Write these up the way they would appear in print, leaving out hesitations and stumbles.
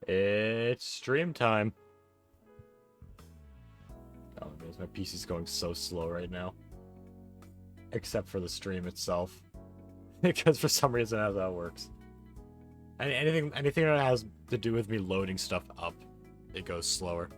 It's stream time. Oh, goodness, my PC's going so slow right now. Except for the stream itself. Because for some reason that's how it works. Anything that has to do with me loading stuff up, it goes slower.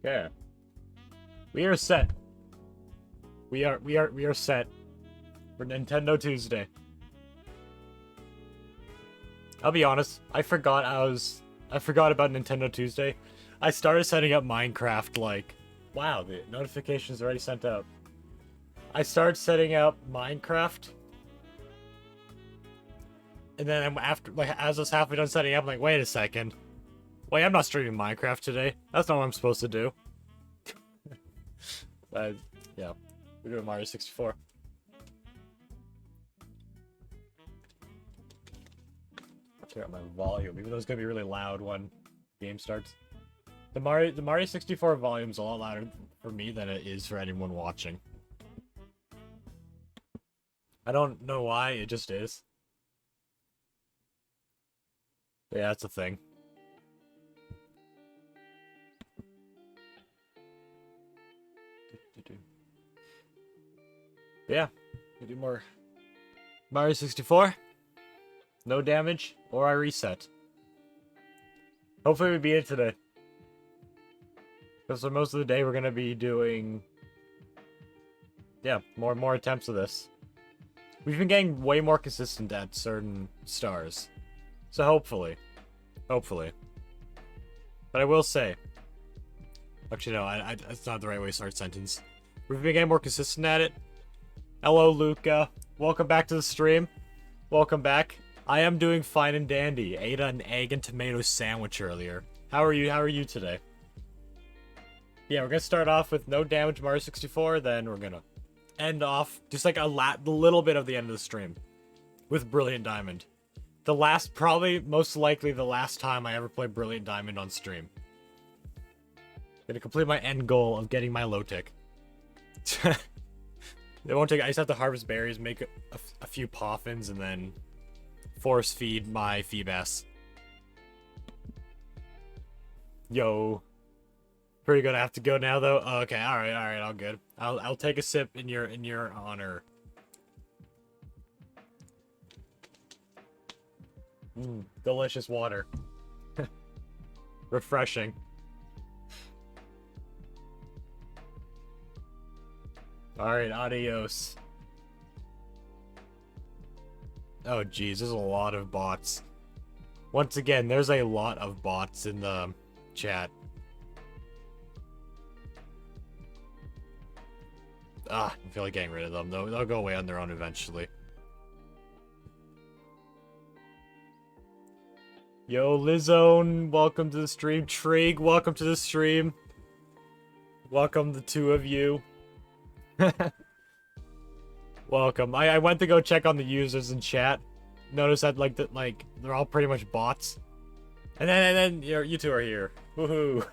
Yeah. We are set. We are set for Nintendo Tuesday. I'll be honest, I forgot about Nintendo Tuesday. I started setting up Minecraft like, wow, the notification's already sent out. I started setting up Minecraft. And then after, like, as I was halfway done setting up, I'm like, wait a second. Wait, I'm not streaming Minecraft today. That's not what I'm supposed to do. Yeah. We're doing Mario 64. Turn up my volume, even though it's gonna be really loud when game starts. The Mario 64 volume's a lot louder for me than it is for anyone watching. I don't know why, it just is. But yeah, that's a thing. Yeah, we do more Mario 64. No damage, or I reset. Hopefully we beat it today. Because for most of the day we're gonna be doing, yeah, more attempts of this. We've been getting way more consistent at certain stars. So hopefully. But I will say, actually no, that's not the right way to start a sentence. We've been getting more consistent at it. Hello, Luca. Welcome back to the stream. Welcome back. I am doing fine and dandy. Ate an egg and tomato sandwich earlier. How are you? How are you today? Yeah, we're gonna start off with no damage Mario 64, then we're gonna end off just like a little bit of the end of the stream with Brilliant Diamond. The last, probably most likely the last time I ever played Brilliant Diamond on stream. Gonna complete my end goal of getting my low tick. It won't take. I just have to harvest berries, make a few poffins, and then force feed my Feebas. Yo, pretty good. I have to go now, though. Oh, okay, all right, all good. I'll take a sip in your honor. Delicious water. Refreshing. Alright, adios. Oh geez, there's a lot of bots. Once again, there's a lot of bots in the chat. I feel like getting rid of them, though. They'll go away on their own eventually. Yo, Lizzone, welcome to the stream. Trig, welcome to the stream. Welcome, the two of you. Welcome. I went to go check on the users in chat. Notice that they're all pretty much bots. And then you two are here. Woohoo.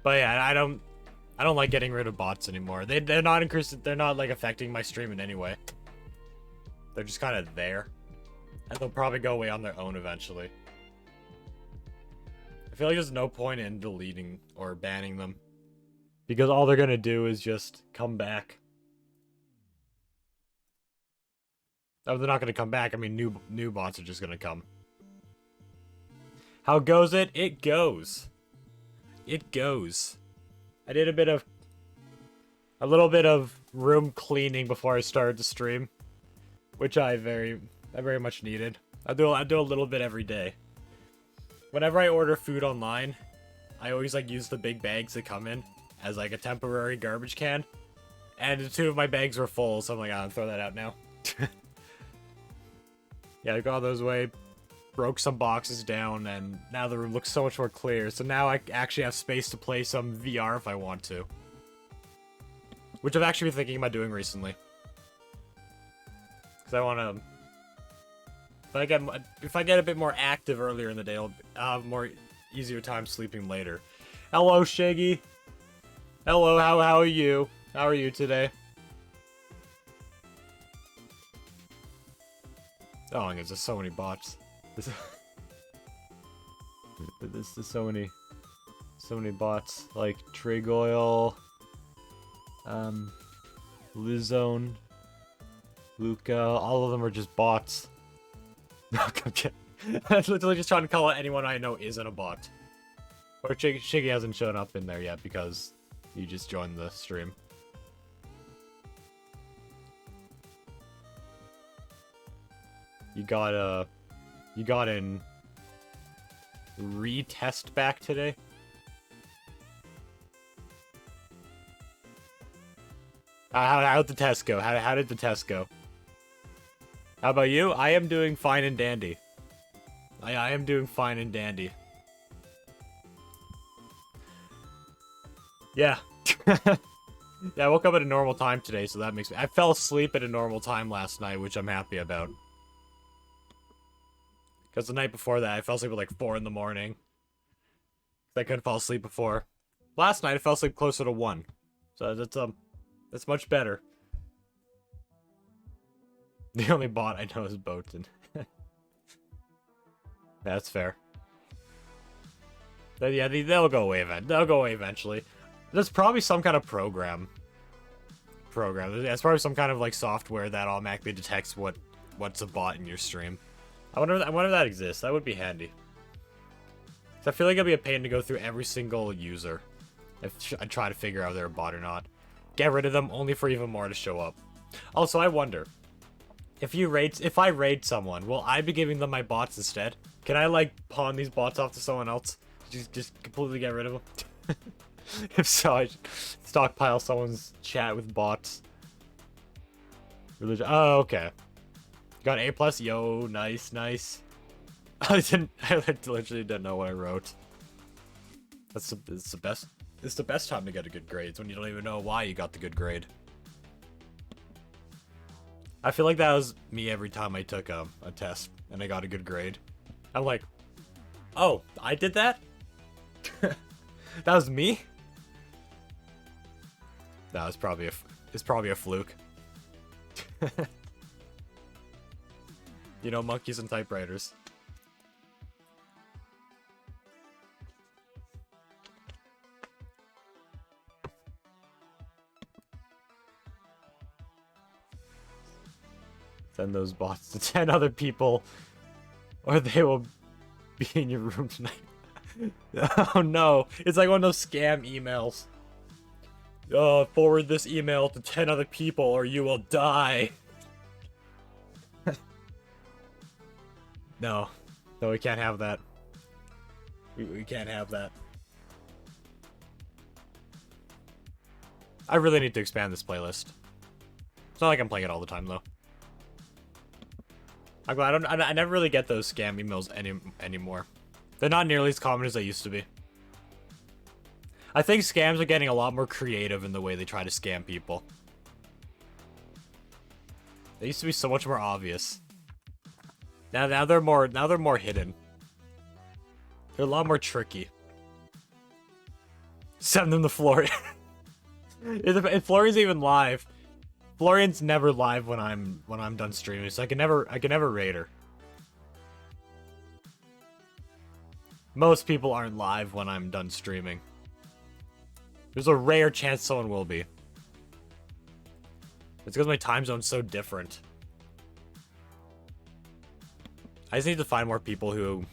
But yeah, I don't like getting rid of bots anymore. They're not increasing, they're not like affecting my stream in any way. They're just kind of there. And they'll probably go away on their own eventually. I feel like there's no point in deleting or banning them. Because all they're gonna do is just come back. Oh, they're not gonna come back. I mean, new bots are just gonna come. How goes it? It goes. It goes. I did a little bit of room cleaning before I started the stream, which I very much needed. I do a little bit every day. Whenever I order food online, I always like use the big bags that come in as like a temporary garbage can. And 2 of my bags were full, so I'm like, I'll throw that out now. Yeah, I got those away, broke some boxes down, and now the room looks so much more clear. So now I actually have space to play some VR if I want to. Which I've actually been thinking about doing recently. Because I want to... If I get a bit more active earlier in the day, I'll have more easier time sleeping later. Hello, Shaggy. Hello, how are you? How are you today? Oh, and there's just so many bots. There's so many bots, like Trig Oil, Lizone, Luca, all of them are just bots. Okay. I'm literally just trying to call out anyone I know isn't a bot. Or Shiggy hasn't shown up in there yet because you just joined the stream. You got in retest back today? How'd the test go? How did the test go? How about you? I am doing fine and dandy. I am doing fine and dandy. Yeah. Yeah, I woke up at a normal time today, so that makes me... I fell asleep at a normal time last night, which I'm happy about. Because the night before that, I fell asleep at like 4 in the morning. I couldn't fall asleep before. Last night, I fell asleep closer to 1. So that's much better. The only bot I know is Boatin. That's fair. But yeah, they'll go away eventually. There's probably some kind of program. There's probably some kind of like software that automatically detects what's a bot in your stream. I wonder if that exists. That would be handy. I feel like it'd be a pain to go through every single user if I try to figure out if they're a bot or not. Get rid of them only for even more to show up. Also, I wonder if I raid someone, will I be giving them my bots instead? Can I like pawn these bots off to someone else? Just completely get rid of them. If so, I should stockpile someone's chat with bots. Religion. Oh, okay. Got A+. Yo, nice. I literally didn't know what I wrote. It's the best. It's the best time to get a good grade. It's when you don't even know why you got the good grade. I feel like that was me every time I took a test and I got a good grade. I'm like, oh, I did that? That was me? No, it's probably a fluke. You know, monkeys and typewriters. Send those bots to 10 other people, or they will be in your room tonight. Oh no, it's like one of those scam emails. Forward this email to 10 other people or you will die. No, we can't have that. We can't have that. I really need to expand this playlist. It's not like I'm playing it all the time though. I'm glad I never really get those scam emails anymore. They're not nearly as common as they used to be. I think scams are getting a lot more creative in the way they try to scam people. They used to be so much more obvious. Now they're more hidden. They're a lot more tricky. Send them to Florian. If Florian's even live, Florian's never live when I'm done streaming, so I can never raid her. Most people aren't live when I'm done streaming. There's a rare chance someone will be. It's because my time zone's so different. I just need to find more people who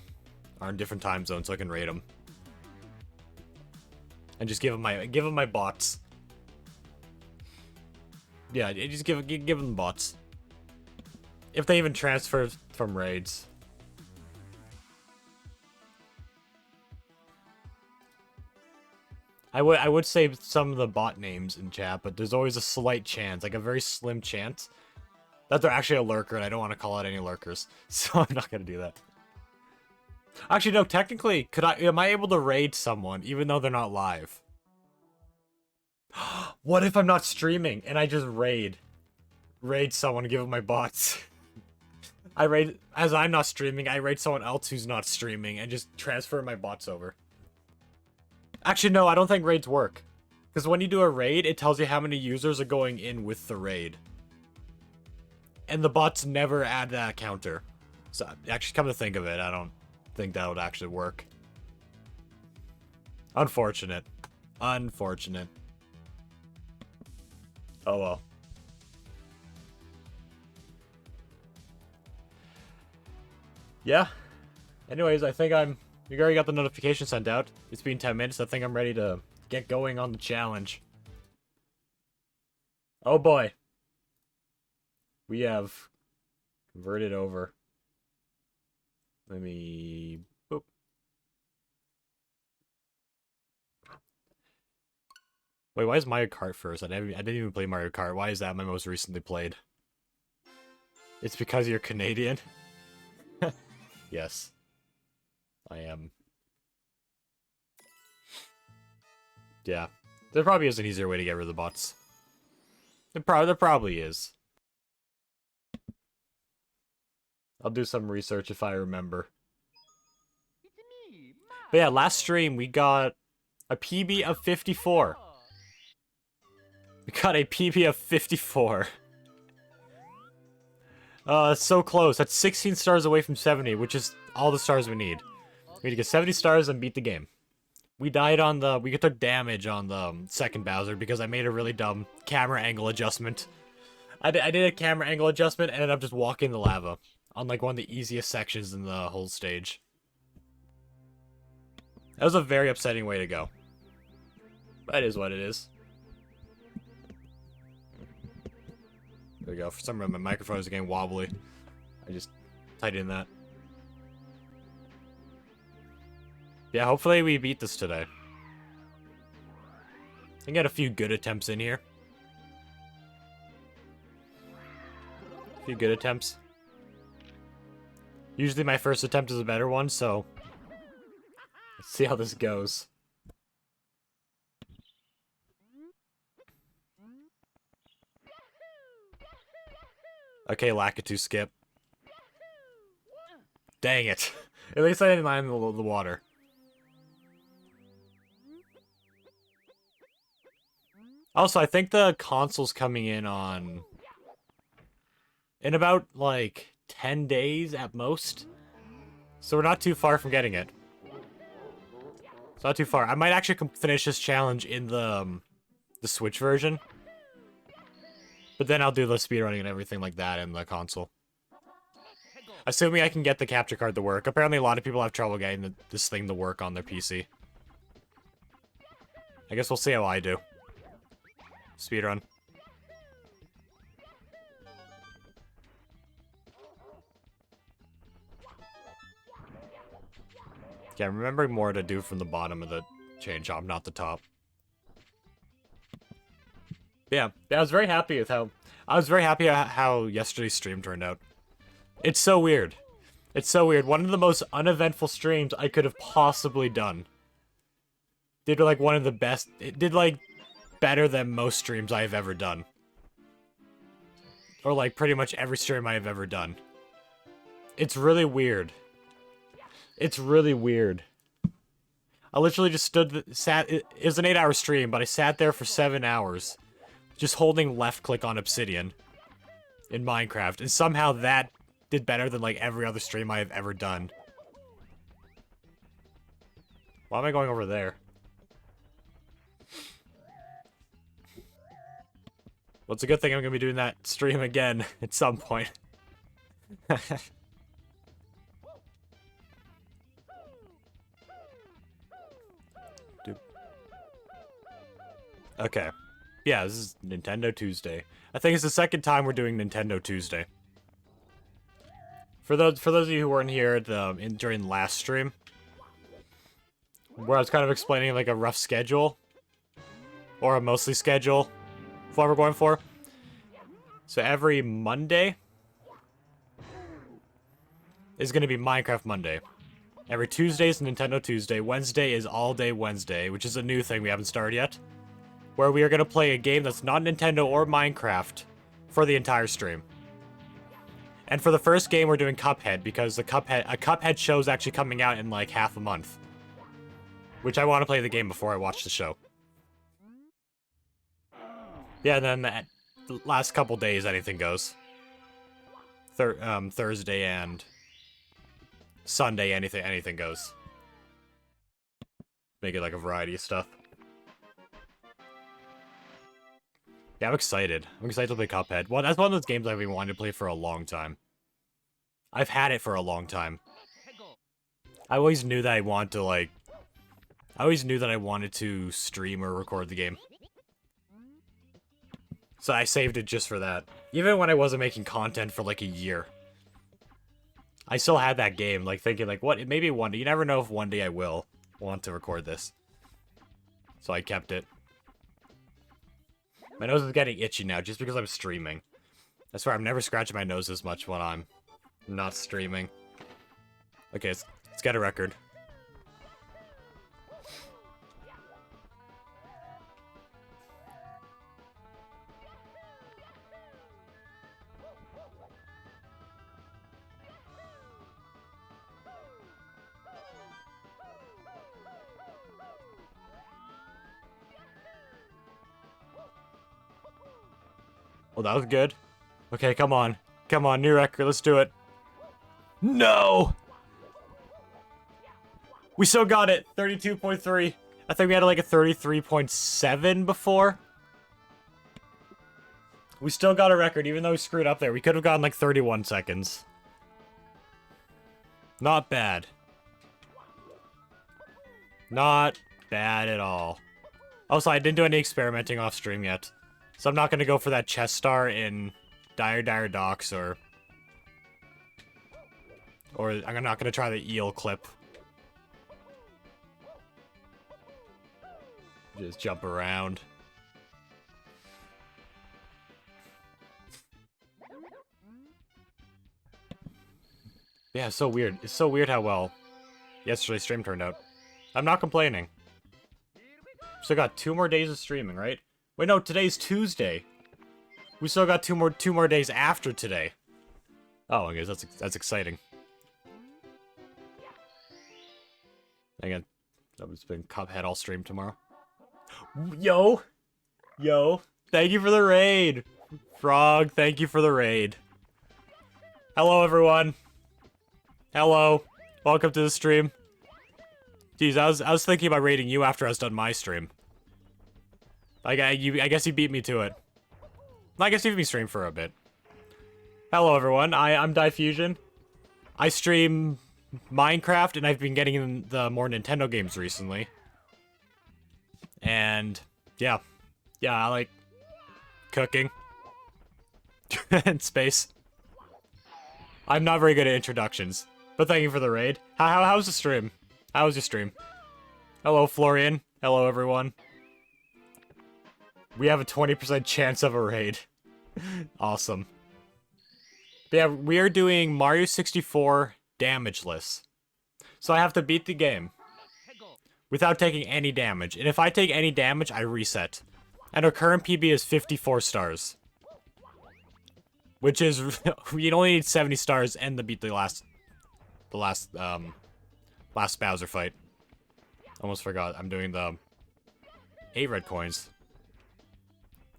are in different time zones so I can raid them. And just give them my bots. Yeah, just give them bots. If they even transfer from raids. I would say some of the bot names in chat, but there's always a slight chance, like a very slim chance, that they're actually a lurker, and I don't want to call out any lurkers, so I'm not gonna do that. Actually, no, technically, am I able to raid someone, even though they're not live? What if I'm not streaming, and I just raid someone and give them my bots? As I'm not streaming, I raid someone else who's not streaming, and just transfer my bots over. Actually, no, I don't think raids work. Because when you do a raid, it tells you how many users are going in with the raid. And the bots never add that counter. So, actually, come to think of it, I don't think that would actually work. Unfortunate. Unfortunate. Oh well. Yeah. Anyways, I think we already got the notification sent out. It's been 10 minutes. I think I'm ready to get going on the challenge. Oh boy. We have converted over. Let me... Boop. Wait, why is Mario Kart first? I didn't even play Mario Kart. Why is that my most recently played? It's because you're Canadian? Yes. I am. Yeah. There probably is an easier way to get rid of the bots. There probably is. I'll do some research if I remember. But yeah, last stream we got a PB of 54. We got a PB of 54. So close. That's 16 stars away from 70, which is all the stars we need. We need to get 70 stars and beat the game. We died on the... We took damage on the second Bowser because I made a really dumb camera angle adjustment. I did a camera angle adjustment and ended up just walking the lava on like one of the easiest sections in the whole stage. That was a very upsetting way to go. But it is what it is. There we go. For some reason, my microphone is getting wobbly. I just tightened that. Yeah, hopefully we beat this today. I can get a few good attempts in here. A few good attempts. Usually my first attempt is a better one, so... Let's see how this goes. Okay, Lakitu skip. Dang it. At least I didn't land in the water. Also, I think the console's coming in about, like, 10 days at most. So we're not too far from getting it. It's not too far. I might actually finish this challenge in the Switch version. But then I'll do the speedrunning and everything like that in the console. Assuming I can get the capture card to work. Apparently a lot of people have trouble getting this thing to work on their PC. I guess we'll see how I do. Speedrun. Yeah, I'm remembering more to do from the bottom of the chain chomp, not the top. Yeah, I was very happy with how yesterday's stream turned out. It's so weird. It's so weird. One of the most uneventful streams I could have possibly done. Did like one of the best. It did like better than most streams I have ever done. Or like pretty much every stream I have ever done. It's really weird. It's really weird. I literally just sat. It was an 8-hour stream, but I sat there for 7 hours. Just holding left click on Obsidian in Minecraft, and somehow that did better than like every other stream I have ever done. Why am I going over there? Well, it's a good thing I'm gonna be doing that stream again at some point. Okay. Yeah, this is Nintendo Tuesday. I think it's the second time we're doing Nintendo Tuesday. For those of you who weren't here during last stream, where I was kind of explaining like a rough schedule, or a mostly schedule for what we're going for. So every Monday is going to be Minecraft Monday. Every Tuesday is Nintendo Tuesday. Wednesday is All Day Wednesday, which is a new thing we haven't started yet, where we are going to play a game that's not Nintendo or Minecraft for the entire stream. And for the first game, we're doing Cuphead, because a Cuphead show is actually coming out in like half a month. Which I want to play the game before I watch the show. Yeah, and then the last couple days, anything goes. Thursday and Sunday, anything goes. Make it like a variety of stuff. Yeah, I'm excited. I'm excited to play Cuphead. Well, that's one of those games I've been wanting to play for a long time. I've had it for a long time. I always knew that I wanted to, like... I always knew that I wanted to stream or record the game. So I saved it just for that. Even when I wasn't making content for like a year. I still had that game, like thinking like, what, maybe one day, you never know if one day I will want to record this. So I kept it. My nose is getting itchy now just because I'm streaming. I swear I'm never scratching my nose as much when I'm not streaming. Okay, let's get a record. Well, that was good. Okay, come on. Come on, new record. Let's do it. No! We still got it. 32.3. I think we had like a 33.7 before. We still got a record, even though we screwed up there. We could have gotten like 31 seconds. Not bad. Not bad at all. Also, I didn't do any experimenting off stream yet. So I'm not going to go for that chest star in Dire Docks or I'm not going to try the eel clip. Just jump around. Yeah, it's so weird. It's so weird how well yesterday's stream turned out. I'm not complaining. Still got 2 more days of streaming, right? Wait, no, today's Tuesday. We still got two more days after today. Oh, I guess that's exciting. Again, it's been Cuphead all stream tomorrow. Yo, thank you for the raid, Frog. Thank you for the raid. Hello, everyone. Hello, welcome to the stream. Jeez, I was thinking about raiding you after I was done my stream. Like, I guess you beat me to it. I guess you've been streaming for a bit. Hello, everyone. I'm Diffusion. I stream Minecraft, and I've been getting in the more Nintendo games recently. And, yeah. Yeah, I like cooking. And space. I'm not very good at introductions. But thank you for the raid. How's the stream? How was your stream? Hello, Florian. Hello, everyone. We have a 20% chance of a raid. Awesome. But yeah, we are doing Mario 64 Damageless. So I have to beat the game without taking any damage. And if I take any damage, I reset. And our current PB is 54 stars. Which is, we only need 70 stars and to beat the last Bowser fight. Almost forgot, I'm doing the 8 red coins.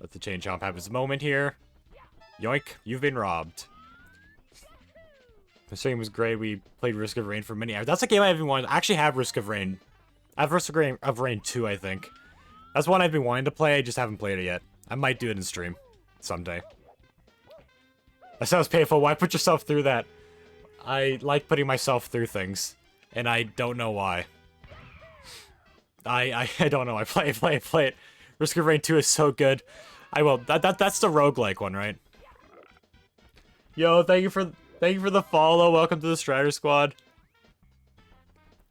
Let the chain chomp have his moment here. Yoink, you've been robbed. The stream was great. We played Risk of Rain for many hours. That's a game I've been wanting. I actually have Risk of Rain. I have Risk of Rain 2, I think. That's one I've been wanting to play. I just haven't played it yet. I might do it in stream someday. That sounds painful. Why put yourself through that? I like putting myself through things, and I don't know why. I don't know. I play it. Risk of Rain 2 is so good. I will. That's the roguelike one, right? Yo, thank you for the follow. Welcome to the Strider Squad.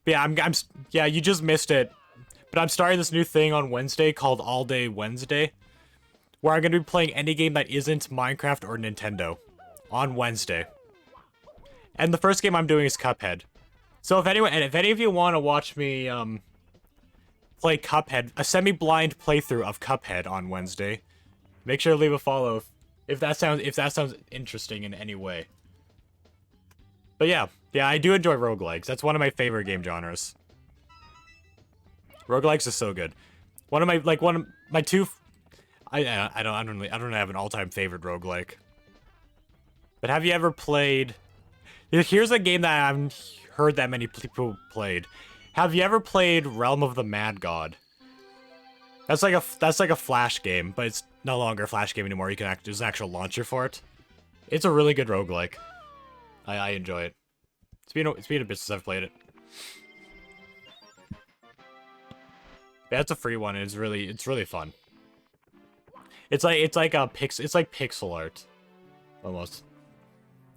But yeah, yeah, you just missed it. But I'm starting this new thing on Wednesday called All Day Wednesday, where I'm going to be playing any game that isn't Minecraft or Nintendo on Wednesday. And the first game I'm doing is Cuphead. So if any of you want to watch me play Cuphead, a semi-blind playthrough of Cuphead on Wednesday, make sure to leave a follow if that sounds interesting in any way. But yeah, I do enjoy roguelikes. That's one of my favorite game genres. Roguelikes are so good. One of my two. I don't have an all-time favorite roguelike. But have you ever played? Here's a game that I haven't heard that many people played. Have you ever played Realm of the Mad God? That's like a Flash game, but it's no longer a Flash game anymore. You can there's an actual launcher for it. It's a really good roguelike. I enjoy it. It's been a bit since I've played it. Yeah, it's a free one, and it's really fun. It's like pixel art, almost.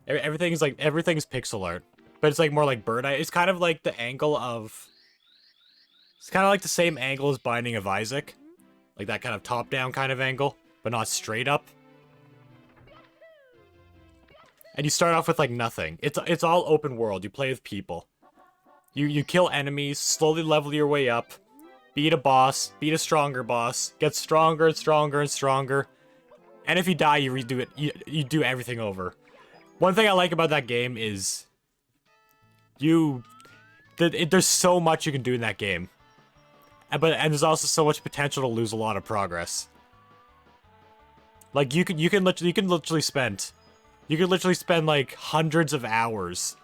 Everything's pixel art, but it's like more like bird eye. It's kind of like the angle of. It's kind of like the same angle as Binding of Isaac, like that kind of top-down kind of angle, but not straight up. And you start off with like nothing. It's all open world. You play with people. You kill enemies, slowly level your way up. Beat a boss, beat a stronger boss, get stronger and stronger and stronger. And if you die, you redo it. You do everything over. One thing I like about that game is there's so much you can do in that game. And there's also so much potential to lose a lot of progress. Like you can literally spend like hundreds of hours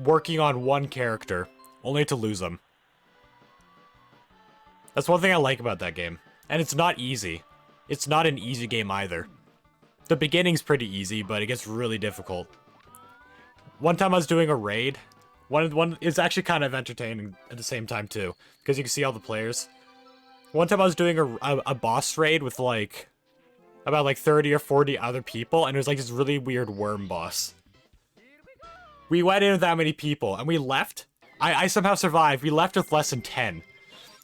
working on one character only to lose them. That's one thing I like about that game. And it's not easy. It's not an easy game either. The beginning's pretty easy, but it gets really difficult. One time I was doing a raid. One is actually kind of entertaining at the same time too, because you can see all the players. One time I was doing a boss raid with like about like 30 or 40 other people, and it was like this really weird worm boss. We went in with that many people, and we left. I somehow survived. We left with less than 10.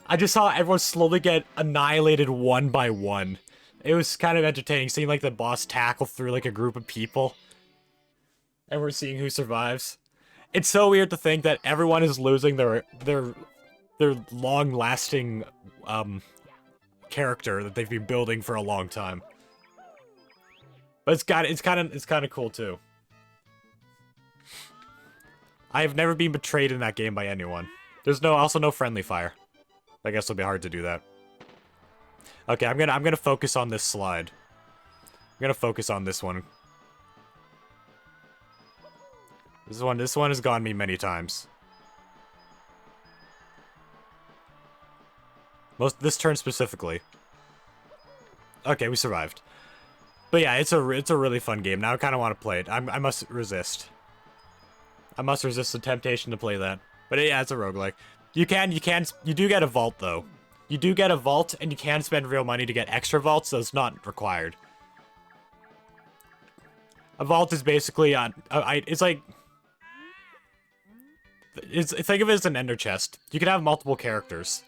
I just saw everyone slowly get annihilated one by one. It was kind of entertaining seeing like the boss tackle through like a group of people. And we're seeing who survives. It's so weird to think that everyone is losing their long-lasting character that they've been building for a long time. But it's kind of cool too. I have never been betrayed in that game by anyone. There's also no friendly fire. I guess it'll be hard to do that. Okay, I'm gonna focus on this slide. I'm gonna focus on this one. This one has gone me many times. This turn specifically. Okay, we survived. But yeah, it's a really fun game. Now I kind of want to play it. I must resist. I must resist the temptation to play that. But yeah, it's a roguelike. You do get a vault though. You do get a vault, and you can spend real money to get extra vaults, so it's not required. A vault is basically it's like think of it as an ender chest. You can have multiple characters.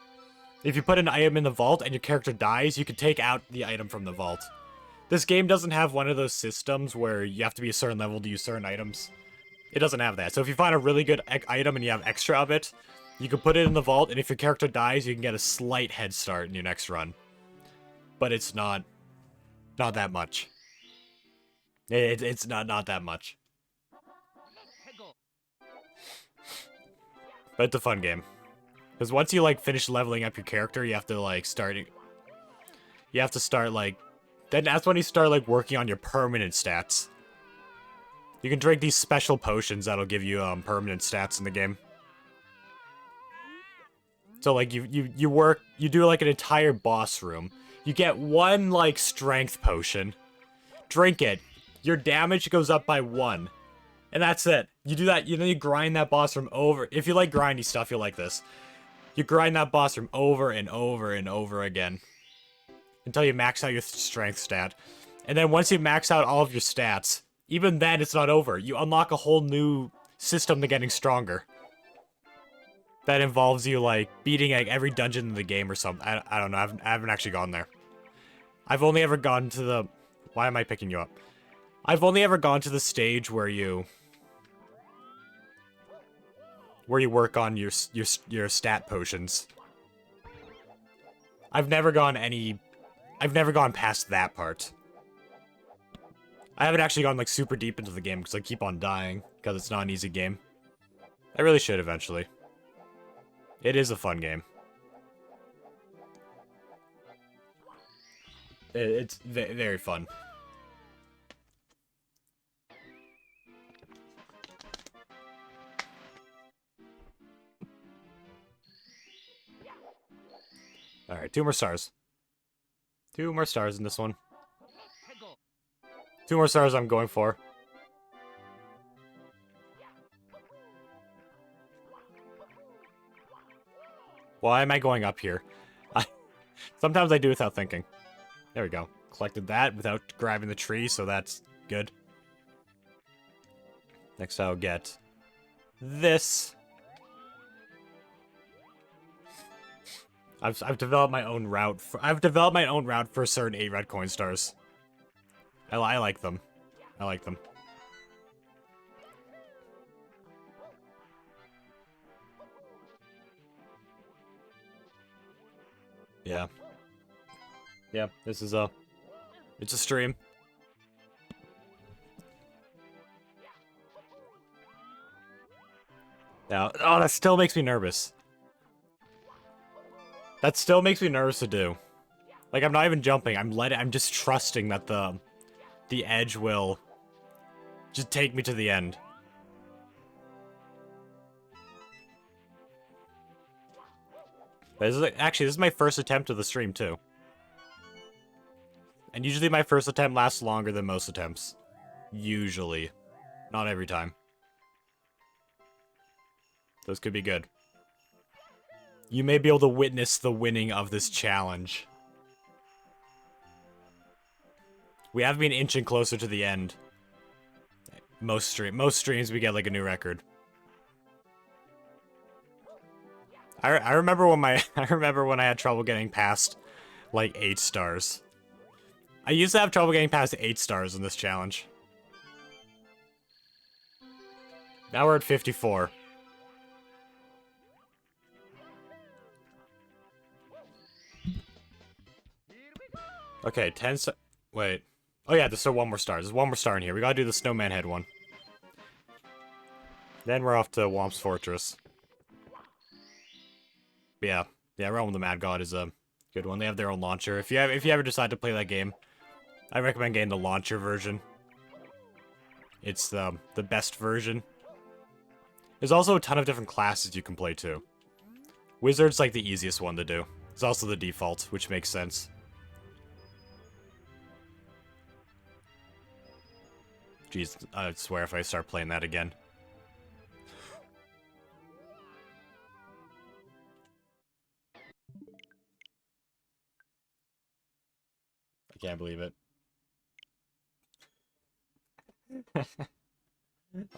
If you put an item in the vault and your character dies, you can take out the item from the vault. This game doesn't have one of those systems where you have to be a certain level to use certain items. It doesn't have that. So if you find a really good item and you have extra of it, you can put it in the vault, and if your character dies, you can get a slight head start in your next run. But it's not that much. It's not that much. But it's a fun game. Because once you, like, finish leveling up your character, you have to, like, start, like... Then that's when you start, like, working on your permanent stats. You can drink these special potions that'll give you, permanent stats in the game. So, like, you do, like, an entire boss room. You get one, like, strength potion. Drink it. Your damage goes up by 1. And that's it. You do that, you grind that boss room over. If you like grindy stuff, you'll like this. You grind that boss room over and over and over again. Until you max out your strength stat. And then once you max out all of your stats, even then it's not over. You unlock a whole new system to getting stronger. that involves you, like, beating like, every dungeon in the game or something. I don't know. I haven't actually gone there. I've only ever gone to the... Why am I picking you up? I've only ever gone to the stage where you work on your stat potions. I've never gone past that part. I haven't actually gone, like, super deep into the game because I keep on dying because it's not an easy game. I really should eventually. It is a fun game. It's very fun. Alright, 2 more stars. 2 more stars in this one. 2 more stars I'm going for. Why am I going up here? Sometimes I do without thinking. There we go. Collected that without grabbing the tree, so that's good. Next I'll get this. I've developed my own route. I've developed my own route for certain 8 red coin stars. I like them. I like them. Yeah. Yeah, this is it's a stream. Now, oh, that still makes me nervous. That still makes me nervous to do. Like, I'm not even jumping. I'm just trusting that the edge will just take me to the end. This is my first attempt of the stream, too. And usually my first attempt lasts longer than most attempts. Usually. Not every time. This could be good. You may be able to witness the winning of this challenge. We have been inching closer to the end. Most streams we get like a new record. I remember when I had trouble getting past like 8 stars. I used to have trouble getting past 8 stars in this challenge. Now we're at 54. Okay, 10 wait. Oh yeah, there's still 1 more star. There's 1 more star in here. We gotta do the snowman head one. Then we're off to Womp's Fortress. But yeah, Realm of the Mad God is a good one. They have their own launcher. If you ever decide to play that game, I recommend getting the launcher version. It's the best version. There's also a ton of different classes you can play too. Wizard's like the easiest one to do. It's also the default, which makes sense. Jeez, I swear if I start playing that again. I can't believe it.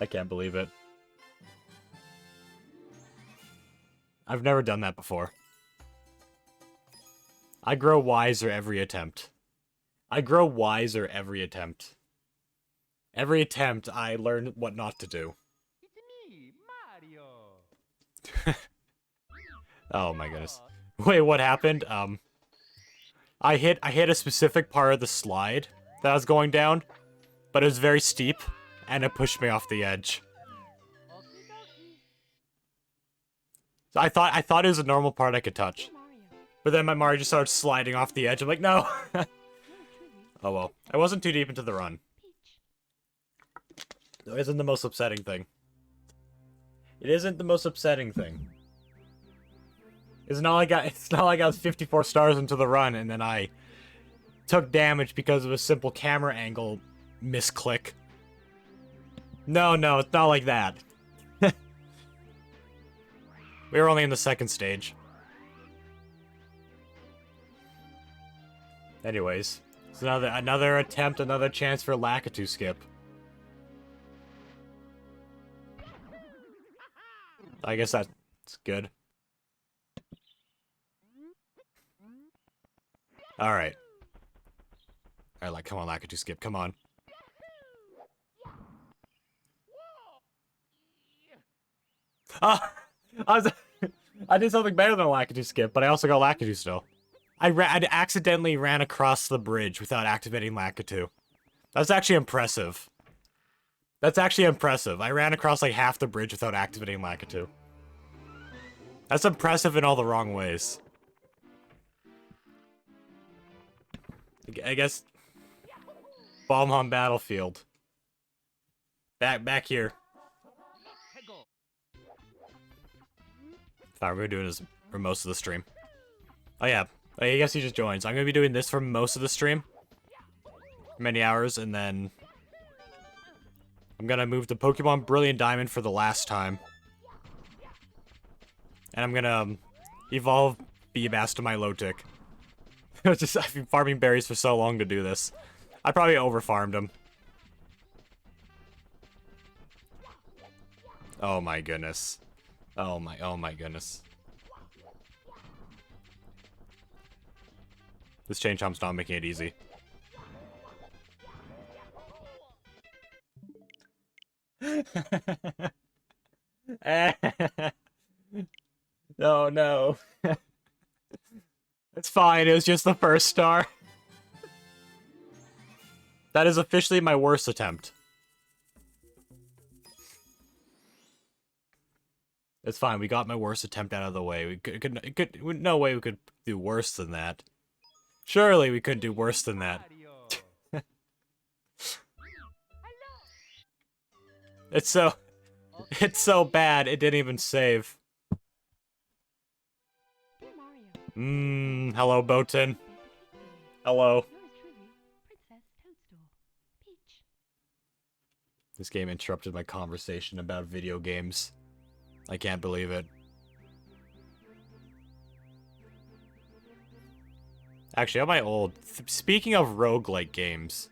I can't believe it. I've never done that before. I grow wiser every attempt. I grow wiser every attempt. Every attempt, I learn what not to do. It's me, Mario. Oh my goodness. Wait, what happened? I hit a specific part of the slide that I was going down, but it was very steep, and it pushed me off the edge. So I thought it was a normal part I could touch. But then my Mario just started sliding off the edge. I'm like, no! Oh well. I wasn't too deep into the run. It isn't the most upsetting thing. It isn't the most upsetting thing. It's not like I was 54 stars into the run and then I took damage because of a simple camera angle misclick. No, it's not like that. We were only in the 2nd stage. Anyways, it's another attempt, another chance for Lakitu skip. I guess It's good. Alright. Alright, like, come on, Lakitu skip, come on. Ah! I did something better than a Lakitu skip, but I also got Lakitu still. I accidentally ran across the bridge without activating Lakitu. That's actually impressive. That's actually impressive. I ran across like half the bridge without activating Lakitu. That's impressive in all the wrong ways. I guess... Bomb on battlefield. Back here. Alright, we're doing this for most of the stream. Oh yeah, I guess he just joined. So I'm gonna be doing this for most of the stream. Many hours, and then... I'm gonna move to Pokémon Brilliant Diamond for the last time. And I'm gonna evolve Beabass to my Lotic. I've been farming berries for so long to do this. I probably overfarmed him. Oh my goodness. Oh my goodness. This chain chomp's not making it easy. No, no. It's fine, it was just the first star. That is officially my worst attempt. It's fine, we got my worst attempt out of the way. We could no way we could do worse than that. Surely we couldn't do worse than that. It's so bad, it didn't even save. Hello, Botan. Hello. This game interrupted my conversation about video games. I can't believe it. Actually, on my old... Speaking of roguelike games,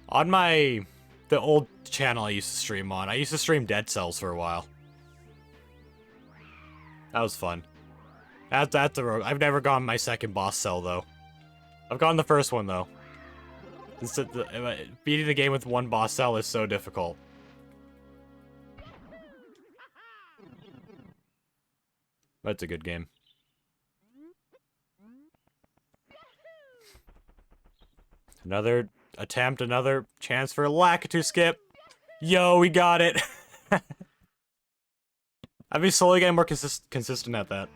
on the old channel I used to stream on, I used to stream Dead Cells for a while. That was fun. That's the rogue. I've never gone my second boss cell, though. I've gone the first one, though. Beating the game with one boss cell is so difficult. But it's a good game. Another attempt, another chance for a Lakitu skip. Yo, we got it! I've been slowly getting more consistent at that.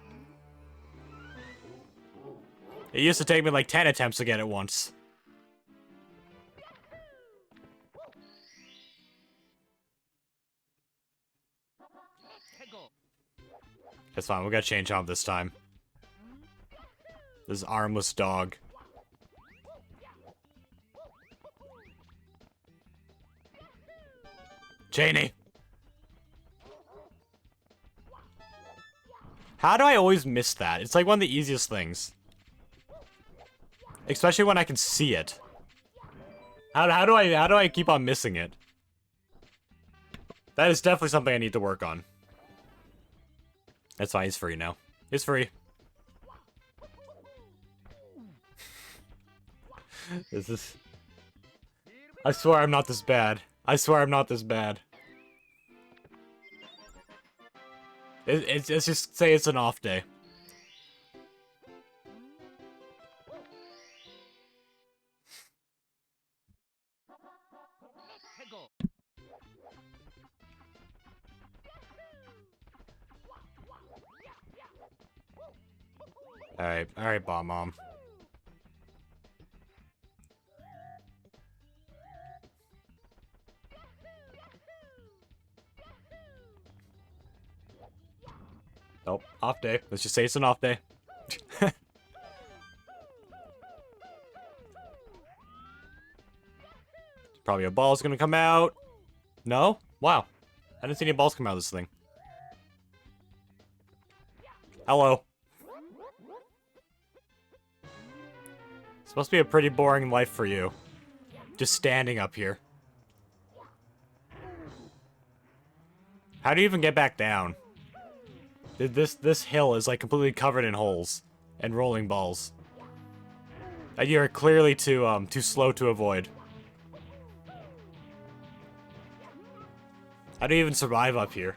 It used to take me like 10 attempts to get it once. That's fine, we got Chain Chomp this time. This armless dog. Cheney! How do I always miss that? It's like one of the easiest things. Especially when I can see it. How do I keep on missing it? That is definitely something I need to work on. That's fine, he's free now. He's free. This is... I swear I'm not this bad. I swear I'm not this bad. Let's just say it's an off day. Alright, Bomb Mom. Nope, off day. Let's just say it's an off day. Probably a ball's gonna come out. No? Wow. I didn't see any balls come out of this thing. Hello. It's supposed to be a pretty boring life for you. Just standing up here. How do you even get back down? This hill is like completely covered in holes and rolling balls. And you're clearly too slow to avoid. How do you even survive up here?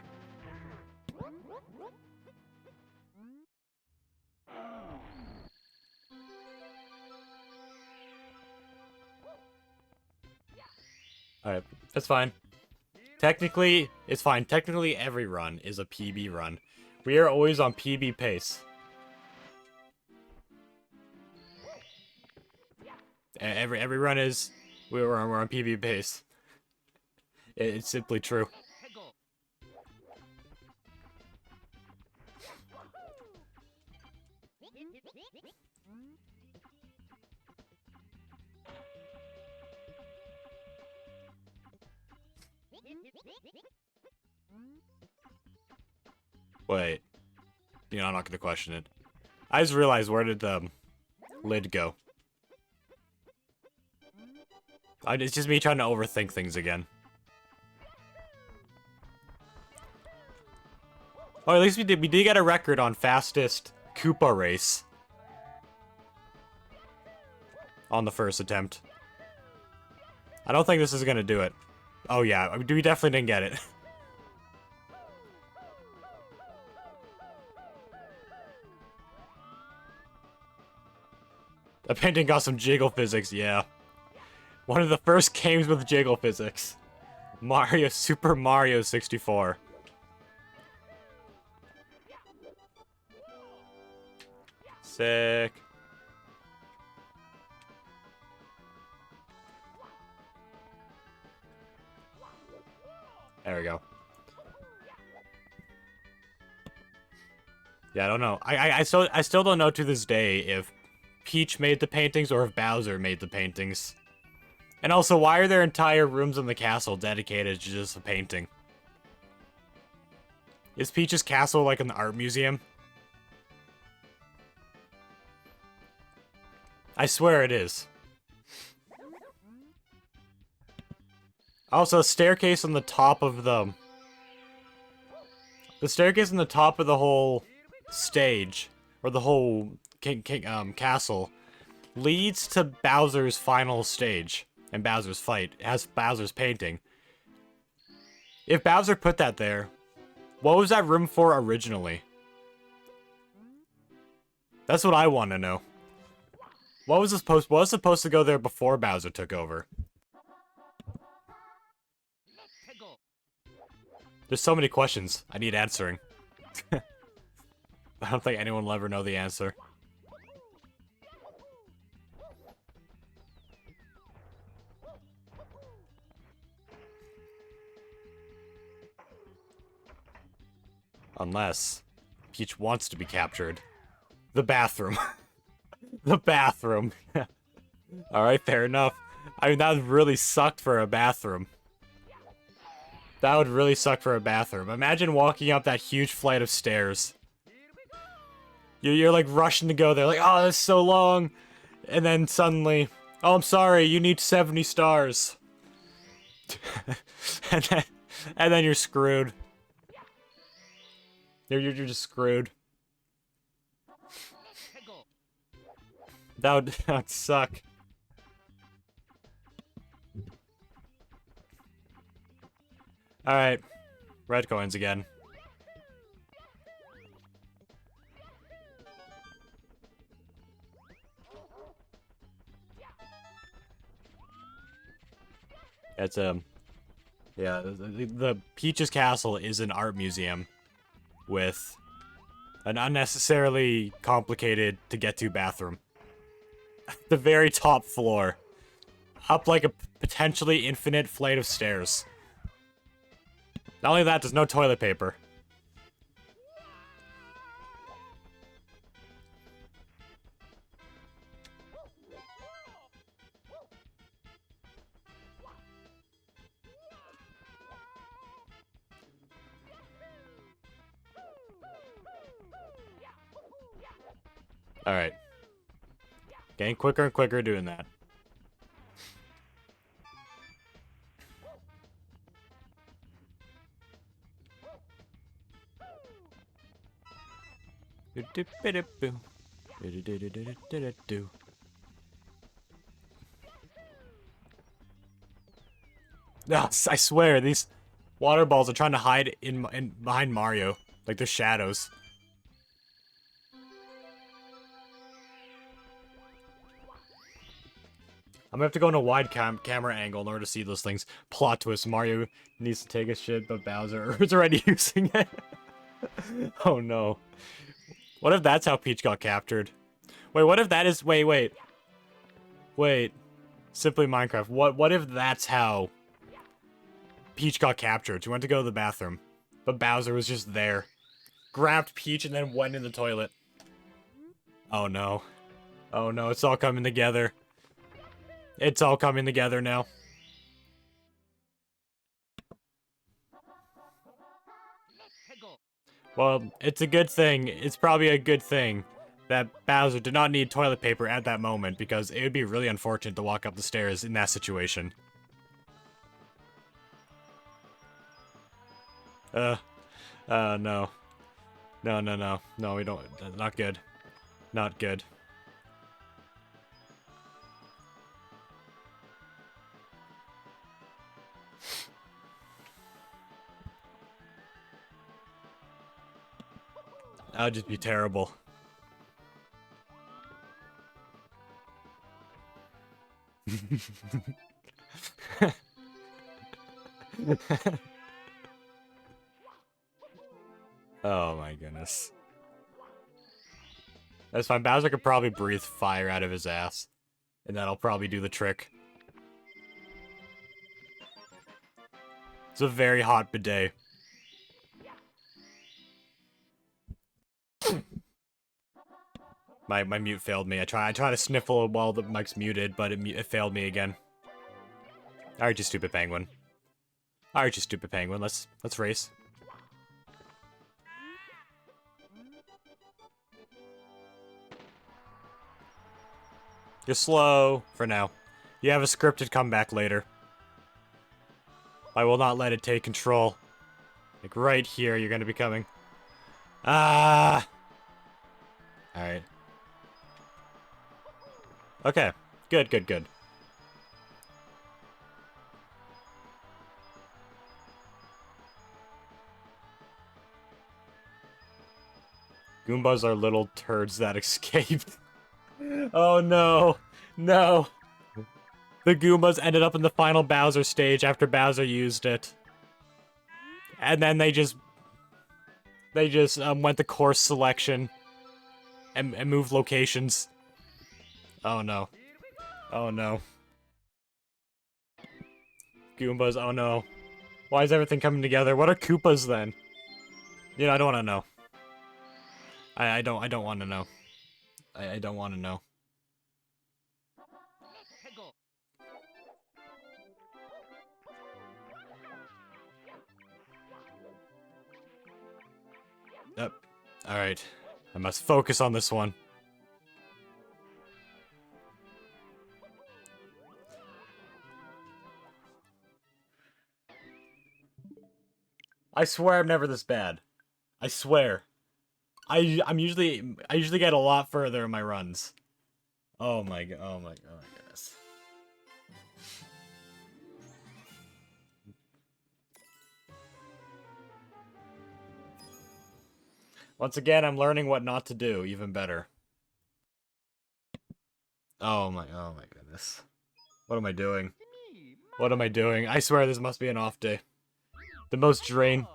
Alright, that's fine. Technically, it's fine. Technically, every run is a PB run. We are always on PB pace. Every run is... we're on PB pace. It's simply true. Wait. You know, I'm not gonna question it. I just realized, where did the lid go? It's just me trying to overthink things again. Oh, at least we did get a record on fastest Koopa race. On the first attempt. I don't think this is gonna do it. Oh yeah, we definitely didn't get it. The painting got some jiggle physics, yeah. One of the first games with jiggle physics. Super Mario 64. Sick. There we go. Yeah, I don't know. I still don't know to this day if Peach made the paintings or if Bowser made the paintings. And also, why are there entire rooms in the castle dedicated to just a painting? Is Peach's castle like an art museum? I swear it is. Also, staircase on the top of the staircase on the top of the whole stage, or the whole castle, leads to Bowser's final stage and Bowser's fight. It has Bowser's painting. If Bowser put that there, what was that room for originally? That's what I want to know. What was supposed to go there before Bowser took over? There's so many questions I need answering. I don't think anyone will ever know the answer. Unless Peach wants to be captured. The bathroom. The bathroom. Alright, fair enough. I mean, that would really suck for a bathroom. That would really suck for a bathroom. Imagine walking up that huge flight of stairs. You're like rushing to go there, like, oh, that's so long. And then suddenly, oh, I'm sorry, you need 70 stars. and then you're screwed. You're just screwed. That would suck. Alright. Red coins again. It's yeah, the Peach's Castle is an art museum with an unnecessarily complicated to get to bathroom. The very top floor. Up like a potentially infinite flight of stairs. Not only that, there's no toilet paper. Alright. Getting quicker and quicker doing that. No, I swear, these water balls are trying to hide in behind Mario. Like, they're shadows. I'm gonna have to go in a wide camera angle in order to see those things. Plot twist, Mario needs to take a shit, but Bowser is already using it. Oh no. What if that's how Peach got captured? Wait, what if that is... Wait. Simply Minecraft. What if that's how Peach got captured? She went to go to the bathroom, but Bowser was just there. Grabbed Peach and then went in the toilet. Oh no. Oh no, it's all coming together. It's all coming together now. Well, it's a good thing. It's probably a good thing that Bowser did not need toilet paper at that moment, because it would be really unfortunate to walk up the stairs in that situation. No. No, we don't. Not good. Not good. That would just be terrible. Oh my goodness. That's fine. Bowser could probably breathe fire out of his ass. And that'll probably do the trick. It's a very hot bidet. My mute failed me. I try to sniffle while the mic's muted, but it failed me again. Alright, you stupid penguin. Alright, you stupid penguin. Let's race. You're slow for now. You have a scripted comeback later. I will not let it take control. Like right here, you're gonna be coming. Ah! Alright. Okay. Good. Goombas are little turds that escaped. Oh no. No. The Goombas ended up in the final Bowser stage after Bowser used it. And then they just went to course selection and moved locations. Oh no. Oh no. Goombas, oh no. Why is everything coming together? What are Koopas then? You know, I don't want to know. I don't want to know. I don't want to know. Yep. Alright. I must focus on this one. I swear I'm never this bad. I swear. I usually get a lot further in my runs. Oh my goodness. Once again, I'm learning what not to do even better. Oh my goodness. What am I doing? What am I doing? I swear this must be an off day. The most draining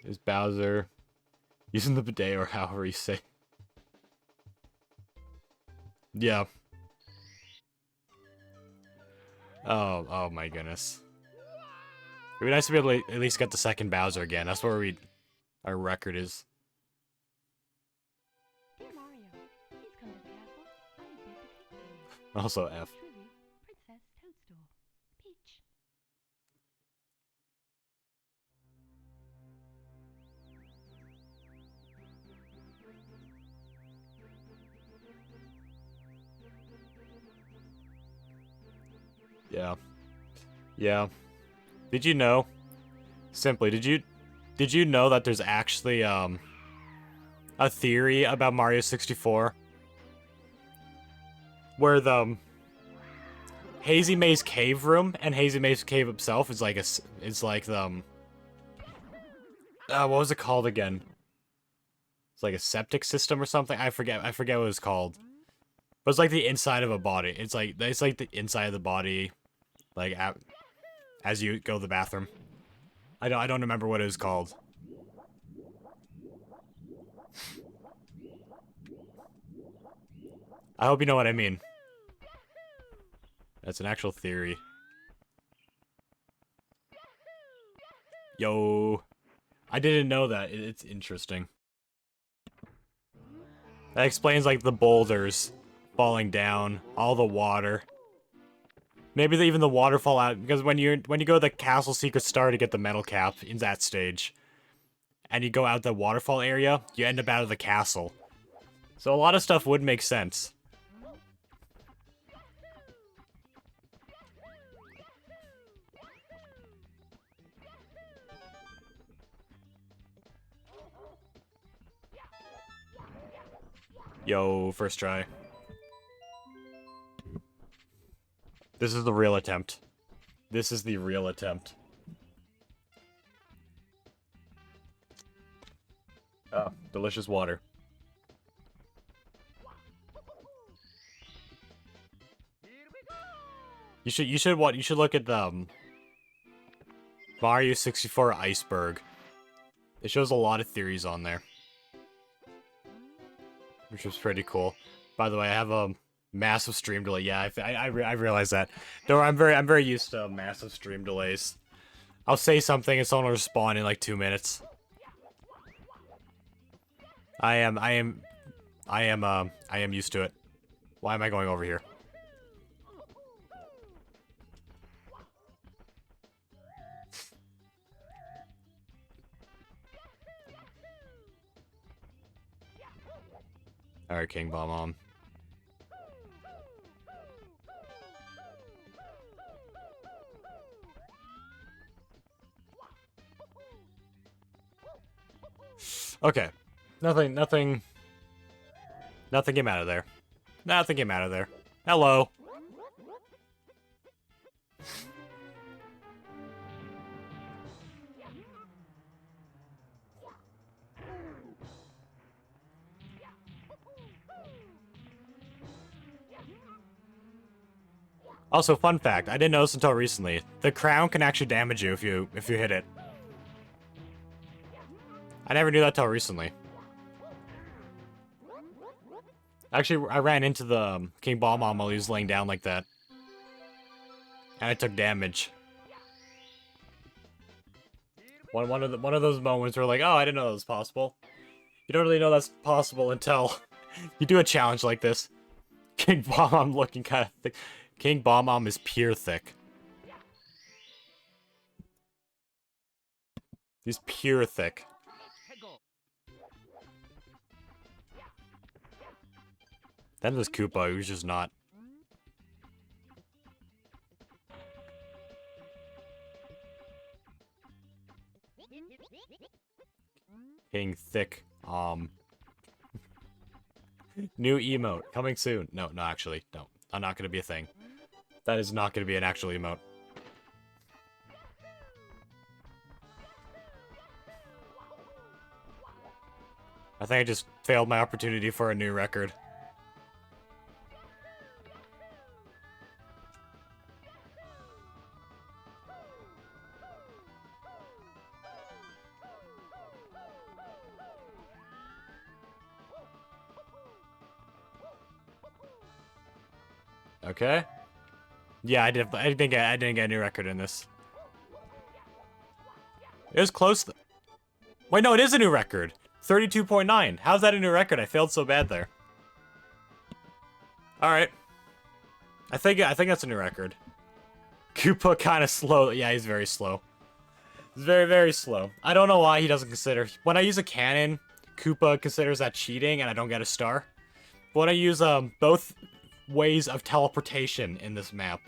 is Bowser using the bidet, or however you say. Yeah. Oh my goodness. It'd be nice to be able to at least get the second Bowser again. That's where our record is. Also F. Yeah. Yeah. Did you know? Simply, did you know that there's actually a theory about Mario 64 where the Hazy Maze cave room and Hazy Maze cave itself is like the what was it called again? It's like a septic system or something. I forget what it was called. But it's like the inside of a body. It's like the inside of the body, like as you go to the bathroom. I don't remember what it was called. I hope you know what I mean. That's an actual theory. Yo. I didn't know that. It's interesting. That explains, like, the boulders falling down, all the water. Maybe even the waterfall out, because when you go to the castle secret star to get the metal cap in that stage, and you go out the waterfall area, you end up out of the castle. So a lot of stuff would make sense. Yo, first try. This is the real attempt. This is the real attempt. Oh, delicious water. You should look at the Mario 64 iceberg. It shows a lot of theories on there, which was pretty cool. By the way, I have a massive stream delay. Yeah, I realize that. Though I'm very used to massive stream delays. I'll say something and someone will respond in like 2 minutes. I am used to it. Why am I going over here? Alright, King Bomb on. Okay. Nothing came out of there. Nothing came out of there. Hello. Also, fun fact, I didn't know this until recently. The crown can actually damage you if you hit it. I never knew that till recently. Actually, I ran into the King Bomb while he was laying down like that. And I took damage. One of those moments where like, oh, I didn't know that was possible. You don't really know that's possible until you do a challenge like this. King Bomb looking kind of thick. King Bomb is pure thick. He's pure thick. Then there's Koopa, who's just not. King Thick. New emote. Coming soon. No, actually. No. I'm not gonna be a thing. That is not gonna be an actual emote. I think I just failed my opportunity for a new record. Okay. Yeah, I didn't get a new record in this. It was close. Wait, no, it is a new record. 32.9. How's that a new record? I failed so bad there. All right. I think that's a new record. Koopa kind of slow. Yeah, he's very slow. He's very slow. I don't know why he doesn't consider. When I use a cannon, Koopa considers that cheating, and I don't get a star. But when I use both ways of teleportation in this map,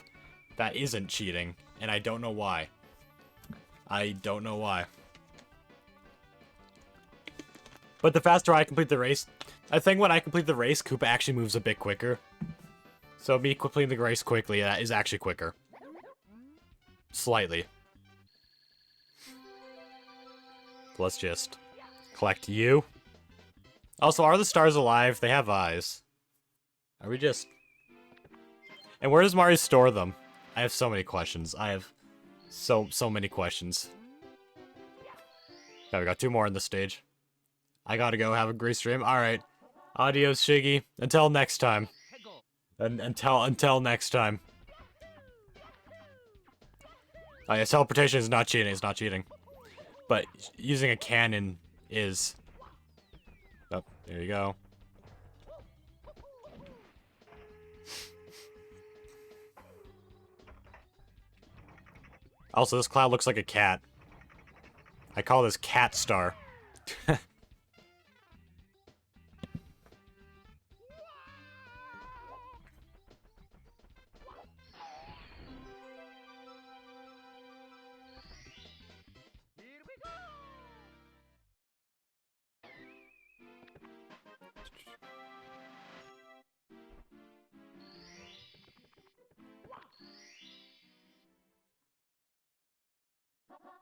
that isn't cheating, and I don't know why. I don't know why. But the faster I complete the race, I think when I complete the race, Koopa actually moves a bit quicker. So me completing the race quickly is actually quicker. Slightly. Let's just collect you. Also, are the stars alive? They have eyes. Are we just... And where does Mario store them? I have so many questions. I have so many questions. Okay, we got 2 more in this stage. I gotta go have a great stream. Alright. Adios, Shiggy. Until next time. Until next time. Oh yeah, teleportation is not cheating, it's not cheating. But using a cannon is... Oh, there you go. Also, this cloud looks like a cat. I call this Cat Star.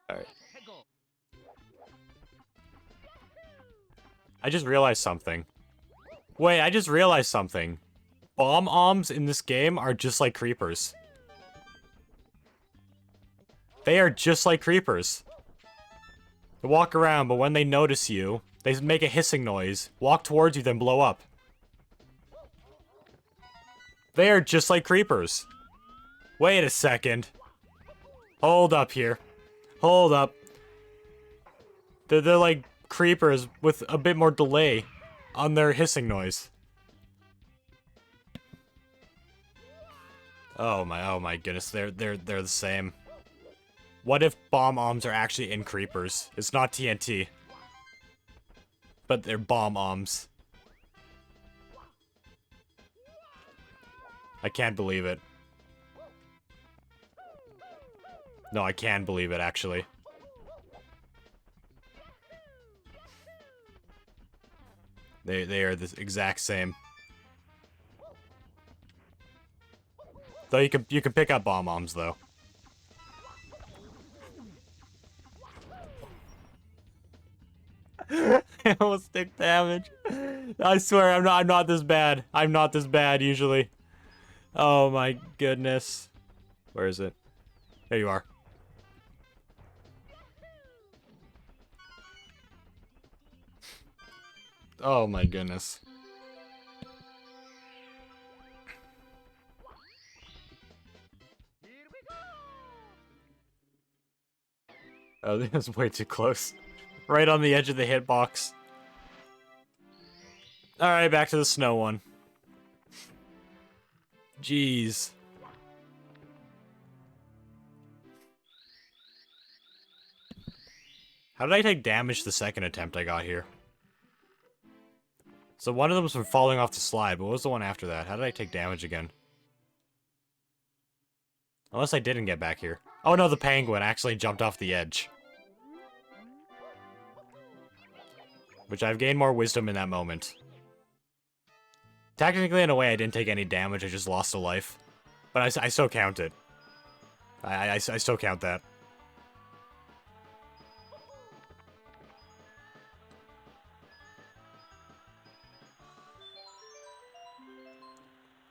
Alright. I just realized something. Wait, I just realized something. Bomb-oms in this game are just like creepers. They are just like creepers. They walk around, but when they notice you, they make a hissing noise, walk towards you, then blow up. They are just like creepers. Wait a second. Hold up here. Hold up. They're like creepers with a bit more delay on their hissing noise. Oh my goodness, they're the same. What if bomb-oms are actually in creepers? It's not TNT. But they're bomb-oms. I can't believe it. No, I can believe it, actually. They are the exact same. Though you can pick up bomb-oms, though. I almost took damage. I swear, I'm not this bad. I'm not this bad, usually. Oh my goodness. Where is it? There you are. Oh my goodness. Oh, this is way too close. Right on the edge of the hitbox. Alright, back to the snow one. Jeez. How did I take damage the second attempt I got here? So one of them was from falling off the slide, but what was the one after that? How did I take damage again? Unless I didn't get back here. Oh no, the penguin actually jumped off the edge. Which I've gained more wisdom in that moment. Technically, in a way, I didn't take any damage, I just lost a life. But I still count it. I still count that.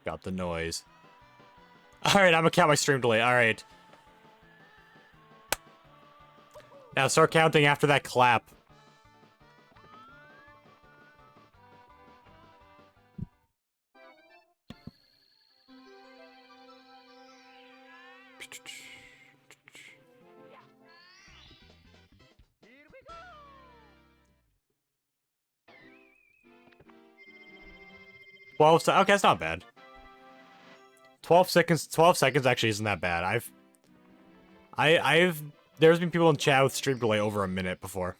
Got the noise. Alright, I'm gonna count my stream delay. Alright. Now start counting after that clap. Okay, that's not bad. 12 seconds actually isn't that bad. There's been people in chat with stream delay over a minute before.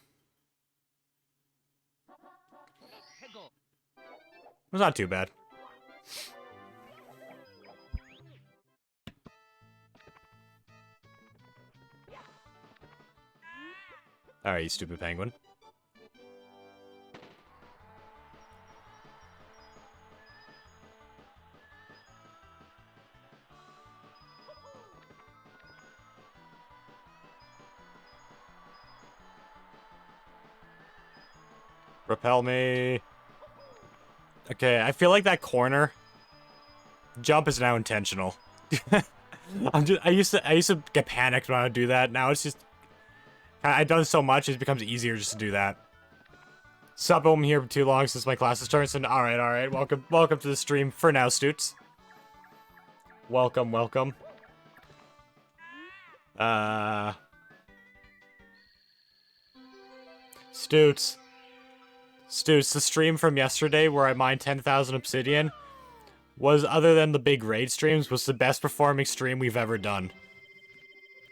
It's not too bad. Alright, you stupid penguin. Repel me. Okay, I feel like that corner jump is now intentional. I used to get panicked when I would do that. Now it's just I've done so much it becomes easier just to do that. Sup, I'm here for too long since my class has started. So, alright. Welcome to the stream for now, Stoots. Welcome. Stoots, the stream from yesterday where I mined 10,000 obsidian was, other than the big raid streams, was the best performing stream we've ever done.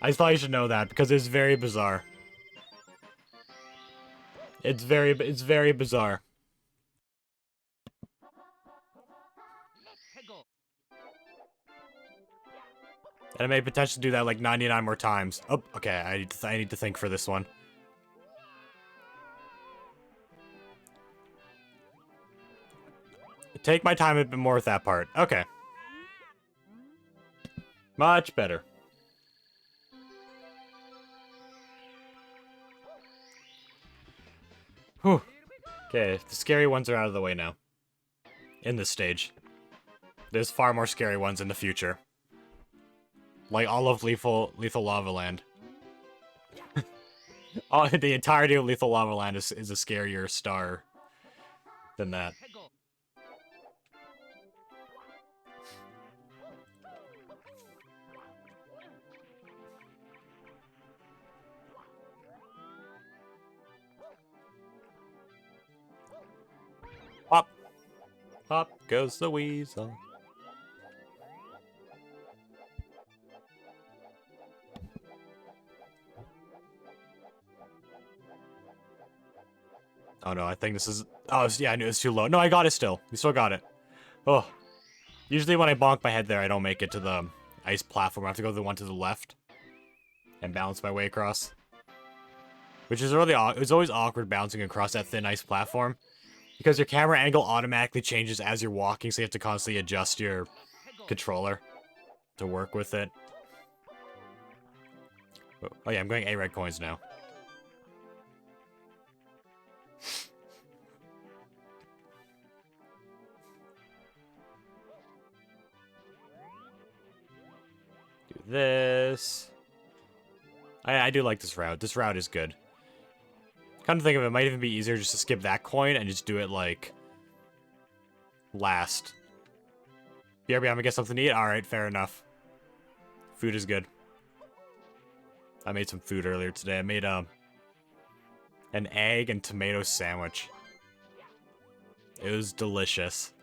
I thought you should know that because it's very bizarre. It's very bizarre. And I may potentially do that like 99 more times. Oh, okay, I need to think for this one. Take my time a bit more with that part. Okay. Much better. Whew. Okay, the scary ones are out of the way now. In this stage. There's far more scary ones in the future. Like all of Lethal Lava Land. The entirety of Lethal Lava Land is a scarier star than that. Pop! Pop goes the weasel. Oh no, I think this is... Oh, yeah, I knew it was too low. No, I got it still. We still got it. Oh. Usually when I bonk my head there, I don't make it to the ice platform. I have to go to the one to the left. And bounce my way across. Which is really... It's always awkward bouncing across that thin ice platform. Because your camera angle automatically changes as you're walking, so you have to constantly adjust your controller to work with it. Oh yeah, I'm going 8 red coins now. Do this. I do like this route. This route is good. Come to think of it, it might even be easier just to skip that coin and just do it, like, last. BRB, I'm gonna get something to eat? Alright, fair enough. Food is good. I made some food earlier today. I made, an egg and tomato sandwich. It was delicious.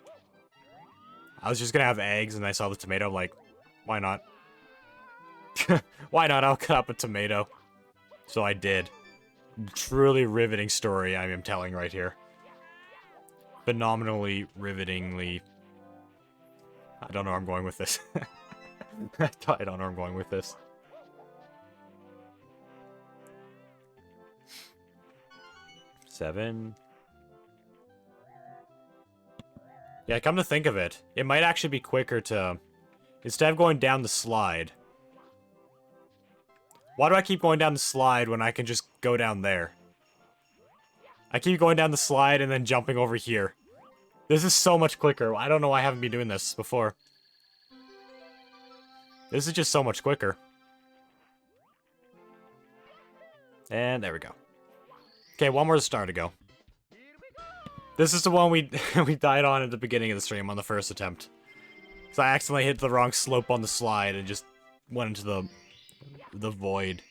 I was just gonna have eggs and I saw the tomato, I'm like, why not? Why not? I'll cut up a tomato. So I did. Truly riveting story I am telling right here. Phenomenally, rivetingly... I don't know where I'm going with this. I don't know where I'm going with this. Seven. Yeah, come to think of it, it might actually be quicker to... Instead of going down the slide... Why do I keep going down the slide when I can just go down there? I keep going down the slide and then jumping over here. This is so much quicker. I don't know why I haven't been doing this before. This is just so much quicker. And there we go. Okay, one more star to go. This is the one we we died on at the beginning of the stream on the first attempt. So I accidentally hit the wrong slope on the slide and just went into the void.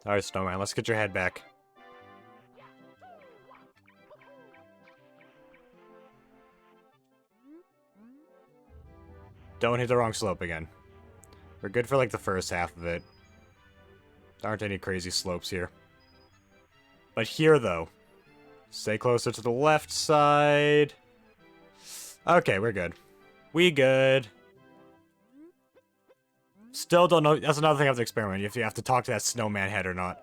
Alright, Snowman, let's get your head back. Don't hit the wrong slope again. We're good for like the first half of it. There aren't any crazy slopes here. But here, though. Stay closer to the left side. Okay, we're good. We good. Still don't know. That's another thing I have to experiment. If you have to talk to that snowman head or not.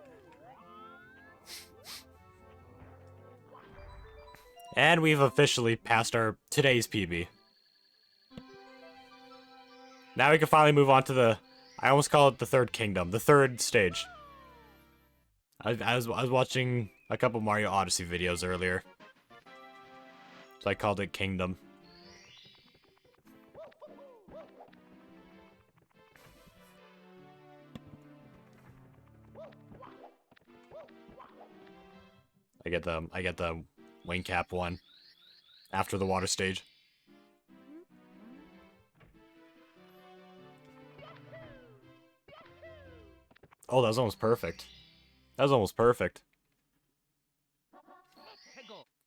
And we've officially passed our today's PB. Now we can finally move on to the... I almost call it the third kingdom. The third stage. I was watching a couple Mario Odyssey videos earlier. So I called it Kingdom. I get the wing cap one after the water stage. Oh, that was almost perfect. That was almost perfect.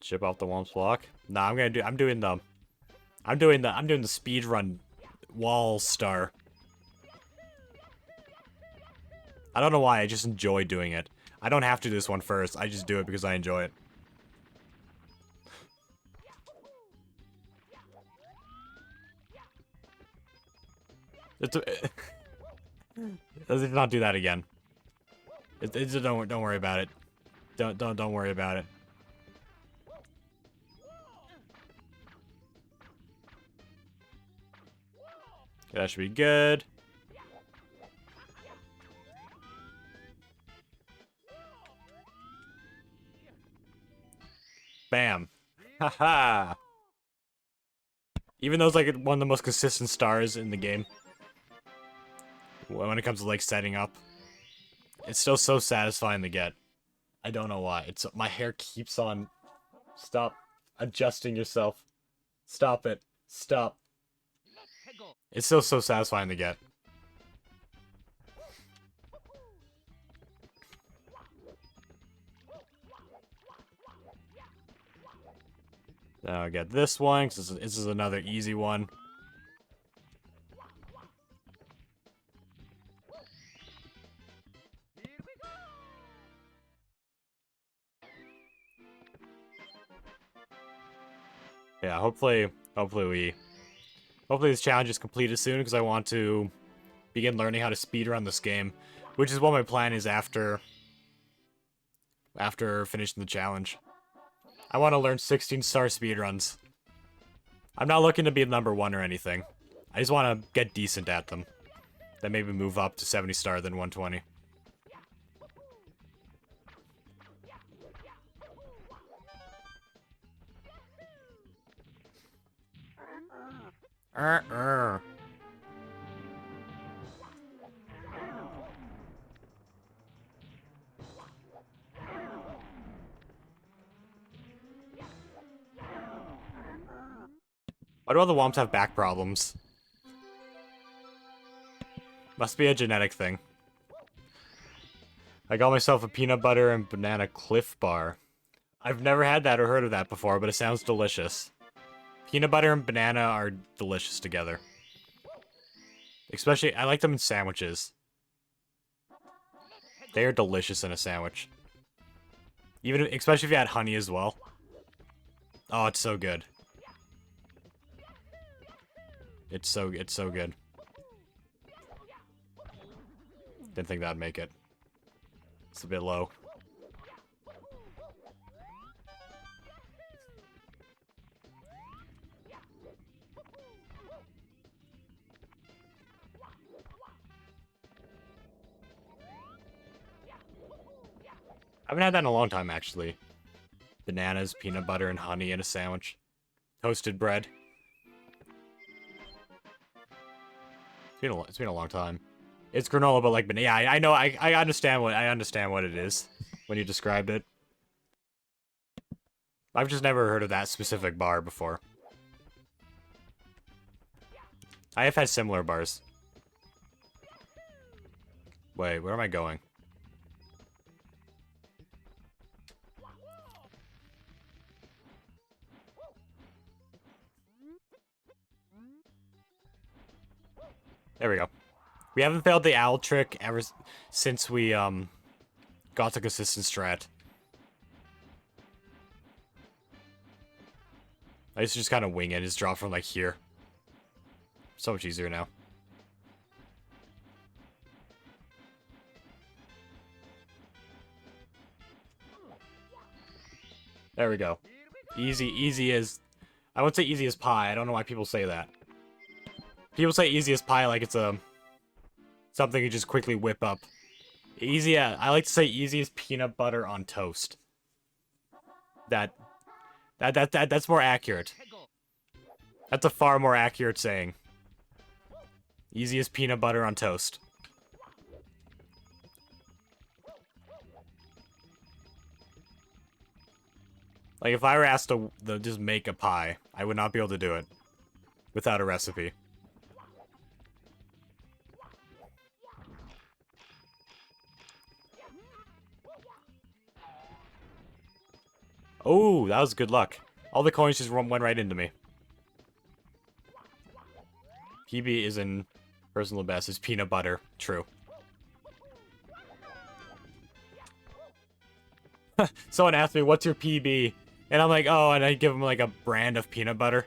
Chip off the Whomp's block. Nah, I'm doing the speed run wall star. I don't know why, I just enjoy doing it. I don't have to do this one first, I just do it because I enjoy it. Let's not do that again. Don't worry about it. Don't worry about it. Okay, that should be good. Bam. Haha. Even though it's like one of the most consistent stars in the game, when it comes to like setting up, it's still so satisfying to get. I don't know why. It's my hair keeps on. Stop adjusting yourself. Stop it. Stop. It's still so satisfying to get. Now I get this one, because this is another easy one. Yeah, hopefully this challenge is completed soon, because I want to begin learning how to speedrun this game, which is what my plan is after finishing the challenge. I want to learn 16-star speedruns. I'm not looking to be #1 or anything. I just want to get decent at them. Then maybe move up to 70-star, then 120. Why do all the Womps have back problems? Must be a genetic thing. I got myself a peanut butter and banana Cliff Bar. I've never had that or heard of that before, but it sounds delicious. Peanut butter and banana are delicious together. Especially, I like them in sandwiches. They are delicious in a sandwich. Especially if you add honey as well. Oh, it's so good. It's so good. Didn't think that'd make it. It's a bit low. I haven't had that in a long time, actually. Bananas, peanut butter, and honey in a sandwich. Toasted bread. It's been a long time. It's granola, but like, yeah, I know, I understand what it is when you described it. I've just never heard of that specific bar before. I have had similar bars. Wait, where am I going? There we go. We haven't failed the owl trick ever since we, got the consistent strat. I used to just kind of wing it, just drop from, like, here. So much easier now. There we go. Easy as... I wouldn't say easy as pie. I don't know why people say that. People say easy as pie like it's a... something you just quickly whip up. Easy, yeah. I like to say easy as peanut butter on toast. That's more accurate. That's a far more accurate saying. Easy as peanut butter on toast. Like, if I were asked to just make a pie, I would not be able to do it without a recipe. Oh, that was good luck. All the coins just went right into me. PB is in personal best. It's peanut butter. True. Someone asked me, what's your PB? And I'm like, oh, and I give them like a brand of peanut butter.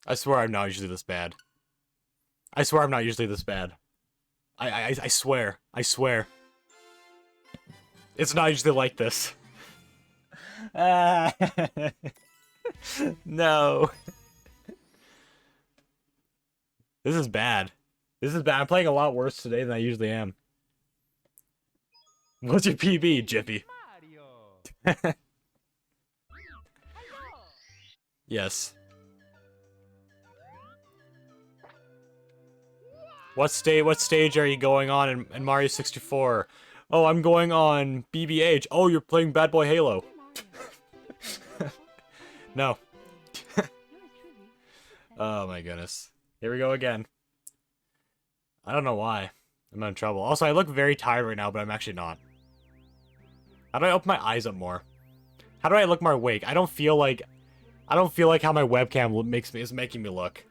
I swear I'm not usually this bad. I swear I'm not usually this bad. I swear. I swear. It's not usually like this. No. This is bad. This is bad. I'm playing a lot worse today than I usually am. What's your PB, Jiffy? Yes. What stage are you going on in Mario 64? Oh, I'm going on BBH. Oh, you're playing Bad Boy Halo. No. Oh my goodness. Here we go again. I don't know why. I'm in trouble. Also, I look very tired right now, but I'm actually not. How do I open my eyes up more? How do I look more awake? I don't feel like how my webcam is making me look.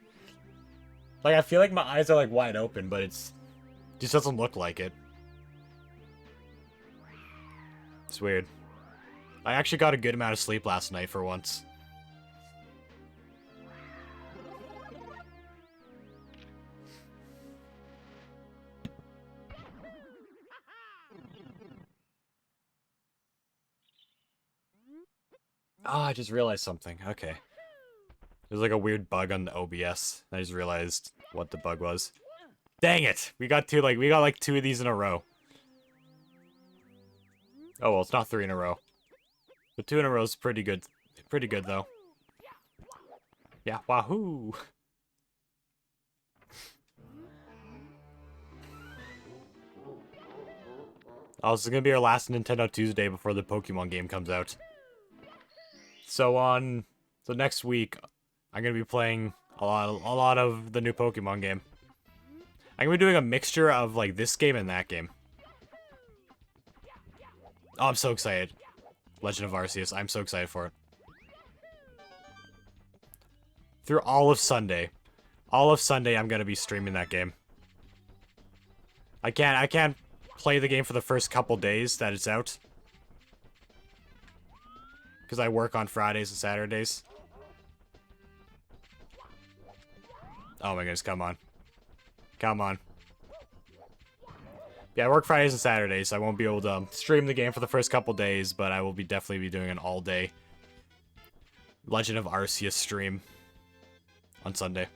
Like, I feel like my eyes are like wide open, but it just doesn't look like it. It's weird. I actually got a good amount of sleep last night for once. Oh, I just realized something. Okay. There's like a weird bug on the OBS. I just realized what the bug was. Dang it! We got like two of these in a row. Oh well, it's not 3 in a row. But 2 in a row is pretty good. Pretty good though. Yeah, wahoo! Oh, this is gonna be our last Nintendo Tuesday before the Pokemon game comes out. So next week, I'm gonna be playing a lot of the new Pokemon game. I'm gonna be doing a mixture of like this game and that game. Oh, I'm so excited. Legend of Arceus, I'm so excited for it. Through all of Sunday. All of Sunday I'm gonna be streaming that game. I can't play the game for the first couple days that it's out. Because I work on Fridays and Saturdays. Oh my goodness, come on. Come on. Yeah, I work Fridays and Saturdays, so I won't be able to stream the game for the first couple days, but I will definitely be doing an all-day Legend of Arceus stream on Sunday.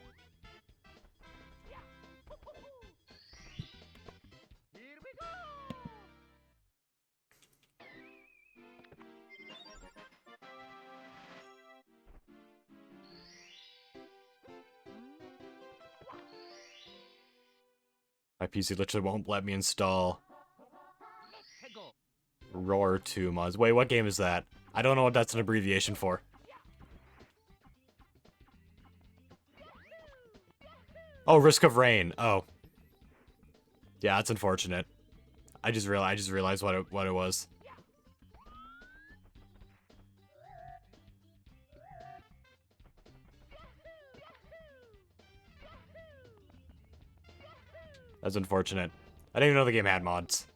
My PC literally won't let me install Roar 2 mods. Wait, what game is that? I don't know what that's an abbreviation for. Oh, Risk of Rain. Oh. Yeah, that's unfortunate. I just realized what it was. That's unfortunate. I didn't even know the game had mods.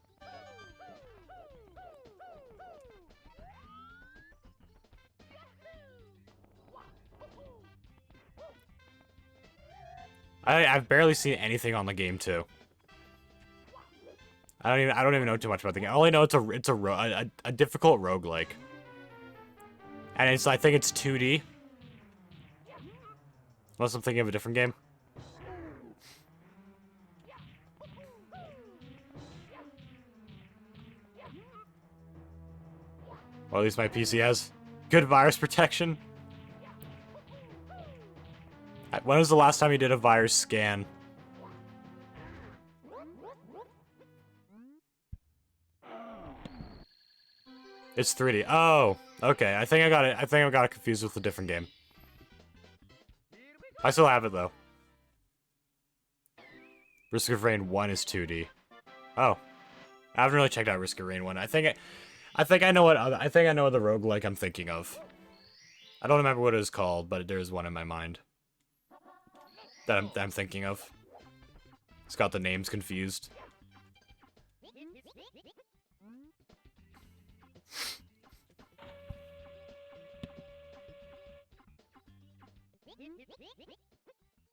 I've barely seen anything on the game, too. I don't even know too much about the game. I only know it's a difficult roguelike. And I think it's 2D. Unless I'm thinking of a different game. Or at least my PC has good virus protection. When was the last time you did a virus scan? It's 3D. Oh, okay. I think I got it. I think I got it confused with a different game. I still have it though. Risk of Rain 1 is 2D. Oh, I haven't really checked out Risk of Rain 1. I think I know what I think I know the roguelike I'm thinking of. I don't remember what it was called, but there's one in my mind that I'm thinking of. It's got the names confused.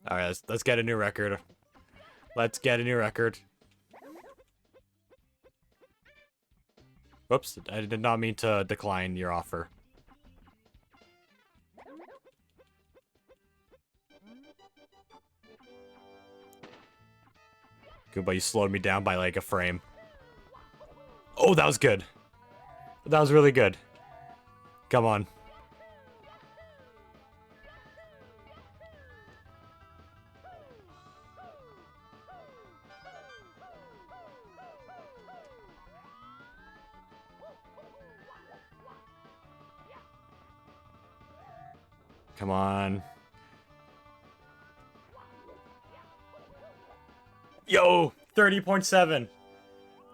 All right, let's get a new record. Let's get a new record. Whoops, I did not mean to decline your offer. Good, but you slowed me down by like a frame. Oh, that was good. That was really good. Come on. Come on. Yo, 30.7.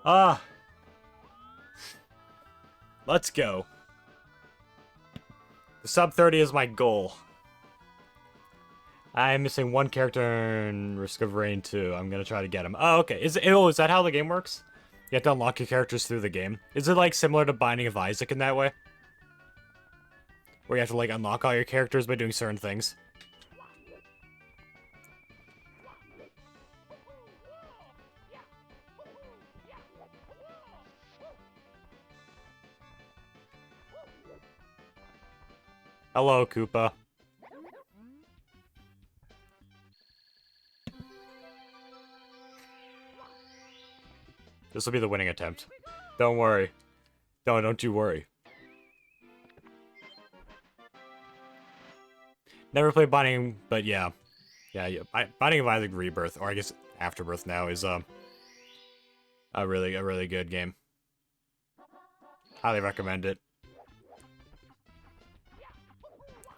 Ah. Let's go. The sub 30 is my goal. I'm missing one character in Risk of Rain 2. I'm gonna try to get him. Oh, okay. Is that how the game works? You have to unlock your characters through the game. Is it like similar to Binding of Isaac in that way? Where you have to like unlock all your characters by doing certain things? Hello, Koopa. This will be the winning attempt. Don't worry. Don't you worry. Never played Binding, but yeah. Yeah. Binding of Isaac Rebirth, or I guess Afterbirth now, is a really good game. Highly recommend it.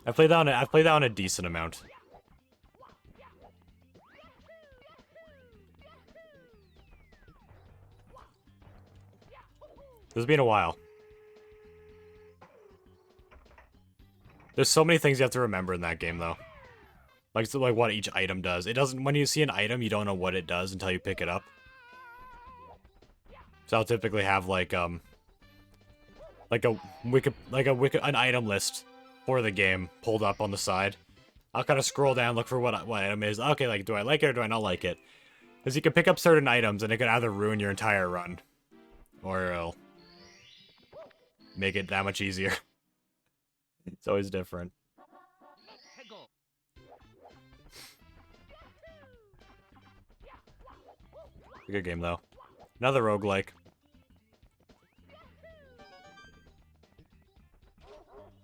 I've played that on a decent amount. This has been a while. There's so many things you have to remember in that game, though. Like what each item does. It doesn't. When you see an item, you don't know what it does until you pick it up. So I'll typically have like an item list for the game pulled up on the side. I'll kind of scroll down, look for what item is. Okay, like, do I like it or do I not like it? Because you can pick up certain items and it could either ruin your entire run, or it'll make it that much easier. It's always different. A good game, though. Another roguelike.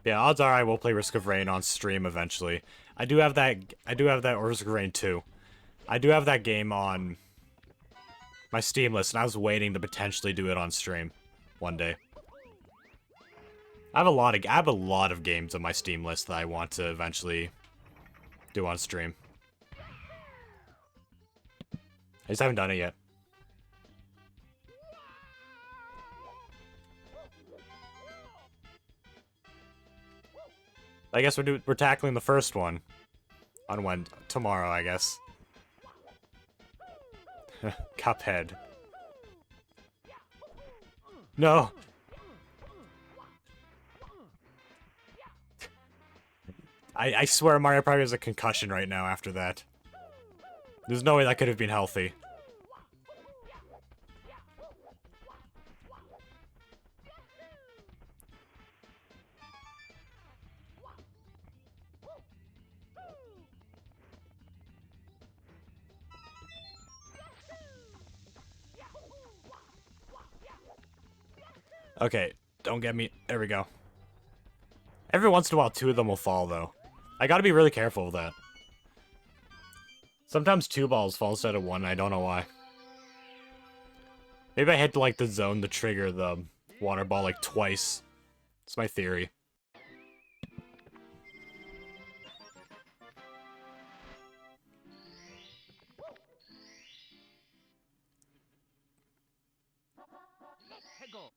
Yeah, odds are I will play Risk of Rain on stream eventually. I do have that or Risk of Rain 2. I do have that game on my Steam list, and I was waiting to potentially do it on stream one day. I have a lot of games on my Steam list that I want to eventually do on stream. I just haven't done it yet. I guess we're tackling the first one on tomorrow, I guess. Cuphead. No. I swear Mario probably has a concussion right now after that. There's no way that could have been healthy. Okay, don't get me. There we go. Every once in a while, two of them will fall, though. I gotta be really careful of that. Sometimes two balls fall instead of one, and I don't know why. Maybe I hit, like, the zone to trigger the water ball, like, twice. It's my theory.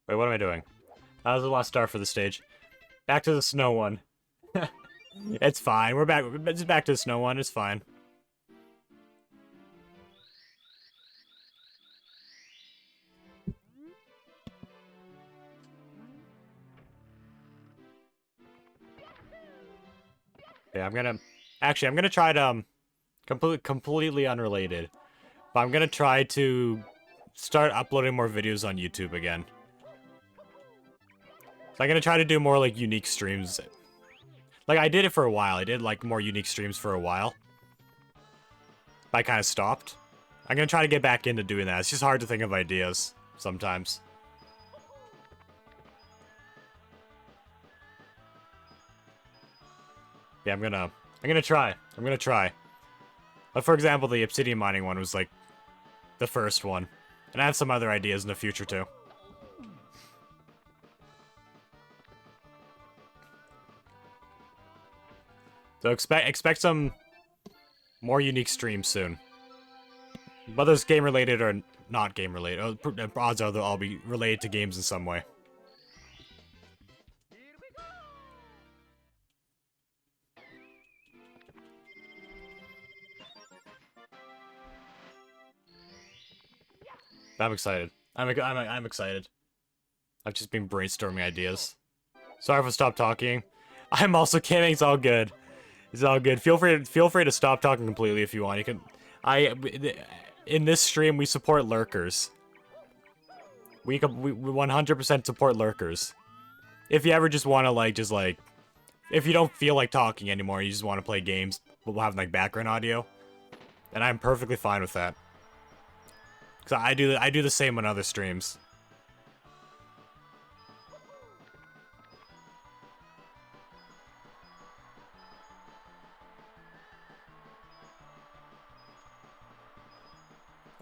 Wait, what am I doing? That was the last star for the stage. Back to the snow one. It's fine. We're back. It's back to the snow one. It's fine. Yeah, I'm gonna try to completely unrelated. But I'm gonna try to start uploading more videos on YouTube again. So I'm gonna try to do more like unique streams. Like I did it for a while. I did like more unique streams for a while. But I kind of stopped. I'm gonna try to get back into doing that. It's just hard to think of ideas sometimes. Yeah, I'm gonna try. I'm gonna try. But for example, the obsidian mining one was like the first one. And I have some other ideas in the future too. So expect some more unique streams soon. Whether it's game related or not game related, odds are they'll all be related to games in some way. I'm excited. I'm excited. I've just been brainstorming ideas. Sorry if I stopped talking. I'm also kidding. It's all good. It's all good. Feel free to stop talking completely if you want. You can. In this stream we support lurkers. We 100% support lurkers. If you ever just want to if you don't feel like talking anymore, you just want to play games, but we'll have like background audio, and I'm perfectly fine with that. Cause I do the same on other streams.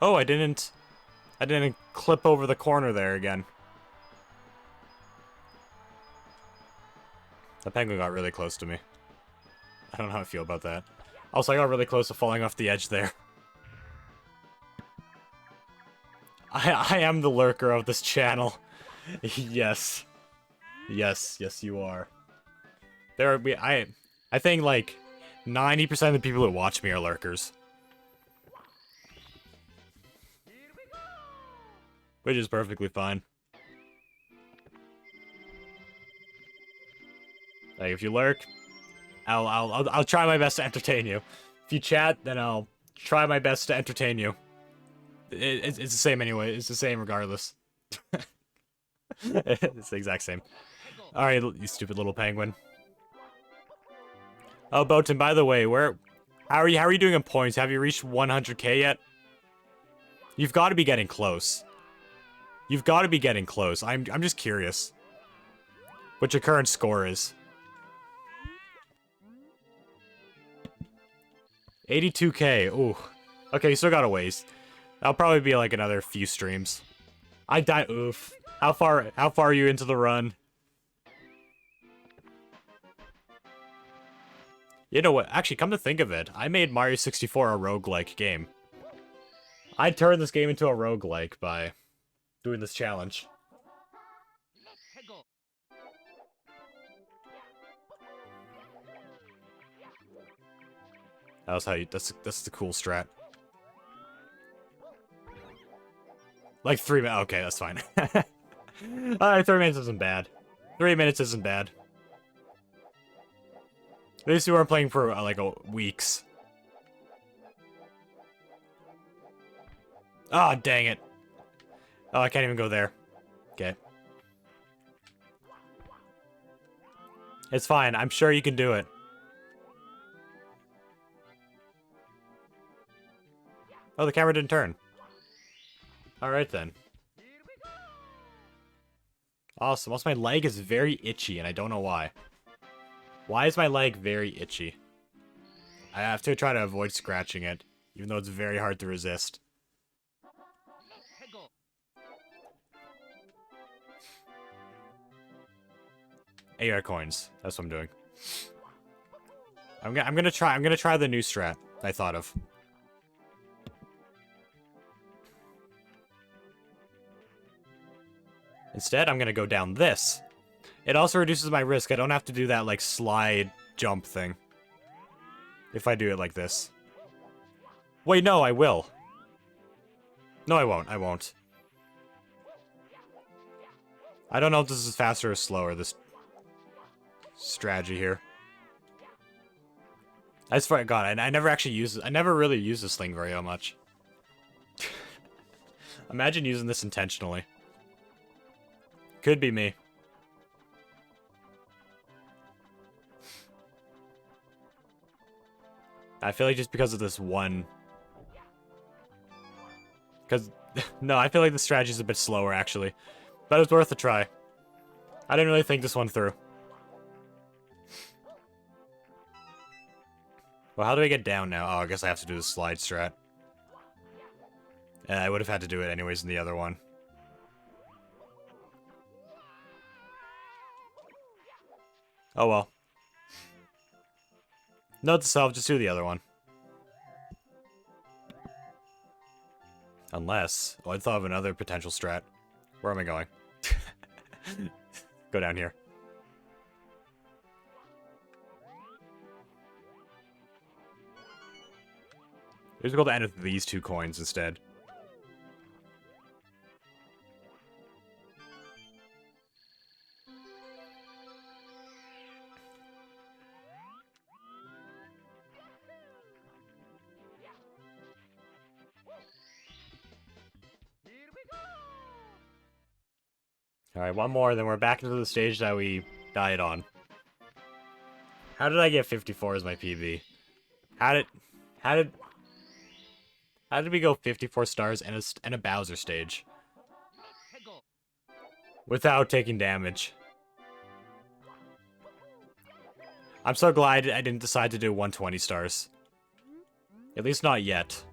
Oh, I didn't clip over the corner there again. The penguin got really close to me. I don't know how I feel about that. Also, I got really close to falling off the edge there. I am the lurker of this channel. Yes. Yes, you are. I think like 90% of the people that watch me are lurkers. Which is perfectly fine. Like if you lurk, I'll try my best to entertain you. If you chat, then I'll try my best to entertain you. It's the same anyway. It's the same regardless. It's the exact same. Alright, you stupid little penguin. Oh, Boatin, by the way, how are you doing in points? Have you reached 100k yet? You've got to be getting close. You've got to be getting close. I'm just curious what your current score is. 82k. Ooh. Okay, you still got a ways. That'll probably be like another few streams. I died. Oof. How far are you into the run? You know what? Actually, come to think of it, I made Mario 64 a roguelike game. I turned this game into a roguelike by doing this challenge. That's the cool strat. Like 3 minutes. Okay, that's fine. 3 minutes isn't bad. 3 minutes isn't bad. At least we weren't playing for like weeks. Ah, dang it. Oh, I can't even go there. Okay. It's fine. I'm sure you can do it. Oh, the camera didn't turn. Alright then. Awesome. Also, my leg is very itchy, and I don't know why. Why is my leg very itchy? I have to try to avoid scratching it, even though it's very hard to resist. AR coins. That's what I'm doing. I'm gonna try the new strat I thought of. Instead, I'm gonna go down this. It also reduces my risk. I don't have to do that, like, slide jump thing. If I do it like this. Wait, no, I will. No, I won't. I won't. I don't know if this is faster or slower, this strategy here. I just forgot. I never actually use it. I never really use this thing very much. Imagine using this intentionally. Could be me. I feel like just because of this one... Because... No, I feel like the strategy is a bit slower, actually. But it was worth a try. I didn't really think this one through. Well, how do I get down now? Oh, I guess I have to do the slide strat. I would have had to do it anyways in the other one. Oh well. Note to self, just do the other one. Unless... Oh, I thought of another potential strat. Where am I going? Go down here. We're just going to end with these 2 coins instead. Alright, one more, then we're back into the stage that we died on. How did I get 54 as my PB? How did we go 54 stars and a Bowser stage? Without taking damage. I'm so glad I didn't decide to do 120 stars. At least not yet.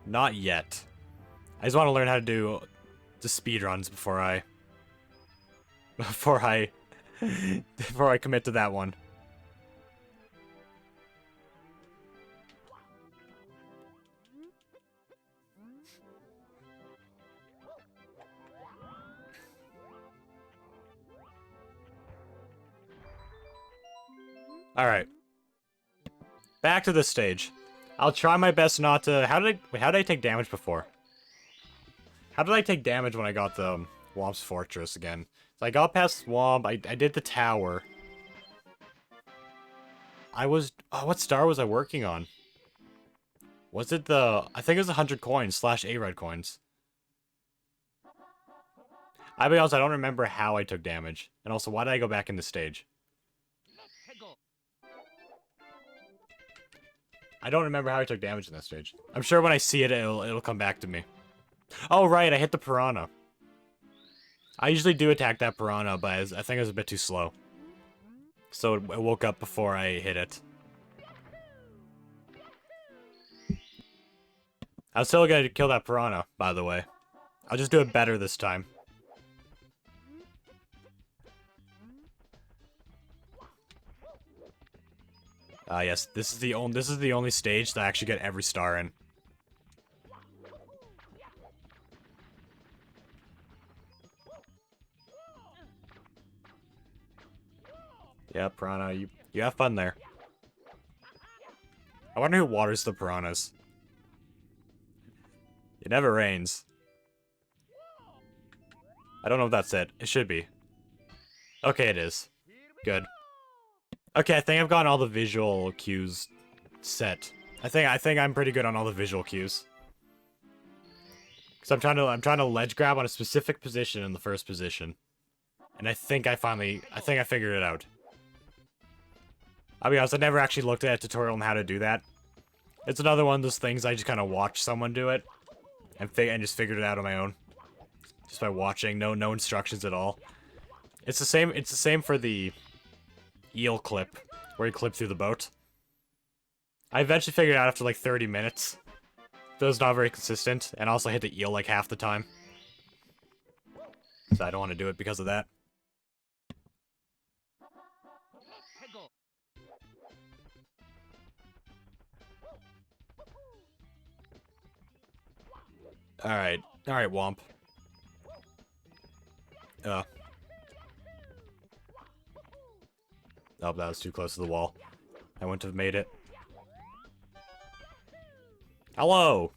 Not yet. I just want to learn how to do the speedruns before I commit to that one. Alright. Back to this stage. I'll try my best not to... How did I take damage before? How did I take damage when I got the Swamp's Fortress again? So I got past Swamp, I did the tower. I was... Oh, what star was I working on? Was it the... I think it was 100 coins, / 8 red coins. I'll be honest, I don't remember how I took damage. And also, why did I go back in the stage? I don't remember how I took damage in this stage. I'm sure when I see it, it'll come back to me. Oh, right, I hit the piranha. I usually do attack that piranha, but I think it was a bit too slow. So it woke up before I hit it. I was still gonna kill that piranha, by the way. I'll just do it better this time. Yes, this is the only stage that I actually get every star in. Yeah, piranha, you have fun there. I wonder who waters the piranhas. It never rains. I don't know if that's it. It should be. Okay, it is. Good. Okay, I think I've gotten all the visual cues set. I think I'm pretty good on all the visual cues. Because I'm trying to ledge grab on a specific position in the first position. And I think I figured it out. I'll be honest, I never actually looked at a tutorial on how to do that. It's another one of those things I just kind of watched someone do it. And just figured it out on my own. Just by watching, no instructions at all. It's the same for the eel clip, where you clip through the boat. I eventually figured it out after like 30 minutes. It was not very consistent, and also hit the eel like half the time. So I don't want to do it because of that. Alright, Womp. Oh, that was too close to the wall. I wouldn't have made it. Hello!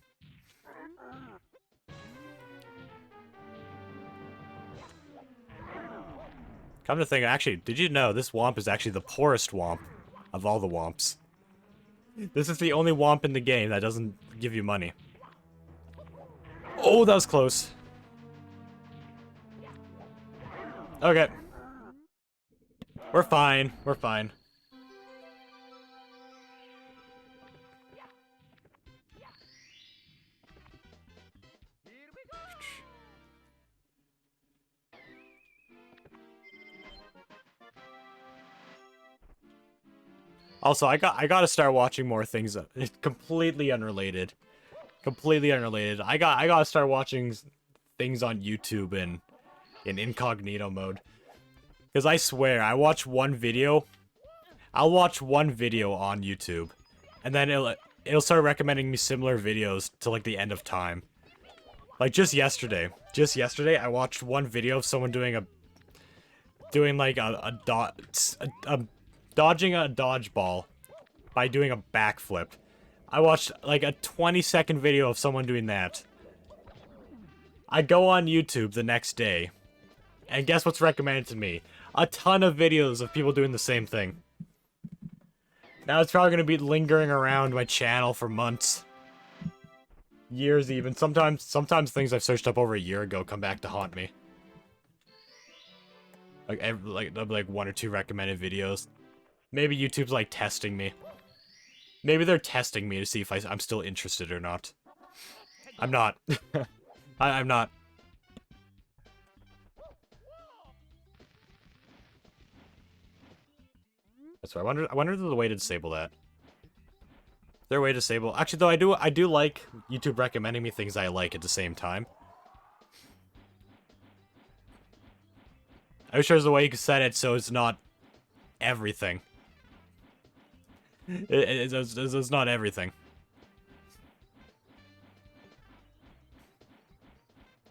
Come to think, actually, did you know this Womp is actually the poorest Womp of all the Womps? This is the only Womp in the game that doesn't give you money. Oh, that was close. Okay. We're fine. We're fine. Also, I gotta start watching more things. It's completely unrelated. Completely unrelated. I gotta start watching things on YouTube in incognito mode. Because I swear, I'll watch one video on YouTube, and then it'll start recommending me similar videos till like the end of time. Like just yesterday, I watched one video of someone doing dodging a dodgeball by doing a backflip. I watched like a 20-second video of someone doing that. I go on YouTube the next day, and guess what's recommended to me? A ton of videos of people doing the same thing. Now it's probably going to be lingering around my channel for months. Years even. Sometimes things I've searched up over a year ago come back to haunt me. Like one or two recommended videos. Maybe YouTube's like testing me. Maybe they're testing me to see if I'm still interested or not. I'm not. I'm not. So I wonder if there's a way to disable that. Is there a way to disable? Actually, though, I do like YouTube recommending me things I like at the same time. I wish there was a way you could set it so it's not everything. It's not everything.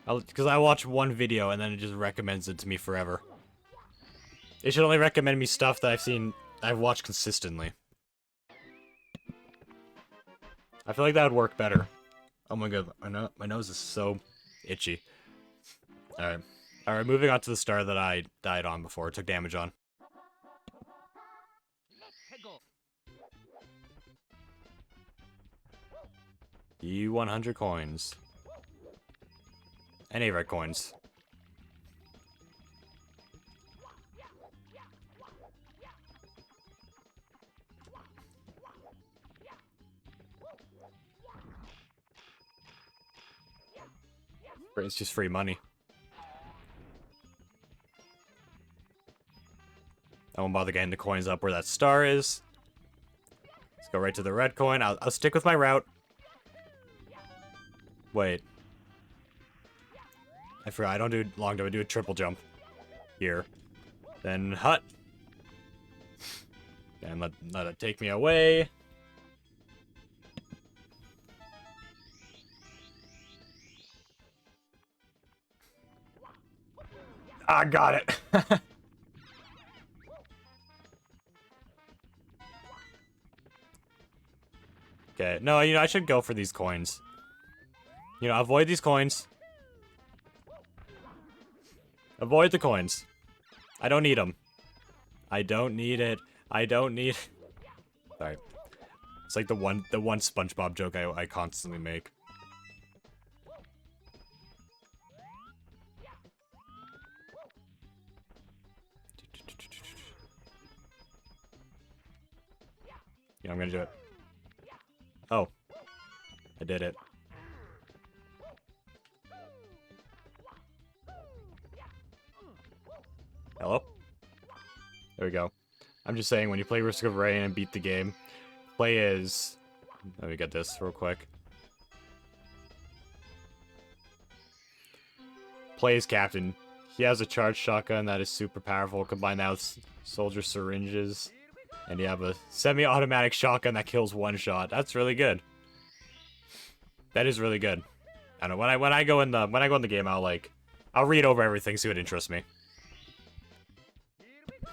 Because I watch one video and then it just recommends it to me forever. It should only recommend me stuff that I've watched consistently. I feel like that would work better. Oh my god, my nose is so itchy. Alright. Alright, moving on to the star that I died on before, took damage on. You 100 coins. Any red coins. It's just free money. I won't bother getting the coins up where that star is. Let's go right to the red coin. I'll stick with my route. Wait. I forgot, I don't do long jump, I do a triple jump. Here. Then hut. And let it take me away. I got it. Okay, no, you know, I should go for these coins. You know, avoid these coins. Avoid the coins. I don't need them. I don't need it. I don't need... Sorry. It's like the one SpongeBob joke I constantly make. Yeah, I'm gonna do it. Oh. I did it. Hello? There we go. I'm just saying, when you play Risk of Rain and beat the game, play as... Let me get this real quick. Play as Captain. He has a charged shotgun that is super powerful. Combine that with soldier syringes. And you have a semi-automatic shotgun that kills one shot. That's really good. That is really good. I don't know, when I go in the game, I'll read over everything, see what interests me.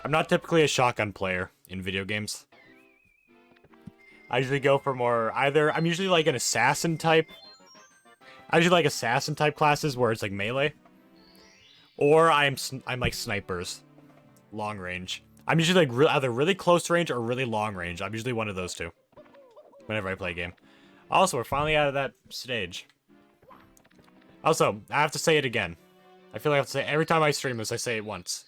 I'm not typically a shotgun player in video games. I usually go for more, I'm usually like an assassin type. I usually like assassin type classes where it's like melee. Or I'm like snipers. Long range. I'm usually like either really close range or really long range. I'm usually one of those two. Whenever I play a game. Also, we're finally out of that stage. Also, I have to say it again. I feel like I have to say every time I stream this, I say it once.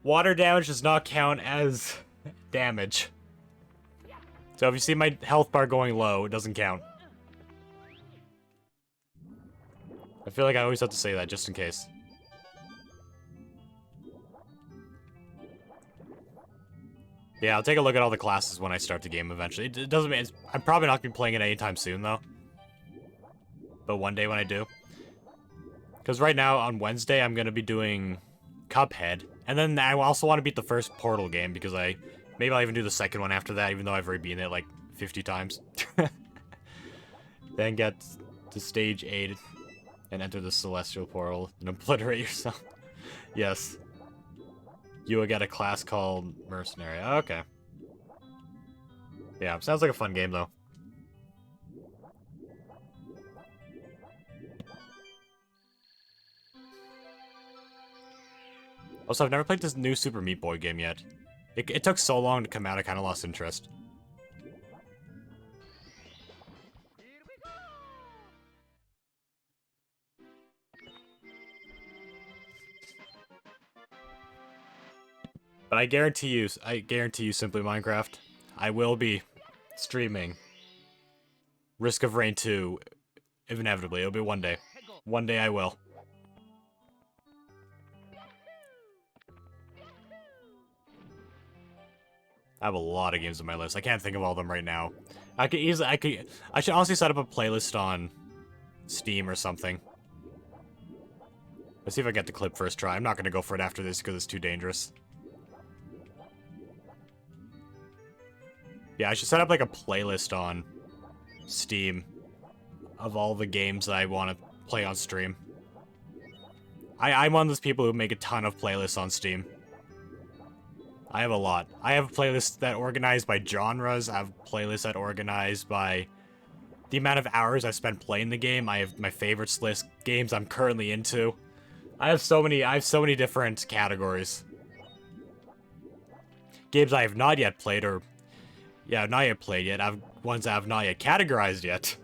Water damage does not count as damage. So if you see my health bar going low, it doesn't count. I feel like I always have to say that, just in case. Yeah, I'll take a look at all the classes when I start the game eventually. It doesn't mean... I'm probably not going to be playing it anytime soon, though. But one day when I do. Because right now, on Wednesday, I'm going to be doing Cuphead. And then I also want to beat the first Portal game, because maybe I'll even do the second one after that, even though I've already beaten it like 50 times. Then get to stage 8 and enter the Celestial Portal and obliterate yourself. Yes. You will get a class called Mercenary. Okay. Yeah, sounds like a fun game, though. Also, I've never played this new Super Meat Boy game yet. It took so long to come out, I kind of lost interest. But I guarantee you, Simply Minecraft, I will be streaming Risk of Rain 2, inevitably. It'll be one day. One day I will. I have a lot of games on my list. I can't think of all of them right now. I should honestly set up a playlist on Steam or something. Let's see if I get the clip first try. I'm not gonna go for it after this because it's too dangerous. Yeah, I should set up like a playlist on Steam of all the games that I want to play on stream. I'm one of those people who make a ton of playlists on Steam. I have a lot. I have playlists that are organized by genres. I have playlists that are organized by the amount of hours I've spent playing the game. I have my favorites list, games I'm currently into. I have so many different categories. Games I have not yet played, or yeah, not yet played yet. I have ones I have not yet categorized yet.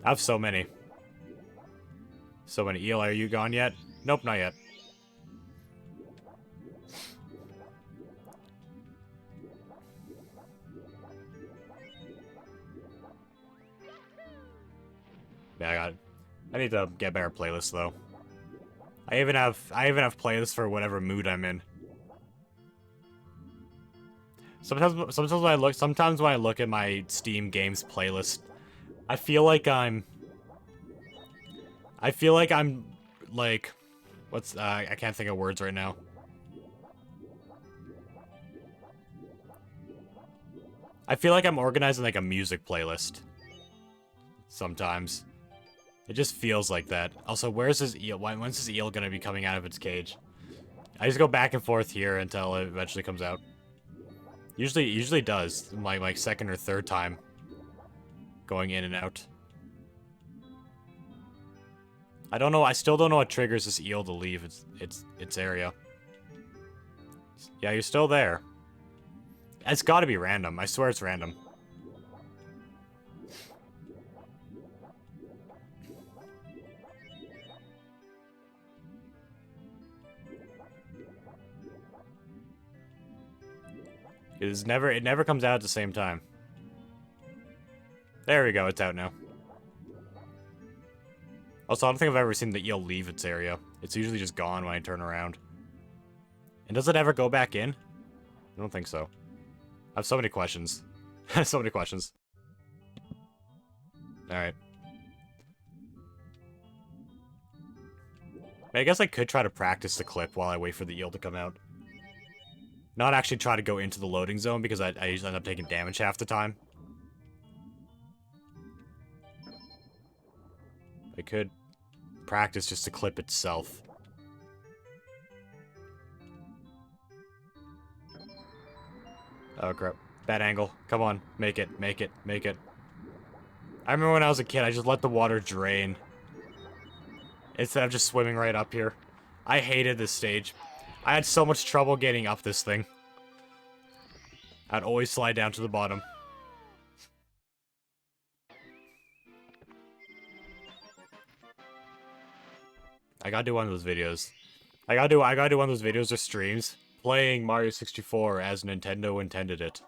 I have so many. So many. Eel, are you gone yet? Nope, not yet. Yeah, I got it. I need to get better playlists though. I even have playlists for whatever mood I'm in. Sometimes when I look at my Steam games playlist, I feel like I'm like I can't think of words right now. I feel like I'm organizing like a music playlist. Sometimes. It just feels like that. Also, where's this eel? When's this eel gonna be coming out of its cage? I just go back and forth here until it eventually comes out. Usually does. My second or third time going in and out. I don't know. I still don't know what triggers this eel to leave its area. Yeah, you're still there. It's got to be random. I swear it's random. It never comes out at the same time. There we go, it's out now. Also, I don't think I've ever seen the eel leave its area. It's usually just gone when I turn around. And does it ever go back in? I don't think so. I have so many questions. So many questions. Alright. I guess I could try to practice the clip while I wait for the eel to come out. Not actually try to go into the loading zone, because I usually end up taking damage half the time. I could practice just the clip itself. Oh crap. Bad angle. Come on. Make it. Make it. Make it. I remember when I was a kid, I just let the water drain instead of just swimming right up here. I hated this stage. I had so much trouble getting up this thing. I'd always slide down to the bottom. I gotta do one of those videos. I gotta do one of those videos or streams playing Mario 64 as Nintendo intended it.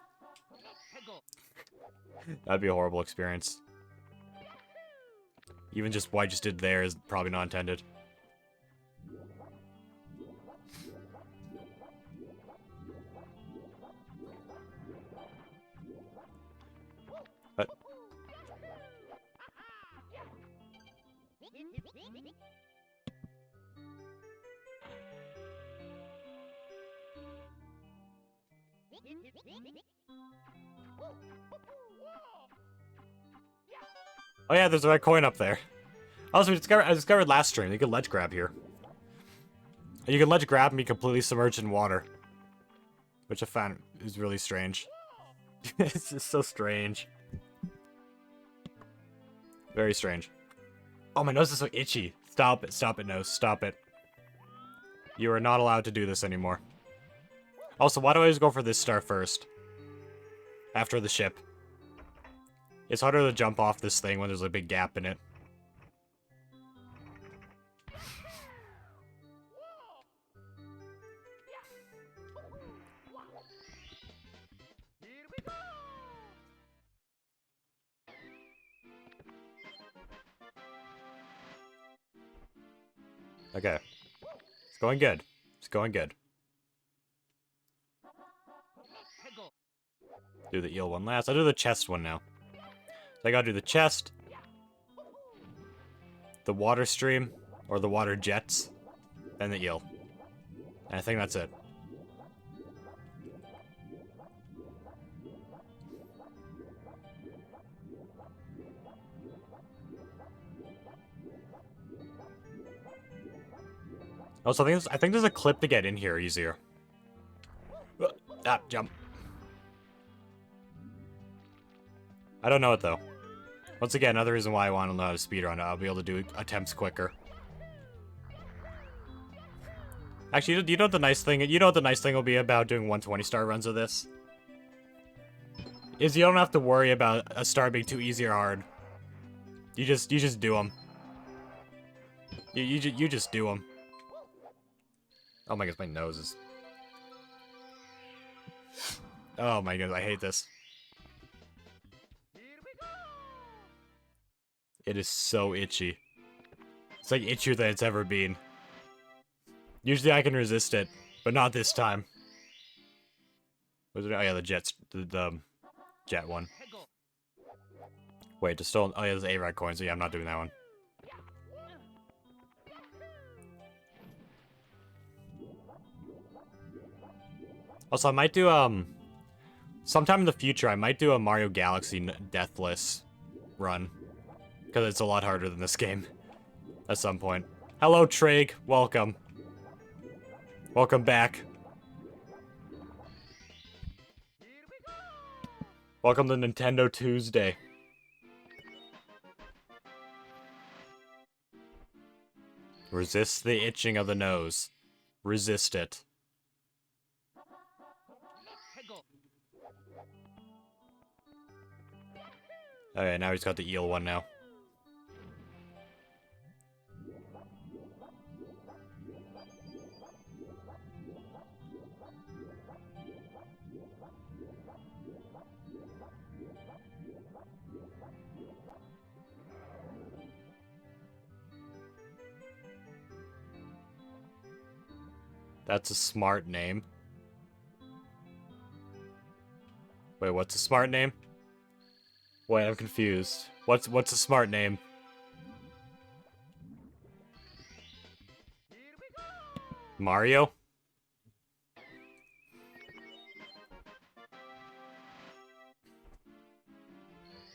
That'd be a horrible experience. Even just what I just did there is probably not intended. But oh yeah, there's a red coin up there. Also, I discovered last stream, you can ledge grab here. And you can ledge grab and be completely submerged in water. Which I found is really strange. It's just so strange. Very strange. Oh, my nose is so itchy. Stop it, nose. Stop it. You are not allowed to do this anymore. Also, why do I always go for this star first? After the ship. It's harder to jump off this thing when there's a big gap in it. Okay. It's going good. It's going good. Do the eel one last. I'll do the chest one now. So I gotta do the chest, the water stream, or the water jets, and the eel. And I think that's it. Also, I think there's a clip to get in here easier. Ah, jump. I don't know it though. Once again, another reason why I want to know how to speedrun it. I'll be able to do attempts quicker. Actually, you know what the nice thing? You know what the nice thing will be about doing 120-star runs of this? Is you don't have to worry about a star being too easy or hard. You just do them. You just do them. Oh my gosh, my nose is... Oh my god, I hate this. It is so itchy. It's like itchier than it's ever been. Usually I can resist it, but not this time. Was it? Oh yeah, the jet one. Wait, just still. Oh yeah, there's a red coin, so yeah, I'm not doing that one. Also, I might do sometime in the future, I might do a Mario Galaxy Deathless run. Because it's a lot harder than this game. At some point. Hello, Trig. Welcome. Welcome back. Welcome to Nintendo Tuesday. Resist the itching of the nose. Resist it. Okay, now he's got the eel one now. That's a smart name. Wait, what's a smart name? Wait, I'm confused. What's a smart name? Mario?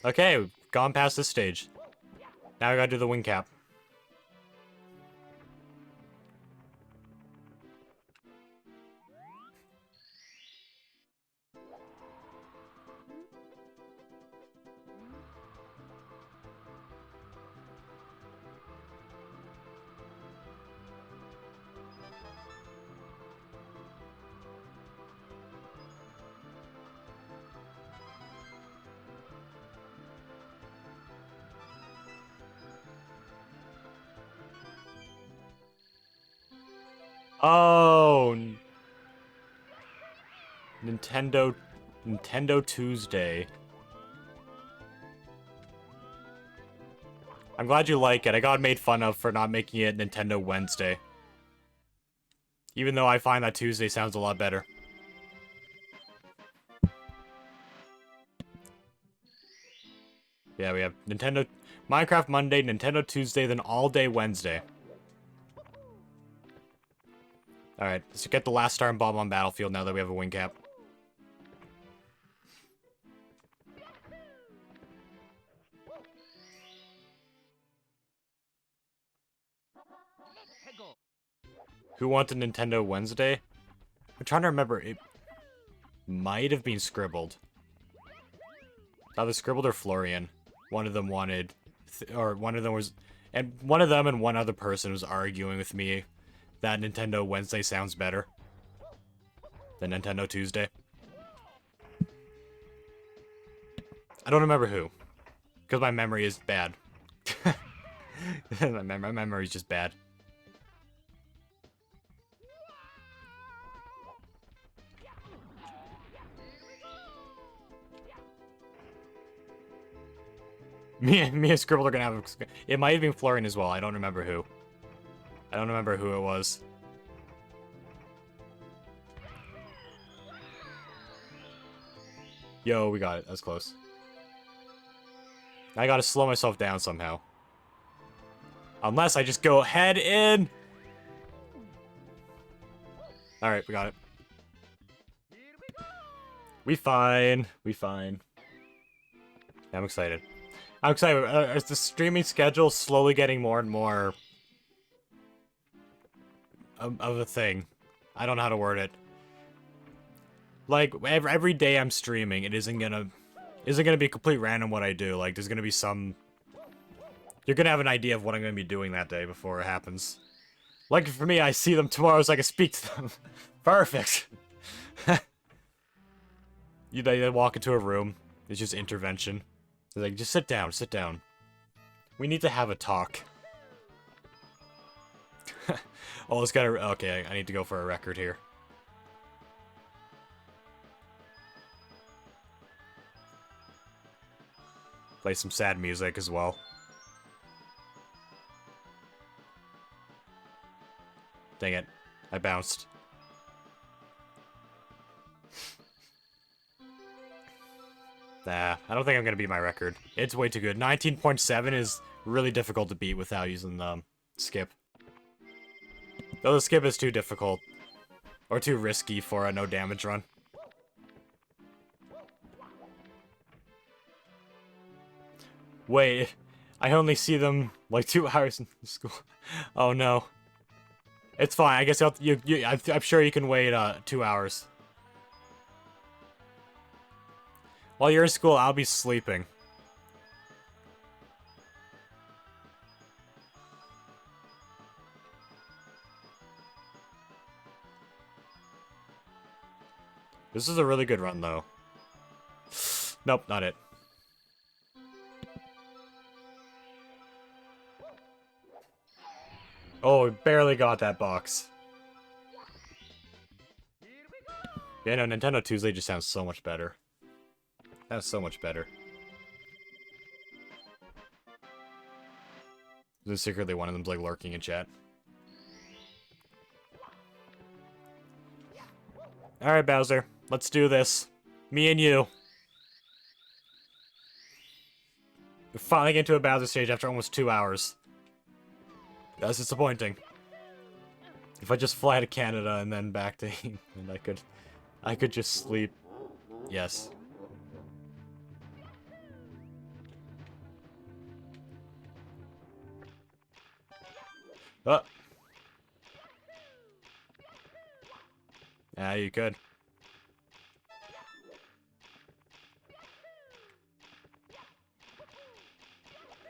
Okay, we've gone past this stage. Now we gotta do the wing cap. Oh, Nintendo Tuesday. I'm glad you like it. I got made fun of for not making it Nintendo Wednesday. Even though I find that Tuesday sounds a lot better. Yeah, we have Minecraft Monday, Nintendo Tuesday, then all day Wednesday. Alright, let's get the last star and bomb on Battlefield now that we have a wing cap. Who wanted Nintendo Wednesday? I'm trying to remember. It might have been Scribbled. Either Scribbled or Florian. One of them wanted... or one of them was... And one of them and one other person was arguing with me that Nintendo Wednesday sounds better than Nintendo Tuesday. I don't remember who. Because my memory is bad. My memory is just bad. Me and Scribble are gonna have... It might have been Florian as well. I don't remember who. I don't remember who it was. Yo, we got it. That's close. I gotta slow myself down somehow. Unless I just go head in! Alright, we got it. We fine. We fine. I'm excited. I'm excited. Is the streaming schedule slowly getting more and more of a thing? I don't know how to word it. Like every day I'm streaming, it isn't gonna be complete random what I do. Like there's gonna be some. You're gonna have an idea of what I'm gonna be doing that day before it happens. Like for me, I see them tomorrow so I can speak to them. Perfect. They walk into a room. It's just intervention. They're like, just sit down, sit down. We need to have a talk. Oh, it's gotta... Okay, I need to go for a record here. Play some sad music as well. Dang it. I bounced. Nah, I don't think I'm gonna beat my record. It's way too good. 19.7 is really difficult to beat without using the skip. Though the skip is too difficult. Or too risky for a no damage run. Wait, I only see them like 2 hours in school. Oh no. It's fine, I guess I'm sure you can wait 2 hours. While you're in school, I'll be sleeping. This is a really good run, though. Nope, not it. Oh, we barely got that box. Yeah, no, Nintendo Tuesday just sounds so much better. That's so much better. Then secretly one of them's like lurking in chat. Alright, Bowser. Let's do this. Me and you. We're finally getting to a Bowser stage after almost 2 hours. That's disappointing. If I just fly to Canada and then back to England, I could just sleep. Yes. Oh. Yeah, you could.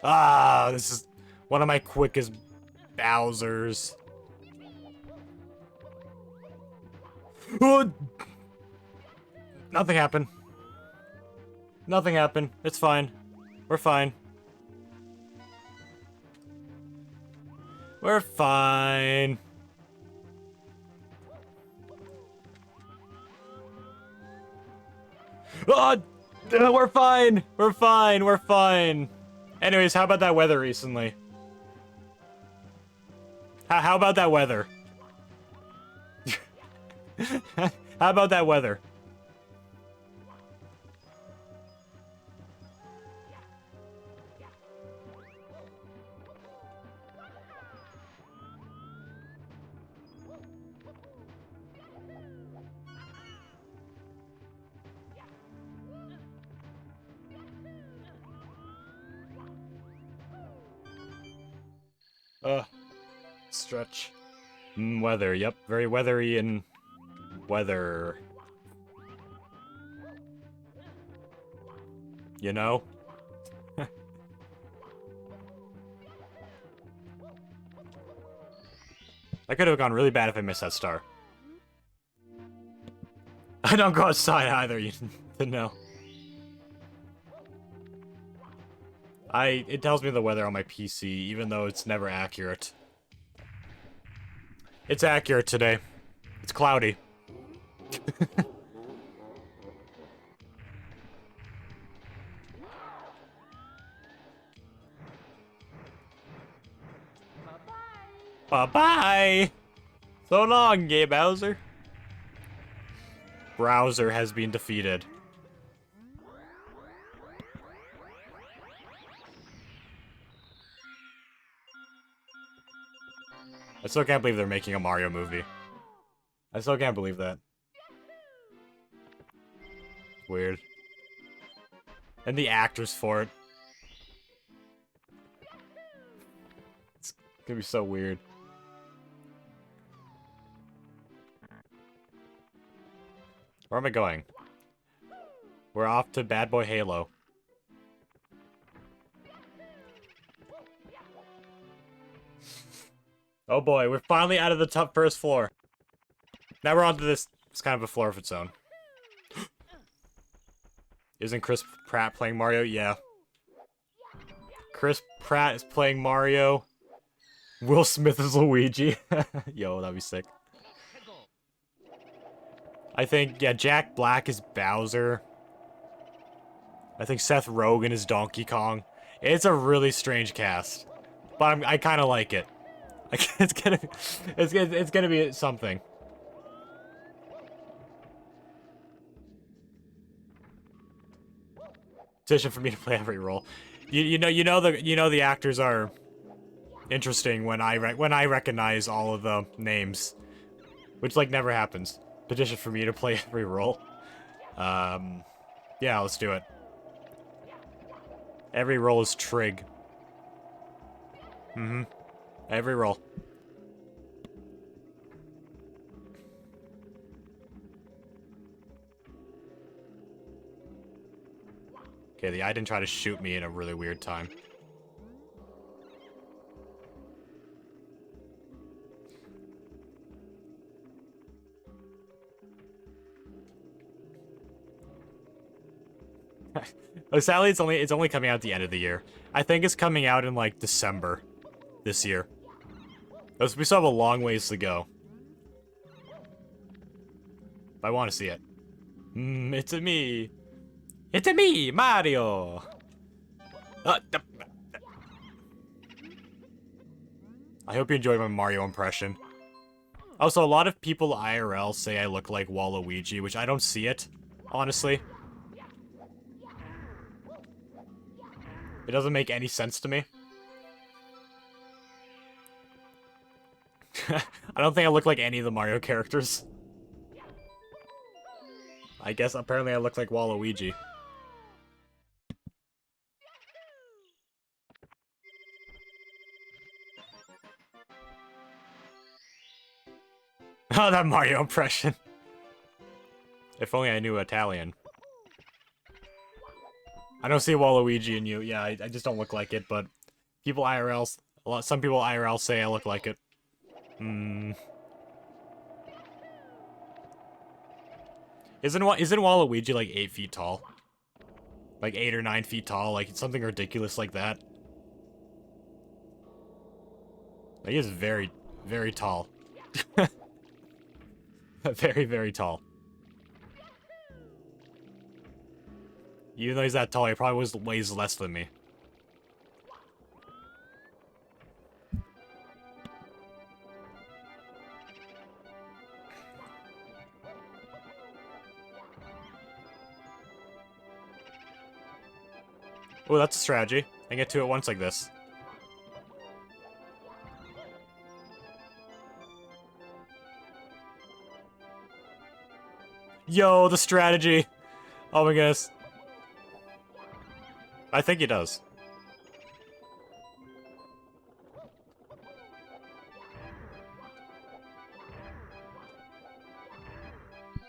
Ah, this is one of my quickest Bowsers. Oh! Nothing happened. Nothing happened. It's fine. We're fine. We're fine. Oh, we're fine. We're fine. We're fine. Anyways, how about that weather recently? How about that weather? How about that weather? Stretch. Weather, yep. Very weathery and weather. You know? That could have gone really bad if I missed that star. I don't go outside either, you didn't know. It tells me the weather on my PC, even though it's never accurate. It's accurate today. It's cloudy. Bye-bye! So long, Gay Bowser. Browser has been defeated. I still can't believe they're making a Mario movie. I still can't believe that. Weird. And the actors for it. It's gonna be so weird. Where am I going? We're off to Bad Boy Halo. Oh boy, we're finally out of the top first floor. Now we're onto this. It's kind of a floor of its own. Isn't Chris Pratt playing Mario? Yeah. Chris Pratt is playing Mario. Will Smith is Luigi. Yo, that'd be sick. I think, yeah, Jack Black is Bowser. I think Seth Rogen is Donkey Kong. It's a really strange cast, but I kind of like it. It's gonna be something. Petition for me to play every role. You know the actors are interesting when I recognize all of the names, which like never happens. Petition for me to play every role. Yeah, let's do it. Every role is Trig. Every role. Okay, the eye didn't try to shoot me in a really weird time. Sadly, it's only coming out at the end of the year. I think it's coming out in like December this year. We still have a long ways to go. But I want to see it. It's a me. It's a me, Mario. I hope you enjoyed my Mario impression. Also, a lot of people IRL say I look like Waluigi, which I don't see it, honestly. It doesn't make any sense to me. I don't think I look like any of the Mario characters. I guess apparently I look like Waluigi. Oh, that Mario impression. If only I knew Italian. I don't see Waluigi in you. Yeah, I just don't look like it, but people IRL, some people IRL say I look like it. Isn't Waluigi like 8 feet tall? Like 8 or 9 feet tall, like something ridiculous like that. He is very, very tall. Very, very tall. Even though he's that tall, he probably weighs less than me. Oh, that's a strategy. I get two at once like this. Yo, the strategy! Oh my goodness. I think he does.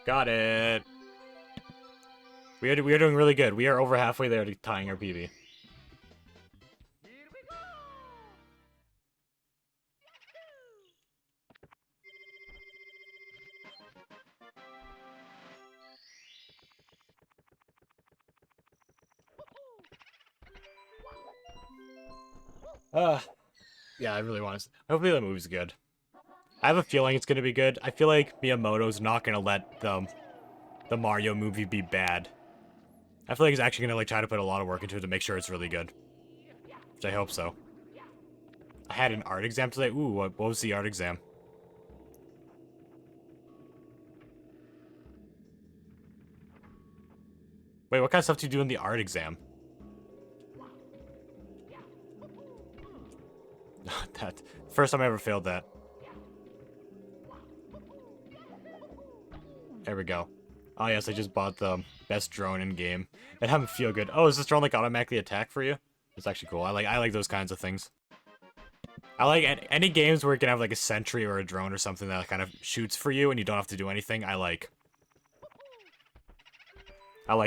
Got it. We are doing really good. We are over halfway there to tying our PB. Yeah, I really want to. Hopefully the movie's good. I have a feeling it's gonna be good. I feel like Miyamoto's not gonna let the Mario movie be bad. I feel like he's actually gonna like try to put a lot of work into it to make sure it's really good. Which I hope so. I had an art exam today. Ooh, what was the art exam? Wait, what kind of stuff do you do in the art exam? That first time I ever failed that. There we go. Oh yes, I just bought the best drone in game. It had me feel good. Oh, is this drone like automatically attack for you? It's actually cool. I like those kinds of things. I like any games where you can have like a sentry or a drone or something that kind of shoots for you and you don't have to do anything. I like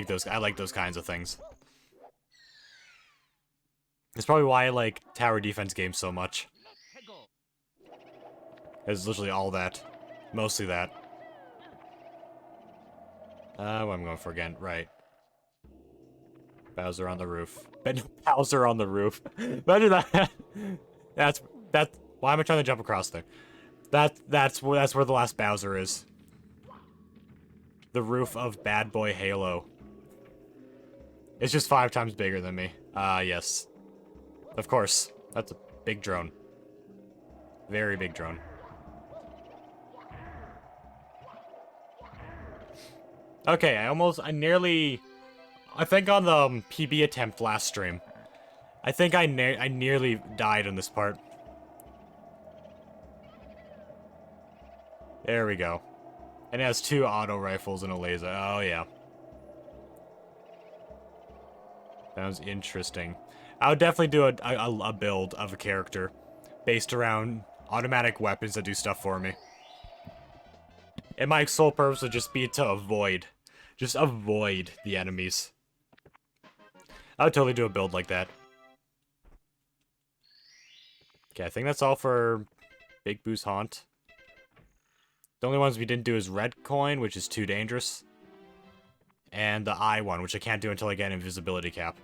those. I like those kinds of things. That's probably why I like tower defense games so much. It's literally all that. Mostly that. What I'm going for again. Right. Bowser on the roof. Bowser on the roof. Imagine that. That's... Why am I trying to jump across there? That's where the last Bowser is. The roof of Bad Boy Halo. It's just 5 times bigger than me. Yes. Of course. That's a big drone. Very big drone. Okay, I think on the PB attempt last stream, I think I nearly died on this part. There we go. And it has 2 auto rifles and a laser. Oh, yeah. Sounds interesting. I would definitely do a build of a character based around automatic weapons that do stuff for me. And my sole purpose would just be to avoid the enemies. I would totally do a build like that. Okay, I think that's all for Big Boo's Haunt. The only ones we didn't do is Red Coin, which is too dangerous. And the I one, which I can't do until I get Invisibility Cap.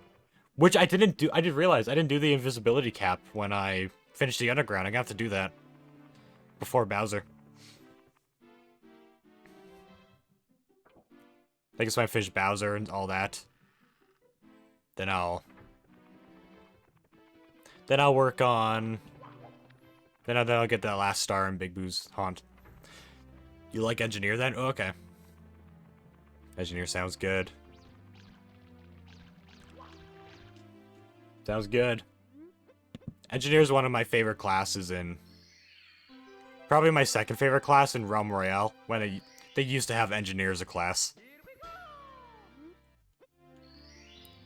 Which I didn't do. I did realize I didn't do the Invisibility Cap when I finished the Underground. I'm gonna have to do that before Bowser. I guess when I finish Bowser and all that, then I'll work on. Then I'll get that last star in Big Boo's Haunt. You like engineer then? Oh, okay. Engineer sounds good. Sounds good. Engineer is one of my favorite classes in... Probably my second favorite class in Realm Royale, when they used to have engineer as a class.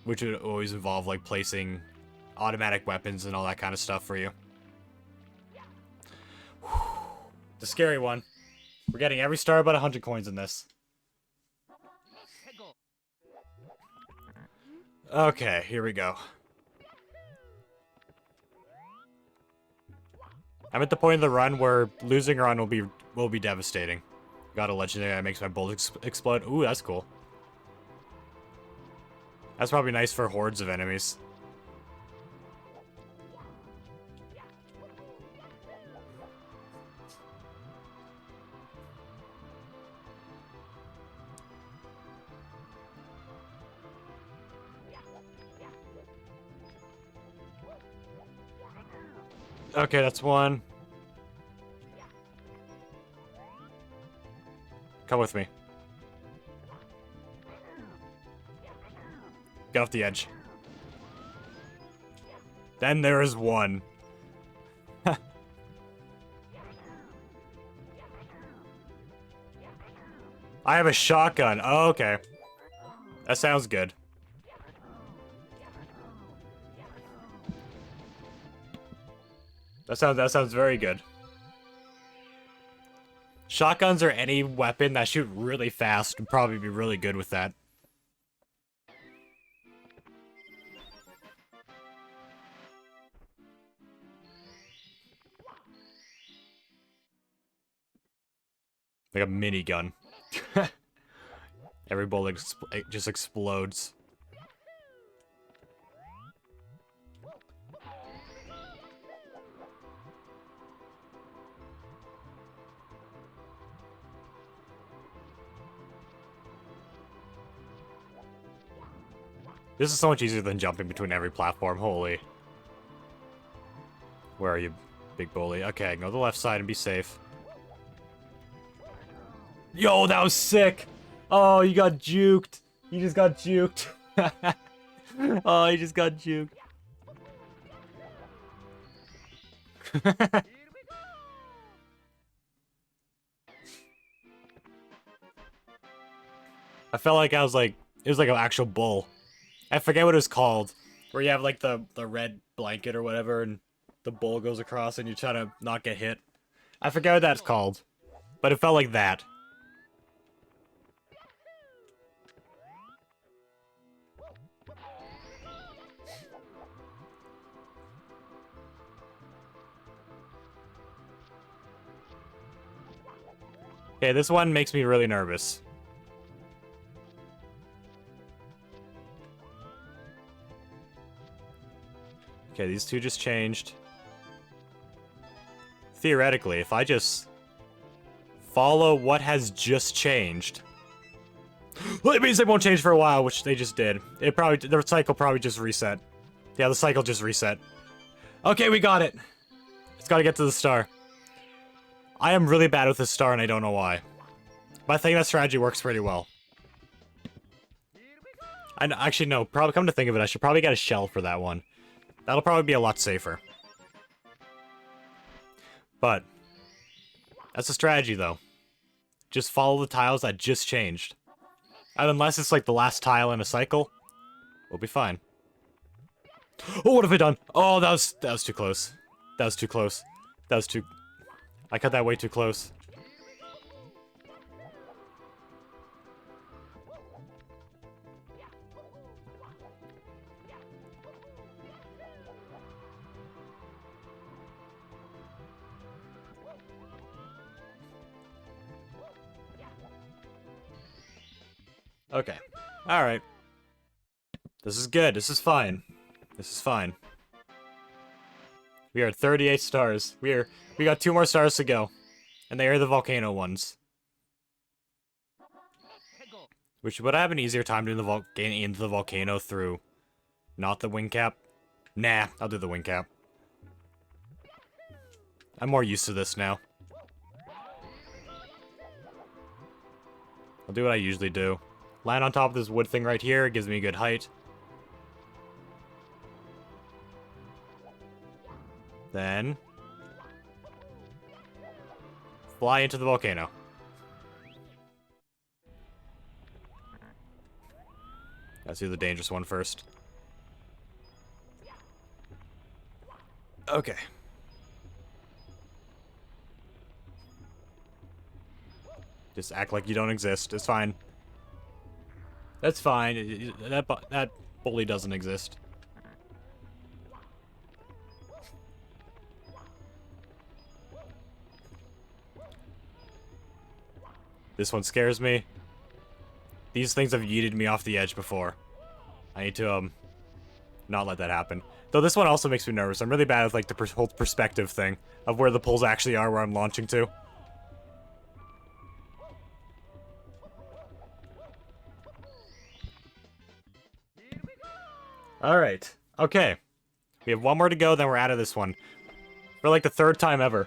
Which would always involve, like, placing automatic weapons and all that kind of stuff for you. The scary one. We're getting every star about 100 coins in this. Okay, here we go. I'm at the point of the run where losing a run will be devastating. Got a legendary that makes my bullets explode. Ooh, that's cool. That's probably nice for hordes of enemies. Okay, that's one. Come with me. Get off the edge. Then there is one. I have a shotgun. Oh, okay. That sounds good. That sounds very good. Shotguns or any weapon that shoot really fast would probably be really good with that. Like a minigun. Every bullet just explodes. This is so much easier than jumping between every platform, holy. Where are you, big bully? Okay, I can go to the left side and be safe. Yo, that was sick! Oh, you got juked. You just got juked. Oh, you just got juked. I felt like it was like an actual bull. I forget what it was called. Where you have like the red blanket or whatever and the bull goes across and you try to not get hit. I forget what that's called. But it felt like that. Okay, this one makes me really nervous. Okay, these two just changed. Theoretically, if I just follow what has just changed... Well, it means they won't change for a while, which they just did. The cycle probably just reset. Yeah, the cycle just reset. Okay, we got it! It's gotta get to the star. I am really bad with this star and I don't know why. But I think that strategy works pretty well. And actually, no, probably come to think of it, I should probably get a shell for that one. That'll probably be a lot safer. But that's a strategy, though. Just follow the tiles that just changed. And unless it's like the last tile in a cycle, we'll be fine. Oh, what have I done? Oh, that was too close. That was too close. That was too... I cut that way too close. Okay. Alright. This is good. This is fine. This is fine. We are at 38 stars. We got 2 more stars to go. And they are the volcano ones. Which would I have an easier time doing getting into the volcano through not the wing cap? Nah, I'll do the wing cap. I'm more used to this now. do what I usually do. Land on top of this wood thing right here. It gives me a good height. Then... fly into the volcano. Let's do the dangerous one first. Okay. Just act like you don't exist. It's fine. That's fine. That bully doesn't exist. This one scares me. These things have yeeted me off the edge before. I need to, not let that happen. Though this one also makes me nervous. I'm really bad with, like, the whole perspective thing of where the poles actually are, where I'm launching to. Alright. Okay. We have one more to go, then we're out of this one. For, like, the third time ever.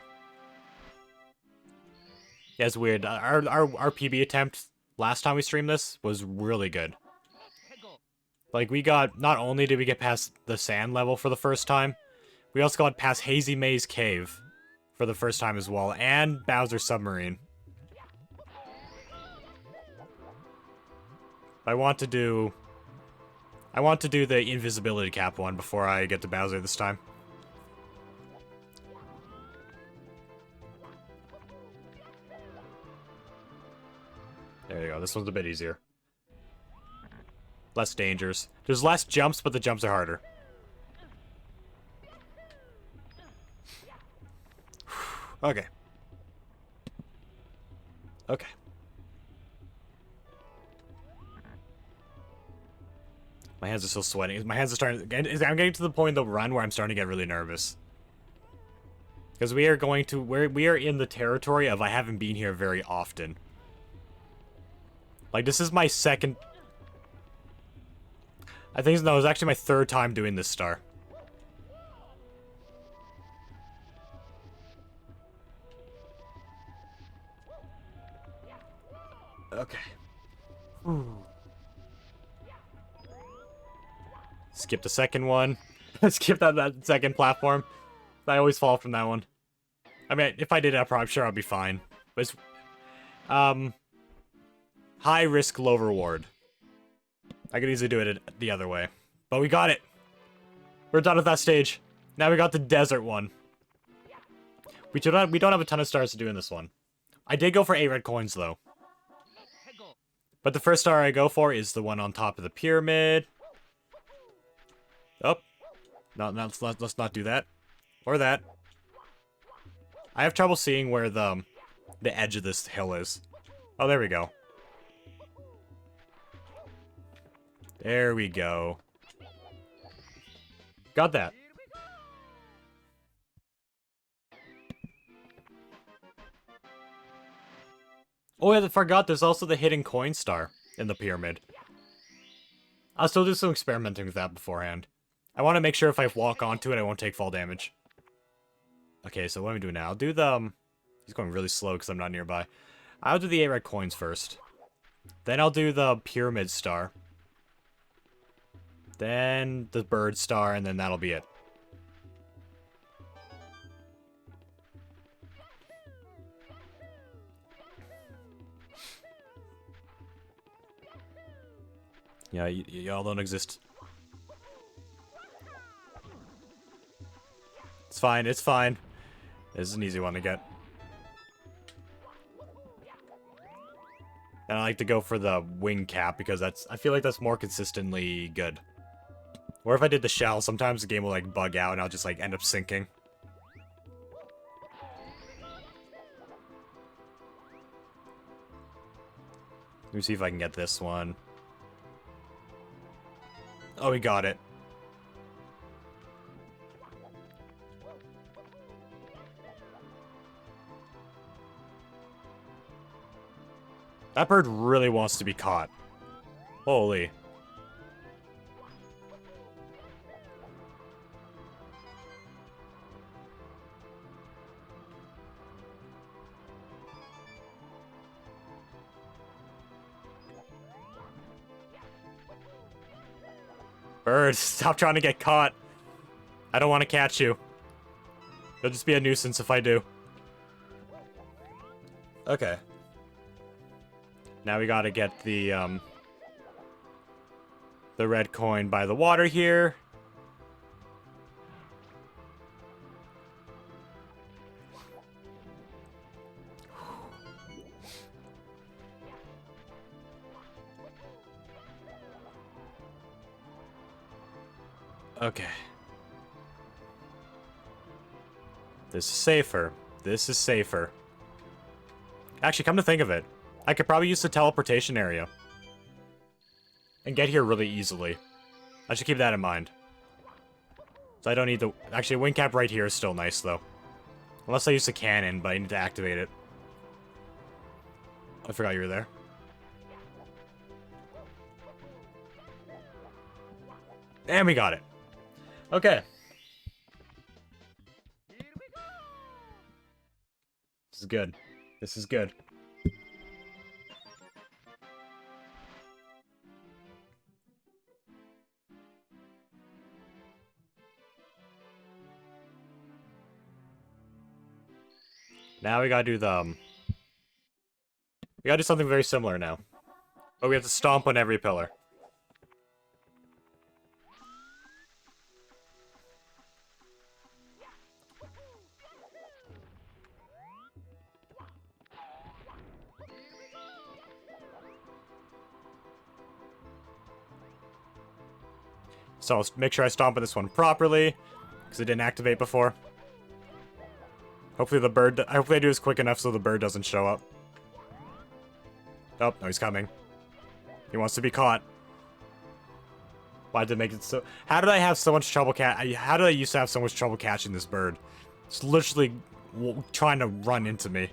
Yeah, it's weird. Our PB attempt last time we streamed this was really good. Like, we got... not only did we get past the sand level for the first time, we also got past Hazy Maze Cave for the first time as well, and Bowser Submarine. I want to do the invisibility cap one before I get to Bowser this time. There you go. This one's a bit easier. Less dangers. There's less jumps, but the jumps are harder. Okay. Okay. My hands are still sweating. My hands are starting... I'm getting to the point in the run where I'm starting to get really nervous. Because we are going to... we are in the territory of I haven't been here very often. Like, this is my second... I think, no, it was actually my third time doing this star. Okay. Ooh. Skip the second one. Skip that second platform. I always fall from that one. I mean, if I did that, I'm sure I'll be fine. But it's... high risk, low reward. I could easily do it the other way. But we got it! We're done with that stage. Now we got the desert one. We don't have a ton of stars to do in this one. I did go for 8 red coins, though. But the first star I go for is the one on top of the pyramid. Oh. No, let's not do that. Or that. I have trouble seeing where the edge of this hill is. Oh, there we go. There we go. Got that. Oh, yeah, I forgot there's also the hidden coin star in the pyramid. I'll still do some experimenting with that beforehand. I want to make sure if I walk onto it, I won't take fall damage. Okay, so what am I doing now? I'll do the... he's going really slow because I'm not nearby. I'll do the 8 red coins first. Then I'll do the pyramid star. Then the bird star, and then that'll be it. Yeah, y'all don't exist. It's fine, it's fine. This is an easy one to get. And I like to go for the wing cap because I feel like that's more consistently good. Or if I did the shell, sometimes the game will like bug out and I'll just like end up sinking. Let me see if I can get this one. Oh, we got it. That bird really wants to be caught. Holy. Bird, stop trying to get caught. I don't want to catch you. It'll just be a nuisance if I do. Okay. Now we gotta get the red coin by the water here. Okay. This is safer. This is safer. Actually, come to think of it, I could probably use the teleportation area and get here really easily. I should keep that in mind. So I don't need to... Actually, a wing cap right here is still nice, though. Unless I use the cannon, but I need to activate it. I forgot you were there. And we got it. Okay. This is good. This is good. Now we gotta do the... we gotta do something very similar now. But we have to stomp on every pillar. So I'll make sure I stomp on this one properly, because it didn't activate before. Hopefully the bird... hopefully I do this quick enough so the bird doesn't show up. Oh, no, he's coming. He wants to be caught. Why did it make it so... How did I have so much trouble how did I used to have so much trouble catching this bird? It's literally trying to run into me.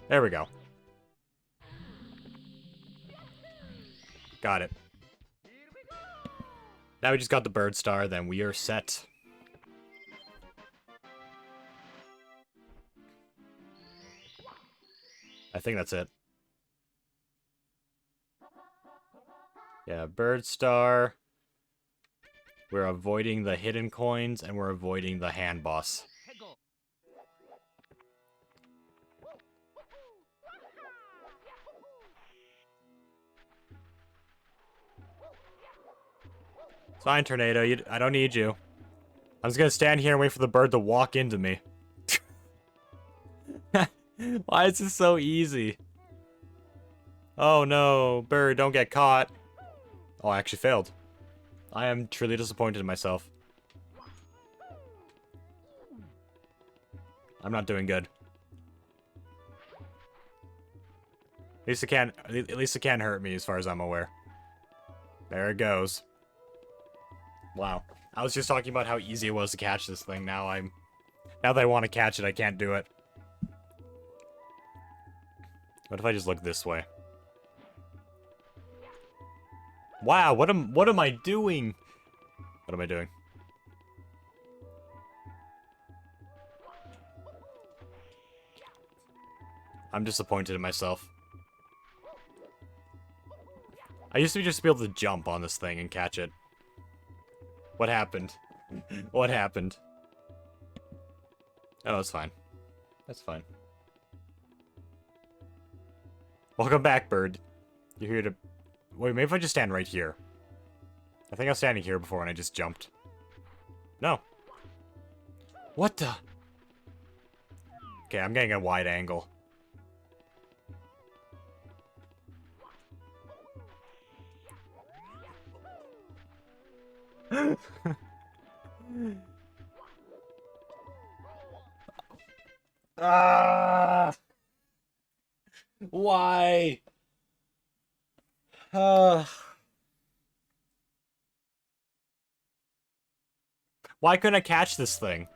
There we go. Got it. Now we just got the bird star, then we are set. I think that's it. Yeah, bird star. We're avoiding the hidden coins, and we're avoiding the hand boss. It's fine, Tornado. I don't need you. I'm just gonna stand here and wait for the bird to walk into me. Why is this so easy? Oh no, bird, don't get caught. Oh, I actually failed. I am truly disappointed in myself. I'm not doing good. At least it can't hurt me as far as I'm aware. There it goes. Wow. I was just talking about how easy it was to catch this thing. Now that I want to catch it, I can't do it. What if I just look this way? Wow, what am I doing? What am I doing? I'm disappointed in myself. I used to just be able to jump on this thing and catch it. What happened? What happened? Oh, that's fine. That's fine. Welcome back, bird. You're here to... Wait, maybe if I just stand right here. I think I was standing here before and I just jumped. No. What the... Okay, I'm getting a wide angle. Ah! Why? Why couldn't I catch this thing?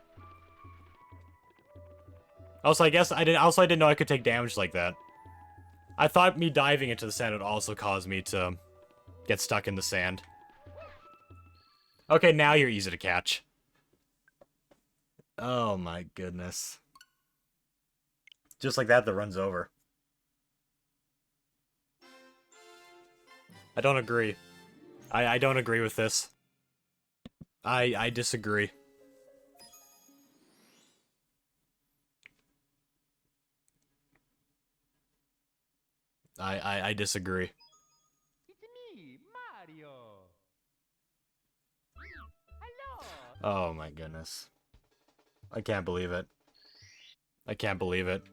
Also, I guess I didn't know I could take damage like that. I thought me diving into the sand would also cause me to get stuck in the sand. Okay, now you're easy to catch. Oh my goodness. Just like that, the run's over. I don't agree. I don't agree with this. I disagree. I disagree. It's me, Mario. Hello. Oh my goodness. I can't believe it. I can't believe it.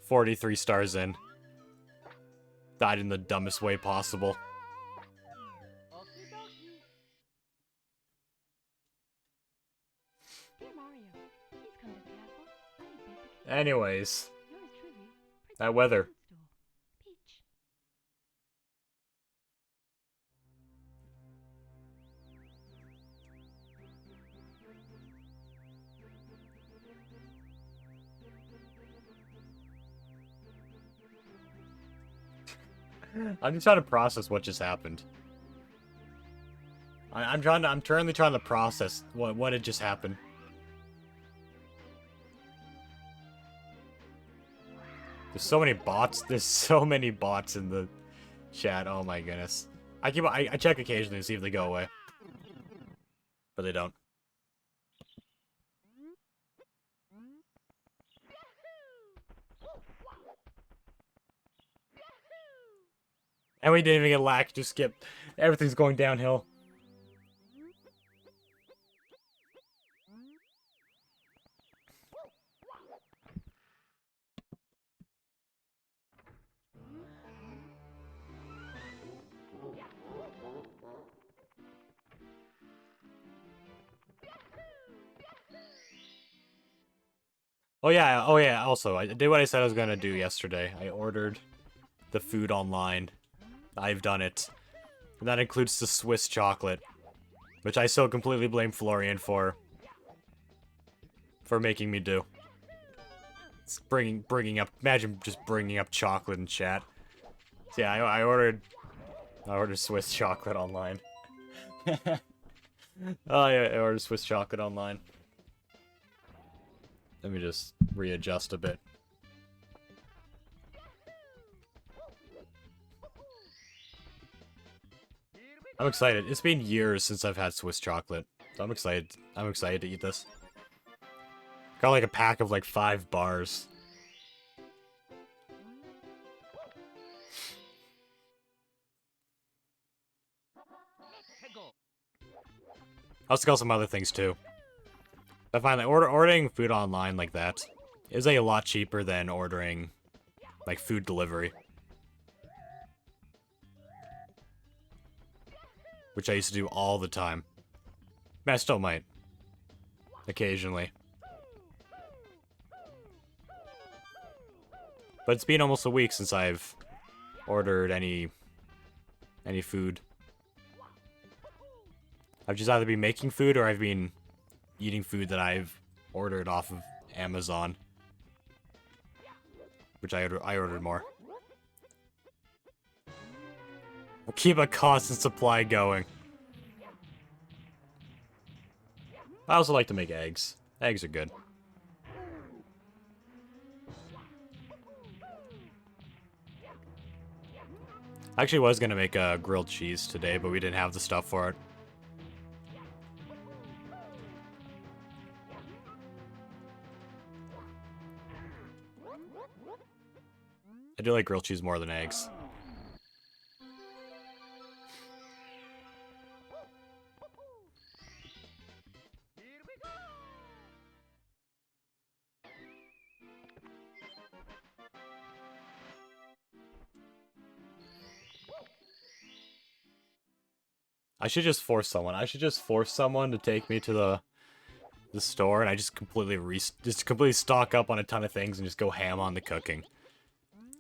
43 stars in. Died in the dumbest way possible. Okie dokie. Dear Mario, please come to the castle. I need basic. Anyways, Yours truly, that weather. Food Store. Peach. I'm just trying to process what just happened. I'm currently trying to process what had just happened. There's so many bots. There's so many bots in the chat. Oh my goodness. I check occasionally to see if they go away, but they don't. And we didn't even get lack. Just skip. Everything's going downhill. Oh yeah, also, I did what I said I was gonna do yesterday. I ordered the food online. I've done it. And that includes the Swiss chocolate, which I still completely blame Florian for making me do. It's bringing up, imagine just bringing up chocolate in chat. So yeah, I ordered Swiss chocolate online. Oh yeah, I ordered Swiss chocolate online. Let me just readjust a bit. I'm excited. It's been years since I've had Swiss chocolate. So I'm excited. I'm excited to eat this. Got like a pack of like 5 bars. I'll also got some other things too. I find that ordering food online like that is a lot cheaper than ordering like food delivery. Which I used to do all the time. I still might. Occasionally. But it's been almost a week since I've ordered any food. I've just either been making food or I've been eating food that I've ordered off of Amazon. Which I ordered more. We'll keep a constant supply going. I also like to make eggs. Eggs are good. I actually was gonna make a grilled cheese today, but we didn't have the stuff for it. I do like grilled cheese more than eggs. I should just force someone. I should just force someone to take me to the store, and I just completely stock up on a ton of things and just go ham on the cooking.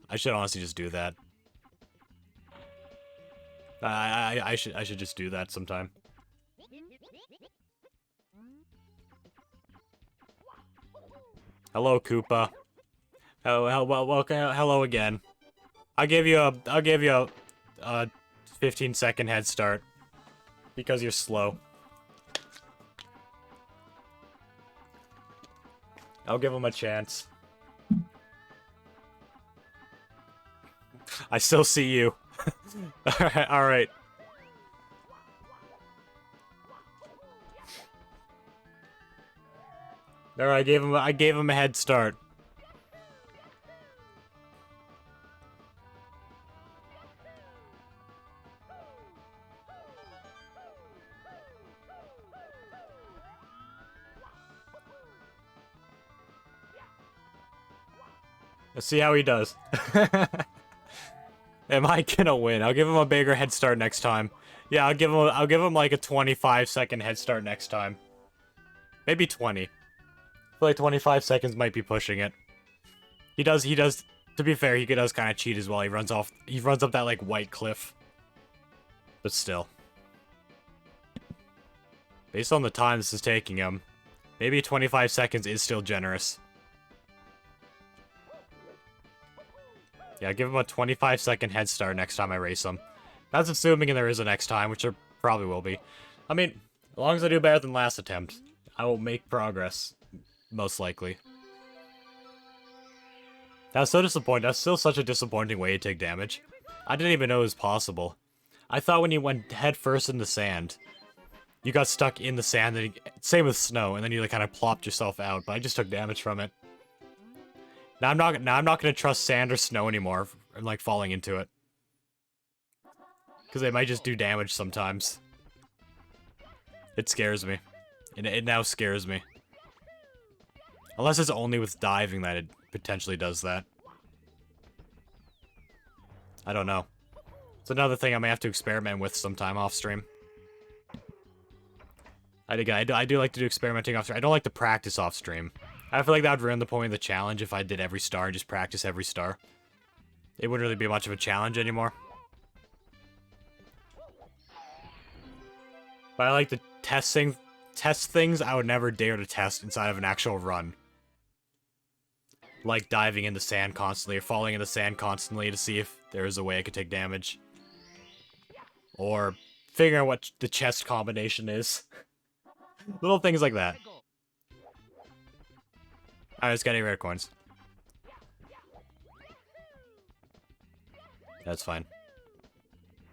I should honestly just do that. I should just do that sometime. Hello, Koopa. Hello again. I'll give you a 15-second head start because you're slow. I'll give him a chance. I still see you. Alright, alright. Alright, I gave him a head start. Let's see how he does. Am I gonna win? I'll give him a bigger head start next time. Yeah, I'll give him like a 25-second head start next time. Maybe 20. I feel like 25 seconds might be pushing it. He does, to be fair, he does kind of cheat as well. He runs up that like white cliff. But still. Based on the time this is taking him, maybe 25 seconds is still generous. Yeah, give him a 25-second head start next time I race him. That's assuming there is a next time, which there probably will be. I mean, as long as I do better than last attempt, I will make progress. Most likely. That's so disappointing. That's still such a disappointing way to take damage. I didn't even know it was possible. I thought when you went head first in the sand, you got stuck in the sand, and same with snow, and then you like kind of plopped yourself out, but I just took damage from it. Now I'm not gonna trust sand or snow anymore. I'm like falling into it. Because they might just do damage sometimes. It scares me. It now scares me. Unless it's only with diving that it potentially does that. I don't know. It's another thing I may have to experiment with sometime off stream. I do like to do experimenting off stream. I don't like to practice off stream. I feel like that would ruin the point of the challenge if I did every star and just practice every star. It wouldn't really be much of a challenge anymore. But I like to test things I would never dare to test inside of an actual run. Like diving in the sand constantly or falling in the sand constantly to see if there is a way I could take damage. Or figuring out what the chest combination is. Little things like that. Alright, let's get 8 rare coins. That's fine.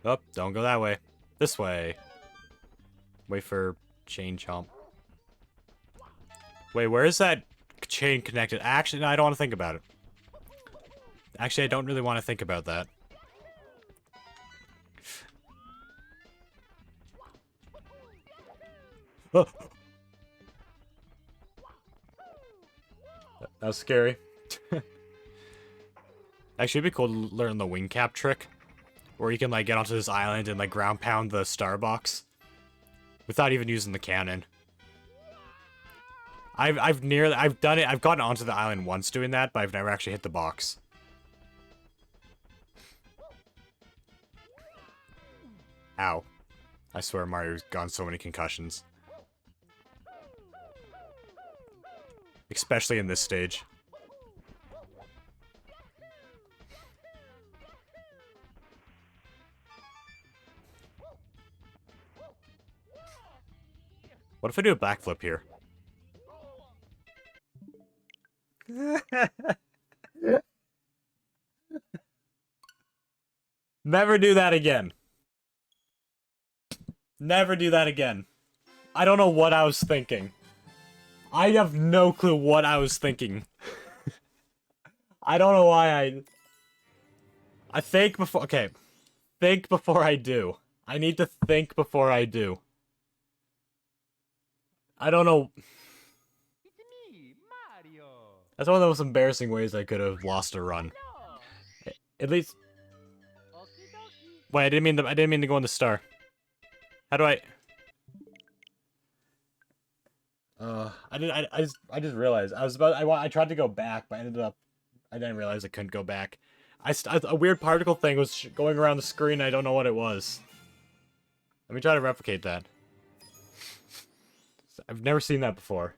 Oh, don't go that way. This way. Wait for chain chomp. Wait, where is that chain connected? Actually, no, I don't want to think about it. Actually, I don't really want to think about that. Oh. That was scary. Actually, it'd be cool to learn the wing cap trick. Where you can, like, get onto this island and, like, ground pound the star box. Without even using the cannon. I've done it. I've gotten onto the island once doing that, but I've never actually hit the box. Ow. I swear Mario's gotten so many concussions. Especially in this stage. What if I do a backflip here? Never do that again. Never do that again. I don't know what I was thinking. I have no clue what I was thinking. I don't know why I think before... Okay. Think before I do. I need to think before I do. I don't know. It's me, Mario. That's one of the most embarrassing ways I could have lost a run. Hello. At least... Okie dokie. Wait, I didn't mean to go on the star. How do I... I just realized I tried to go back, but I didn't realize I couldn't go back. A weird particle thing was going around the screen. I don't know what it was. Let me try to replicate that. I've never seen that before.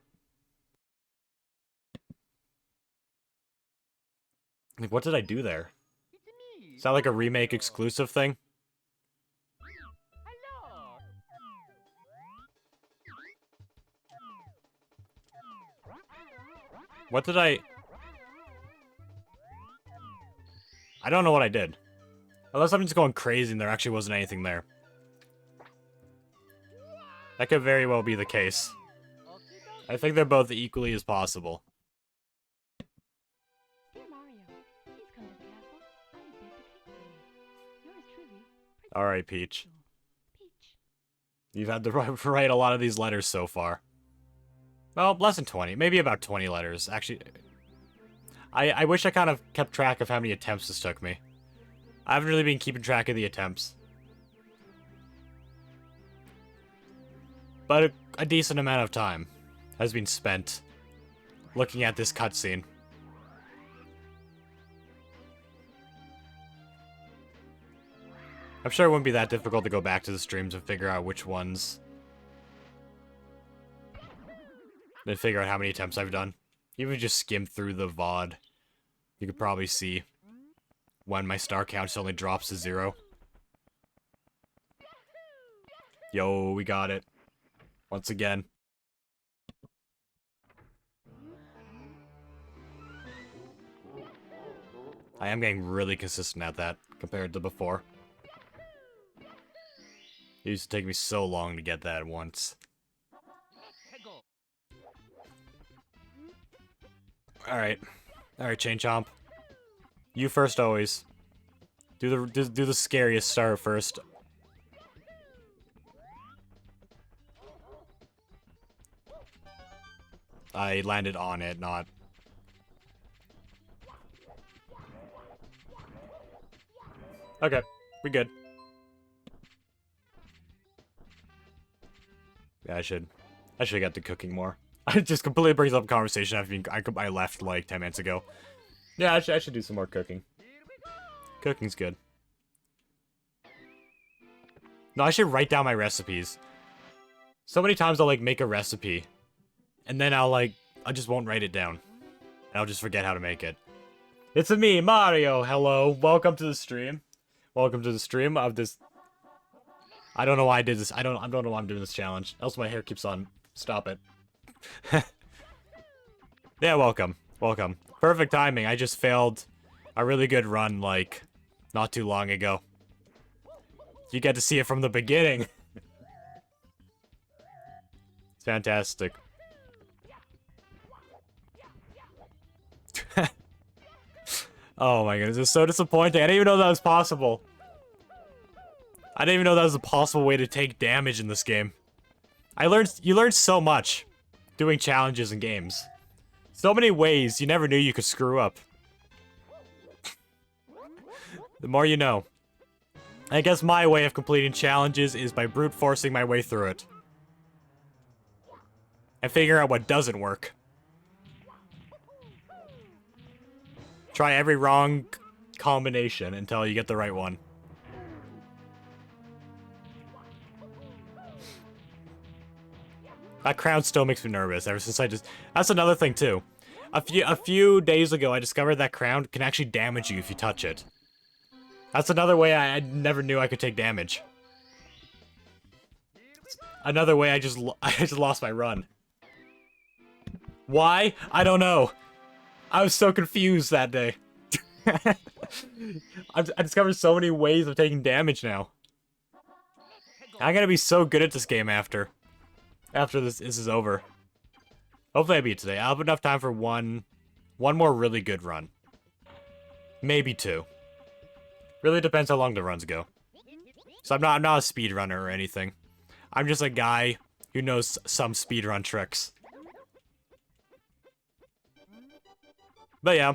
Like, what did I do there? It's me. Is that like a remake Mario. exclusive thing? Hello. What did I don't know what I did. Unless I'm just going crazy and there actually wasn't anything there. That could very well be the case. I think they're both equally as possible. Dear Mario, please come to the castle. I have baked a cake for you. Yours truly, Alright, Peach. Peach. You've had to write a lot of these letters so far. Well, less than 20. Maybe about 20 letters. Actually, I wish I kind of kept track of how many attempts this took me. I haven't really been keeping track of the attempts. But a decent amount of time has been spent looking at this cutscene. I'm sure it wouldn't be that difficult to go back to the streams and figure out which ones. Then figure out how many attempts I've done. Even just skim through the VOD, you could probably see when my star count suddenly drops to 0. Yo, we got it. Once again. I am getting really consistent at that compared to before. It used to take me so long to get that once. Alright. Alright, Chain Chomp. You first always. Do the scariest start first. I landed on it, not... Okay, we good. Yeah, I should have got to cooking more. It just completely brings up conversation after I left like 10 minutes ago. Yeah, I should do some more cooking. Cooking's good. No, I should write down my recipes. So many times I'll like make a recipe, and then I just won't write it down. And I'll just forget how to make it. It's me, Mario. Hello, welcome to the stream. Welcome to the stream of this. I don't know why I did this. I don't know why I'm doing this challenge. Else my hair keeps on. Stop it. Yeah, welcome. Welcome. Perfect timing. I just failed a really good run, like, not too long ago. You get to see it from the beginning. It's fantastic. Oh my goodness, it's so disappointing. I didn't even know that was possible. I didn't even know that was a possible way to take damage in this game. You learn so much doing challenges and games. So many ways you never knew you could screw up. The more you know. I guess my way of completing challenges is by brute forcing my way through it. And figuring out what doesn't work. Try every wrong combination until you get the right one. That crown still makes me nervous ever since that's another thing too. A few days ago I discovered that crown can actually damage you if you touch it. That's another way I never knew I could take damage. Another way I just lost my run. Why? I don't know. I was so confused that day. I discovered so many ways of taking damage now. I'm gonna be so good at this game after this is over. Hopefully I beat today. I'll have enough time for one more really good run. Maybe 2. Really depends how long the runs go. So I'm not a speedrunner or anything. I'm just a guy who knows some speedrun tricks. But yeah.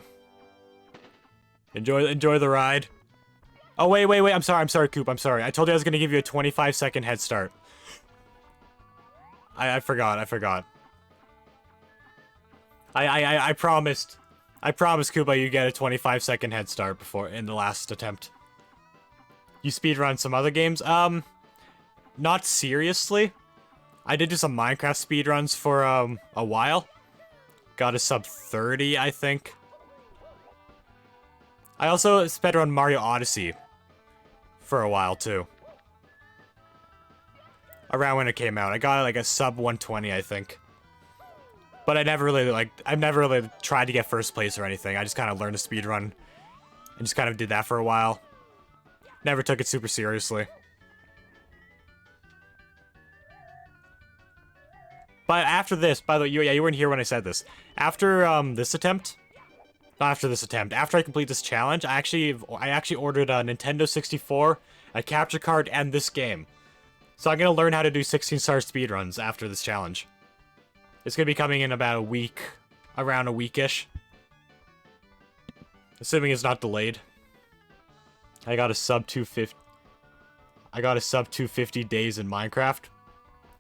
Enjoy the ride. Oh wait, I'm sorry, Coop, I'm sorry. I told you I was gonna give you a 25-second head start. I forgot. I promised Koopa you get a 25-second head start in the last attempt. You speedrun some other games? Not seriously. I did do some Minecraft speedruns for a while. Got a sub 30, I think. I also speedrun Mario Odyssey for a while too. Around when it came out. I got like a sub 120, I think. But I never really, like, I've never really tried to get first place or anything. I just kind of learned to speedrun and just kind of did that for a while. Never took it super seriously. But after this, by the way, you weren't here when I said this. After this attempt, not after this attempt, after I complete this challenge, I actually ordered a Nintendo 64, a capture card, and this game. So I'm gonna learn how to do 16-star speedruns after this challenge. It's gonna be coming in about a week, around a weekish. Assuming it's not delayed. I got a sub 250. I got a sub 250 days in Minecraft.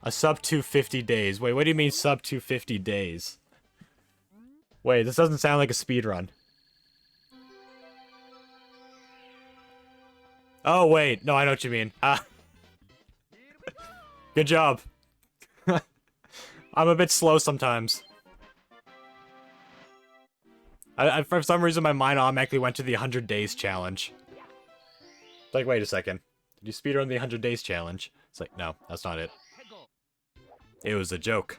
A sub 250 days. Wait, what do you mean sub 250 days? Wait, this doesn't sound like a speedrun. Oh, wait. No, I know what you mean. Good job. I'm a bit slow sometimes. I for some reason, my mind automatically went to the 100 days challenge. Like, wait a second. Did you speedrun the 100 days challenge? It's like, no, that's not it. It was a joke.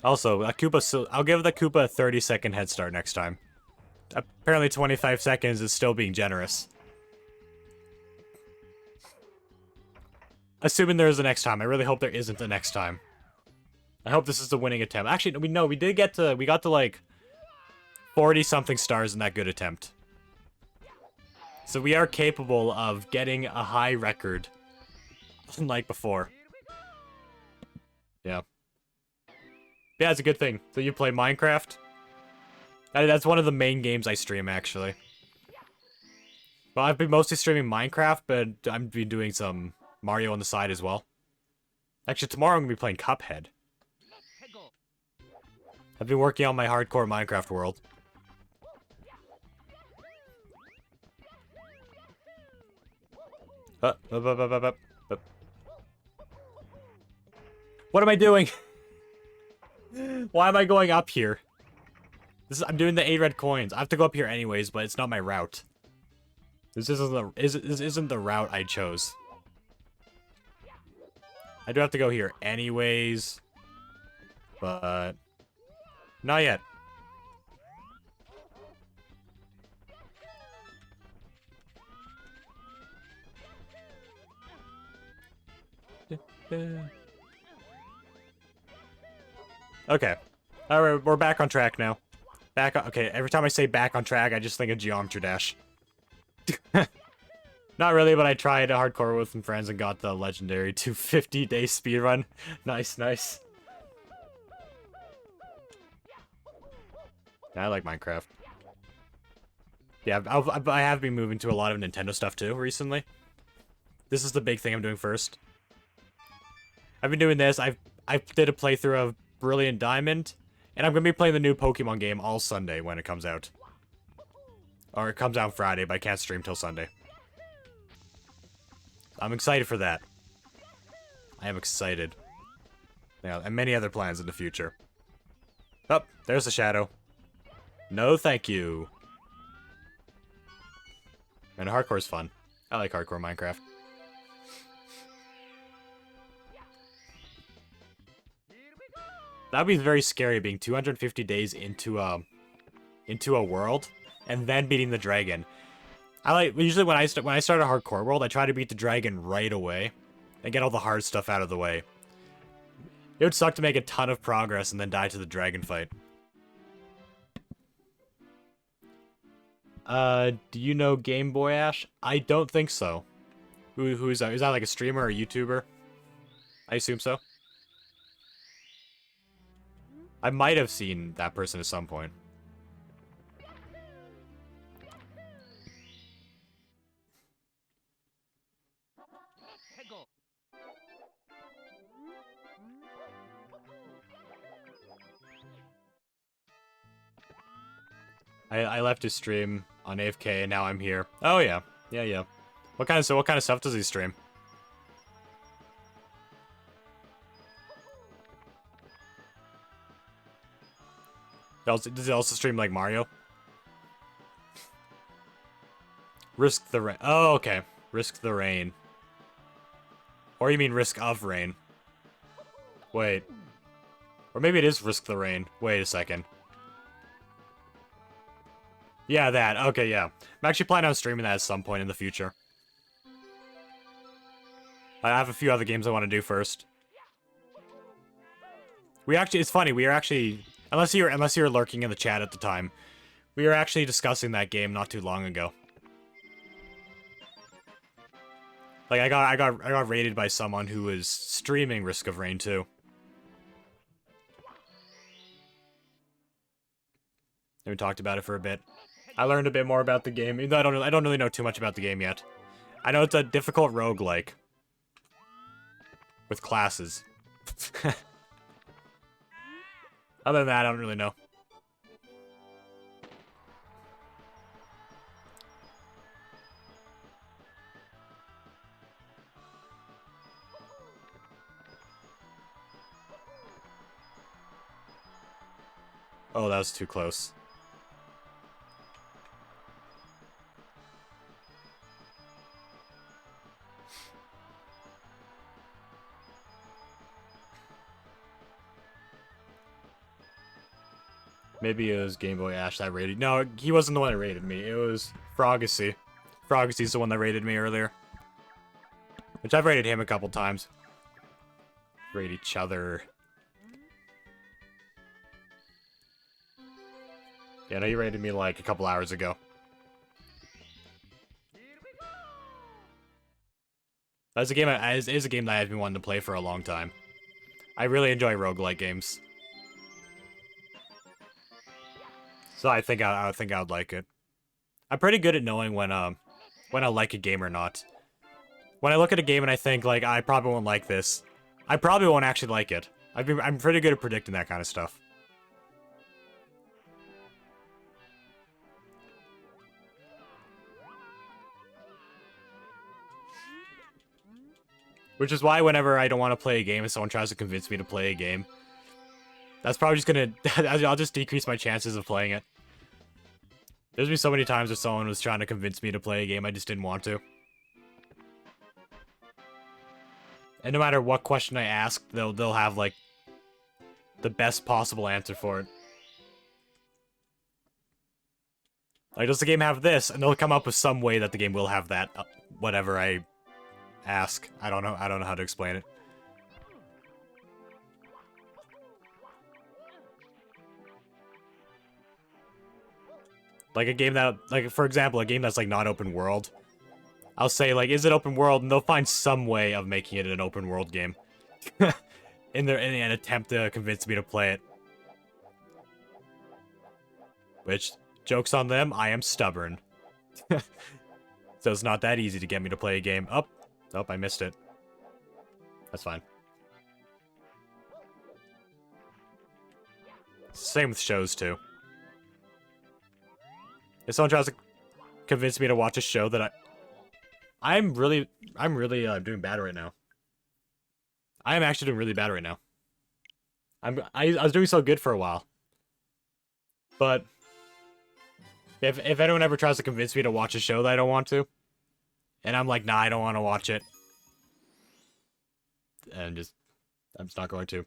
Also, I'll give the Koopa a 30-second head start next time. Apparently 25 seconds is still being generous. Assuming there is a next time. I really hope there isn't a next time. I hope this is the winning attempt. Actually, we got to like 40-something stars in that good attempt. So we are capable of getting a high record, unlike before. Yeah. Yeah, it's a good thing. So you play Minecraft? That's one of the main games I stream, actually. Well, I've been mostly streaming Minecraft, but I've been doing some Mario on the side as well. Actually, tomorrow I'm going to be playing Cuphead. I've been working on my hardcore Minecraft world. What am I doing? Why am I going up here? I'm doing the 8 red coins. I have to go up here anyways, but it's not my route. This isn't the route I chose. I do have to go here anyways, but not yet. Okay. Alright, we're back on track now. Okay, every time I say back on track, I just think of Geometry Dash. Not really, but I tried a hardcore with some friends and got the legendary 250-day speedrun. Nice, nice. I like Minecraft. Yeah, I have been moving to a lot of Nintendo stuff too recently. This is the big thing I'm doing first. I've been doing this. I did a playthrough of Brilliant Diamond, and I'm gonna be playing the new Pokemon game all Sunday when it comes out. Or it comes out Friday, but I can't stream till Sunday. I'm excited for that. I am excited. Yeah, and many other plans in the future. Oh, there's a shadow. No, thank you. And hardcore's fun. I like hardcore Minecraft. That'd be very scary, being 250 days into a world and then beating the dragon. Usually when I start a hardcore world, I try to beat the dragon right away and get all the hard stuff out of the way. It would suck to make a ton of progress and then die to the dragon fight. Do you know Game Boy Ash? I don't think so. Who is that? Is that like a streamer or a YouTuber? I assume so. I might have seen that person at some point. I left his stream on AFK and now I'm here. Oh yeah. Yeah. What kind of stuff does he stream? Does he also stream like Mario? Risk the rain. Oh, okay. Risk the rain. Or you mean Risk of Rain? Wait. Or maybe it is Risk the Rain. Wait a second. Yeah, that. Okay, yeah. I'm actually planning on streaming that at some point in the future. I have a few other games I want to do first. We actually, it's funny, we are actually, unless you were lurking in the chat at the time, we were actually discussing that game not too long ago. Like I got raided by someone who was streaming Risk of Rain 2. And we talked about it for a bit. I learned a bit more about the game, even though I don't really know too much about the game yet. I know it's a difficult roguelike. With classes. Other than that, I don't really know. Oh, that was too close. Maybe it was Game Boy Ash that raided. No, he wasn't the one that raided me. It was Frogacy. Frogacy's the one that raided me earlier. Which I've raided him a couple times. Raid each other. Yeah, no, he raided me like a couple hours ago. That's a game. It is a game that I've been wanting to play for a long time. I really enjoy roguelike games. So I think I would like it. I'm pretty good at knowing when I like a game or not. When I look at a game and I think like I probably won't like this, I probably won't actually like it. I'm pretty good at predicting that kind of stuff. Which is why whenever I don't want to play a game and someone tries to convince me to play a game, that's probably just gonna I'll just decrease my chances of playing it. There's been so many times where someone was trying to convince me to play a game I just didn't want to. And no matter what question I ask, they'll have like the best possible answer for it. Like, does the game have this? And they'll come up with some way that the game will have that. Whatever I ask. I don't know how to explain it. Like a game that, like, for example, a game that's like not open world. I'll say like, is it open world? And they'll find some way of making it an open world game. in an attempt to convince me to play it. Which, joke's on them, I am stubborn. So it's not that easy to get me to play a game. Oh, I missed it. That's fine. Same with shows, too. If someone tries to convince me to watch a show that I'm really doing bad right now. I am actually doing really bad right now. I was doing so good for a while. But if anyone ever tries to convince me to watch a show that I don't want to, and I'm like, nah, I don't want to watch it, and I'm just not going to.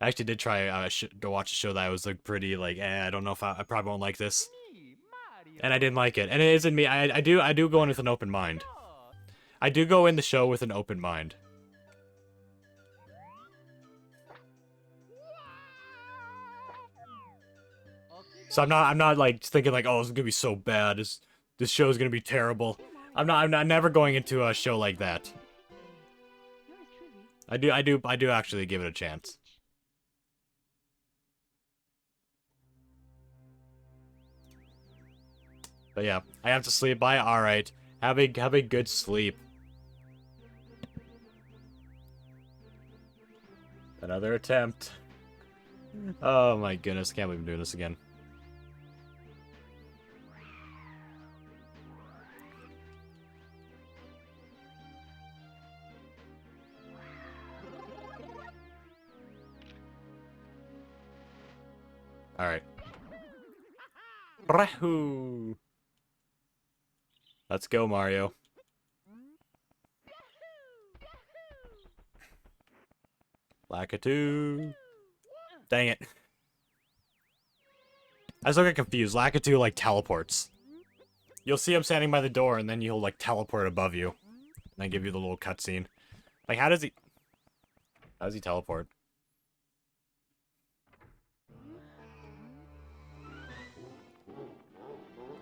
I actually did try to watch a show that I was like pretty like, I don't know if I probably won't like this, and I didn't like it. And it isn't me. I do go in with an open mind. I do go in the show with an open mind. So I'm not like thinking like, oh, it's gonna be so bad. This show is gonna be terrible. I'm never going into a show like that. I do actually give it a chance. But yeah, I have to sleep. Bye. All right. Have a good sleep. Another attempt. Oh my goodness, I can't believe I'm doing this again. Alright. Rahoo! Let's go, Mario. Lakitu. Dang it. I still get confused. Lakitu, like, teleports. You'll see him standing by the door, and then he'll, like, teleport above you. And then give you the little cutscene. Like, how does he... How does he teleport?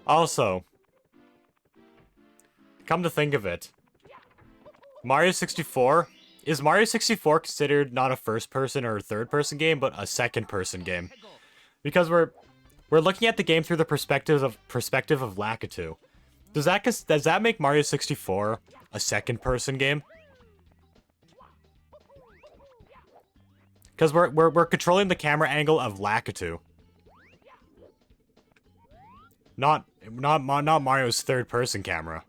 Also, come to think of it, Mario 64... Is Mario 64 considered not a first-person or third-person game, but a second-person game? Because we're looking at the game through the perspective of Lakitu. Does that make Mario 64 a second-person game? Because we're controlling the camera angle of Lakitu. Not Mario's third-person camera.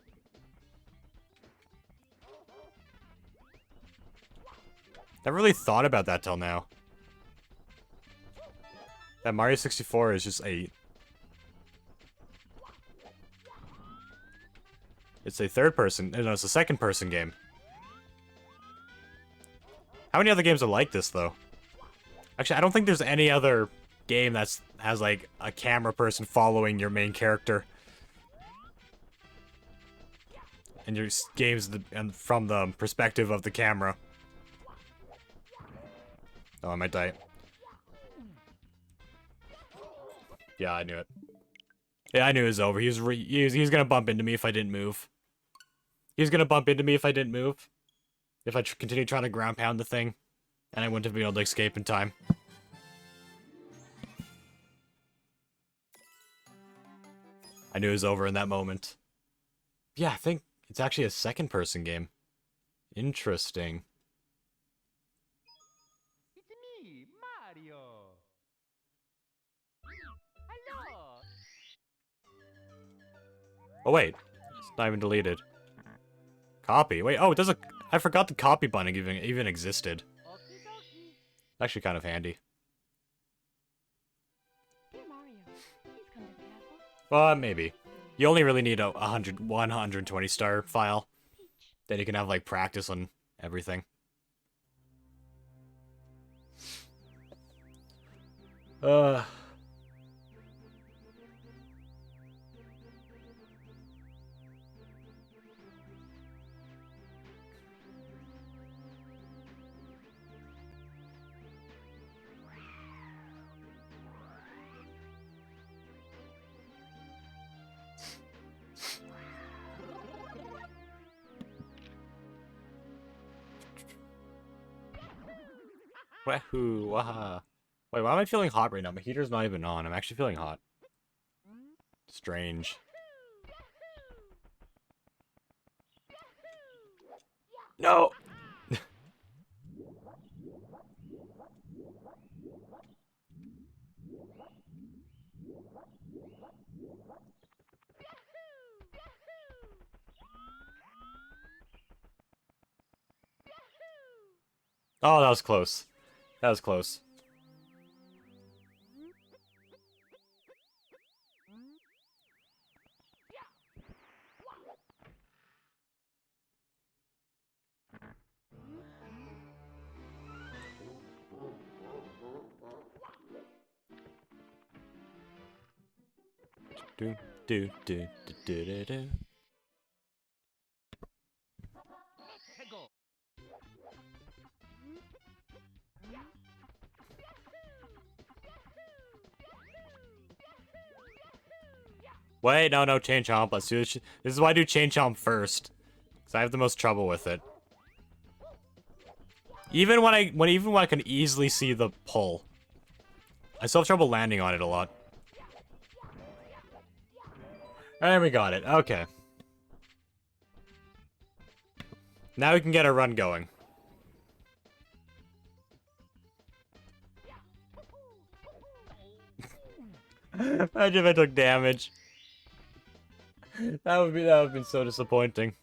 Never really thought about that till now. That Mario 64 is just a... It's a third-person... No, it's a second-person game. How many other games are like this, though? Actually, I don't think there's any other game has, like, a camera person following your main character. And your games from the perspective of the camera. Oh, I might die. Yeah, I knew it. Yeah, I knew it was over. He was gonna bump into me if I didn't move. He was gonna bump into me if I didn't move. If I continued trying to ground pound the thing. And I wouldn't have been able to escape in time. I knew it was over in that moment. Yeah, I think it's actually a second-person game. Interesting. It's me, Mario. Hello. Oh, wait. It's not even deleted. Copy. Wait, oh, it does a... I forgot the copy button even existed. Okie dokie. Actually kind of handy. Dear Mario, please come to the castle. Well, maybe. You only really need a 120 star file. Peach. Then you can have, like, practice on everything. Wahoo, waha. Wait, why am I feeling hot right now? My heater's not even on. I'm actually feeling hot. Strange. No! Oh, that was close. That was close. Do do do do do do do. Let's go. Wait, no, chain chomp. Let's do this. This is why I do chain chomp first, because I have the most trouble with it. Even when I can easily see the pull, I still have trouble landing on it a lot. And we got it. Okay. Now we can get a run going. Imagine if I took damage. That would have been so disappointing.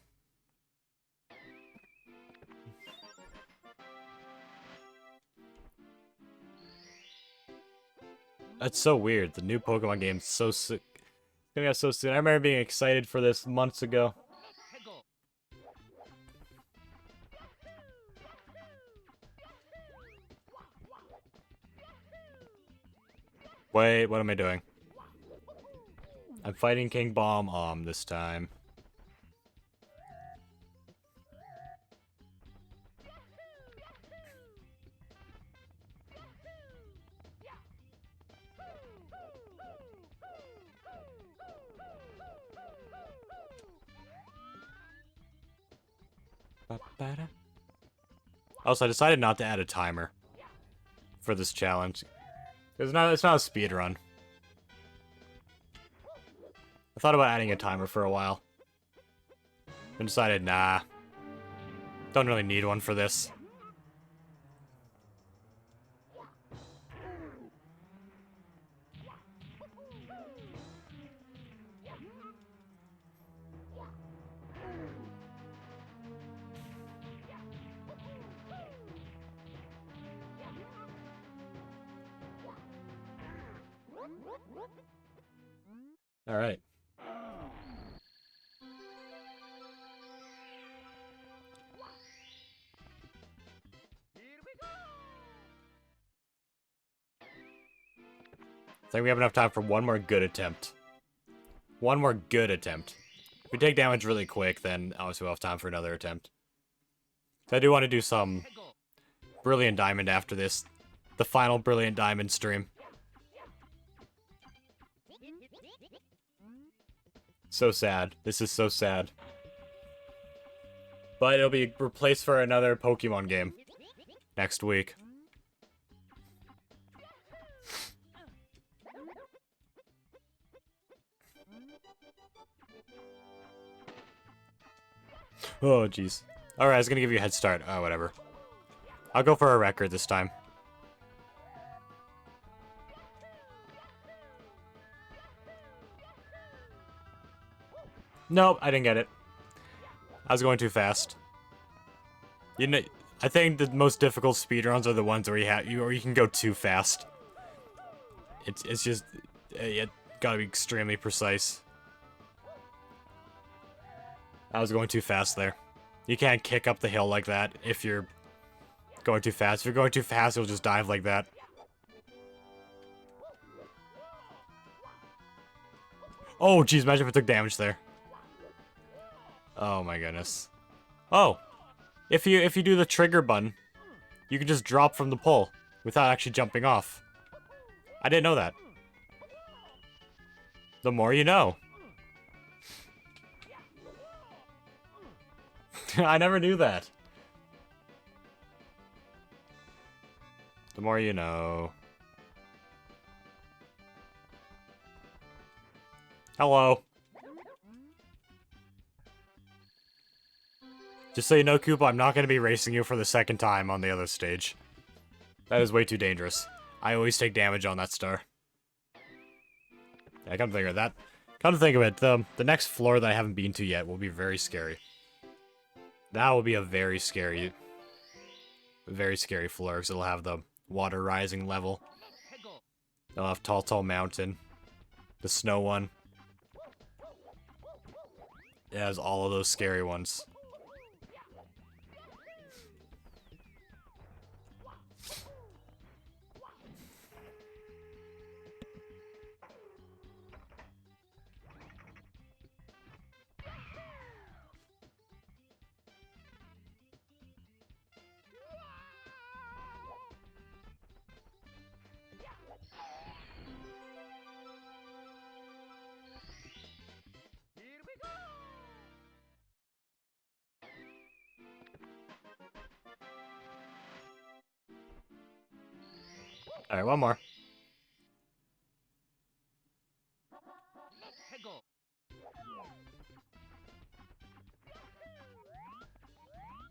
That's so weird. The new Pokemon game's so sick. Coming out so soon. I remember being excited for this months ago. Let's go. Wait, what am I doing? I'm fighting King Bomb this time. Also, I decided not to add a timer for this challenge. It's not a speed run. I thought about adding a timer for a while. And decided, nah. Don't really need one for this. Alright. I think we have enough time for one more good attempt. One more good attempt. If we take damage really quick, then obviously we'll have time for another attempt. So I do want to do some Brilliant Diamond after this. The final Brilliant Diamond stream. So sad. This is so sad. But it'll be replaced for another Pokemon game next week. Oh, jeez. Alright, I was gonna give you a head start. Oh, whatever. I'll go for a record this time. Nope, I didn't get it. I was going too fast. You know, I think the most difficult speedruns are the ones where you can go too fast. It's just you gotta be extremely precise. I was going too fast there. You can't kick up the hill like that if you're going too fast. If you're going too fast, you'll just dive like that. Oh, jeez, imagine if I took damage there. Oh my goodness. Oh, if you do the trigger button, you can just drop from the pole without actually jumping off. I didn't know that. The more you know. I never knew that. The more you know. Hello. Just so you know, Koopa, I'm not going to be racing you for the second time on the other stage. That is way too dangerous. I always take damage on that star. Yeah, come to think of that. Come to think of it, the next floor that I haven't been to yet will be very scary. That will be a very scary floor, because it'll have the water rising level. It'll have Tall Mountain. The snow one. It has all of those scary ones. Alright, one more.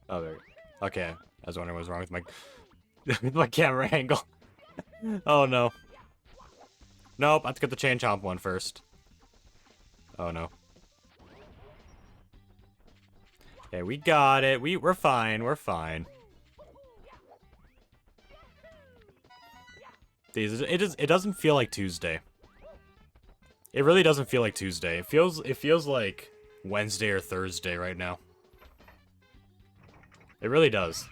Oh, there. Okay, I was wondering what's wrong with my with my camera angle. Oh no. Nope, I have to get the chain chomp one first. Oh no. Okay, we got it. We're fine. We're fine. It doesn't feel like Tuesday. It really doesn't feel like Tuesday. It feels like Wednesday or Thursday right now. It really does.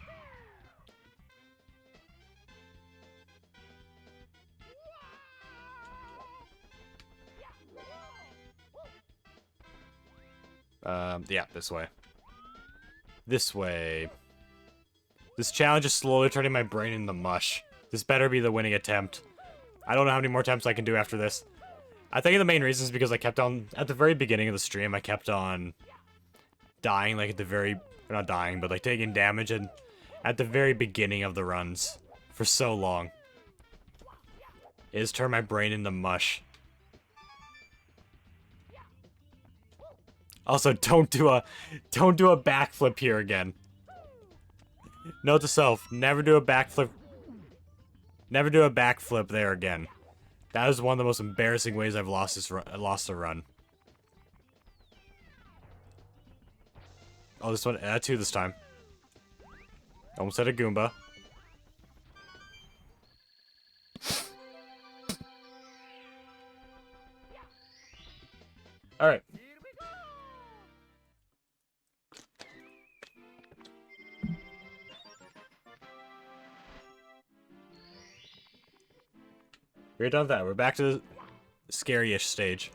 Yeah, this way. This way. This challenge is slowly turning my brain into mush. This better be the winning attempt. I don't know how many more attempts I can do after this. I think the main reason is because I kept on, at the very beginning of the stream, I kept on dying, like at the very, not dying, but like taking damage and at the very beginning of the runs for so long. It has turned my brain into mush. Also, don't do a backflip here again. Note to self, never do a backflip. Never do a backflip there again. That is one of the most embarrassing ways I've lost a run. Oh, this one, two this time. Almost had a Goomba. Alright. We're done with that. We're back to the scary-ish stage.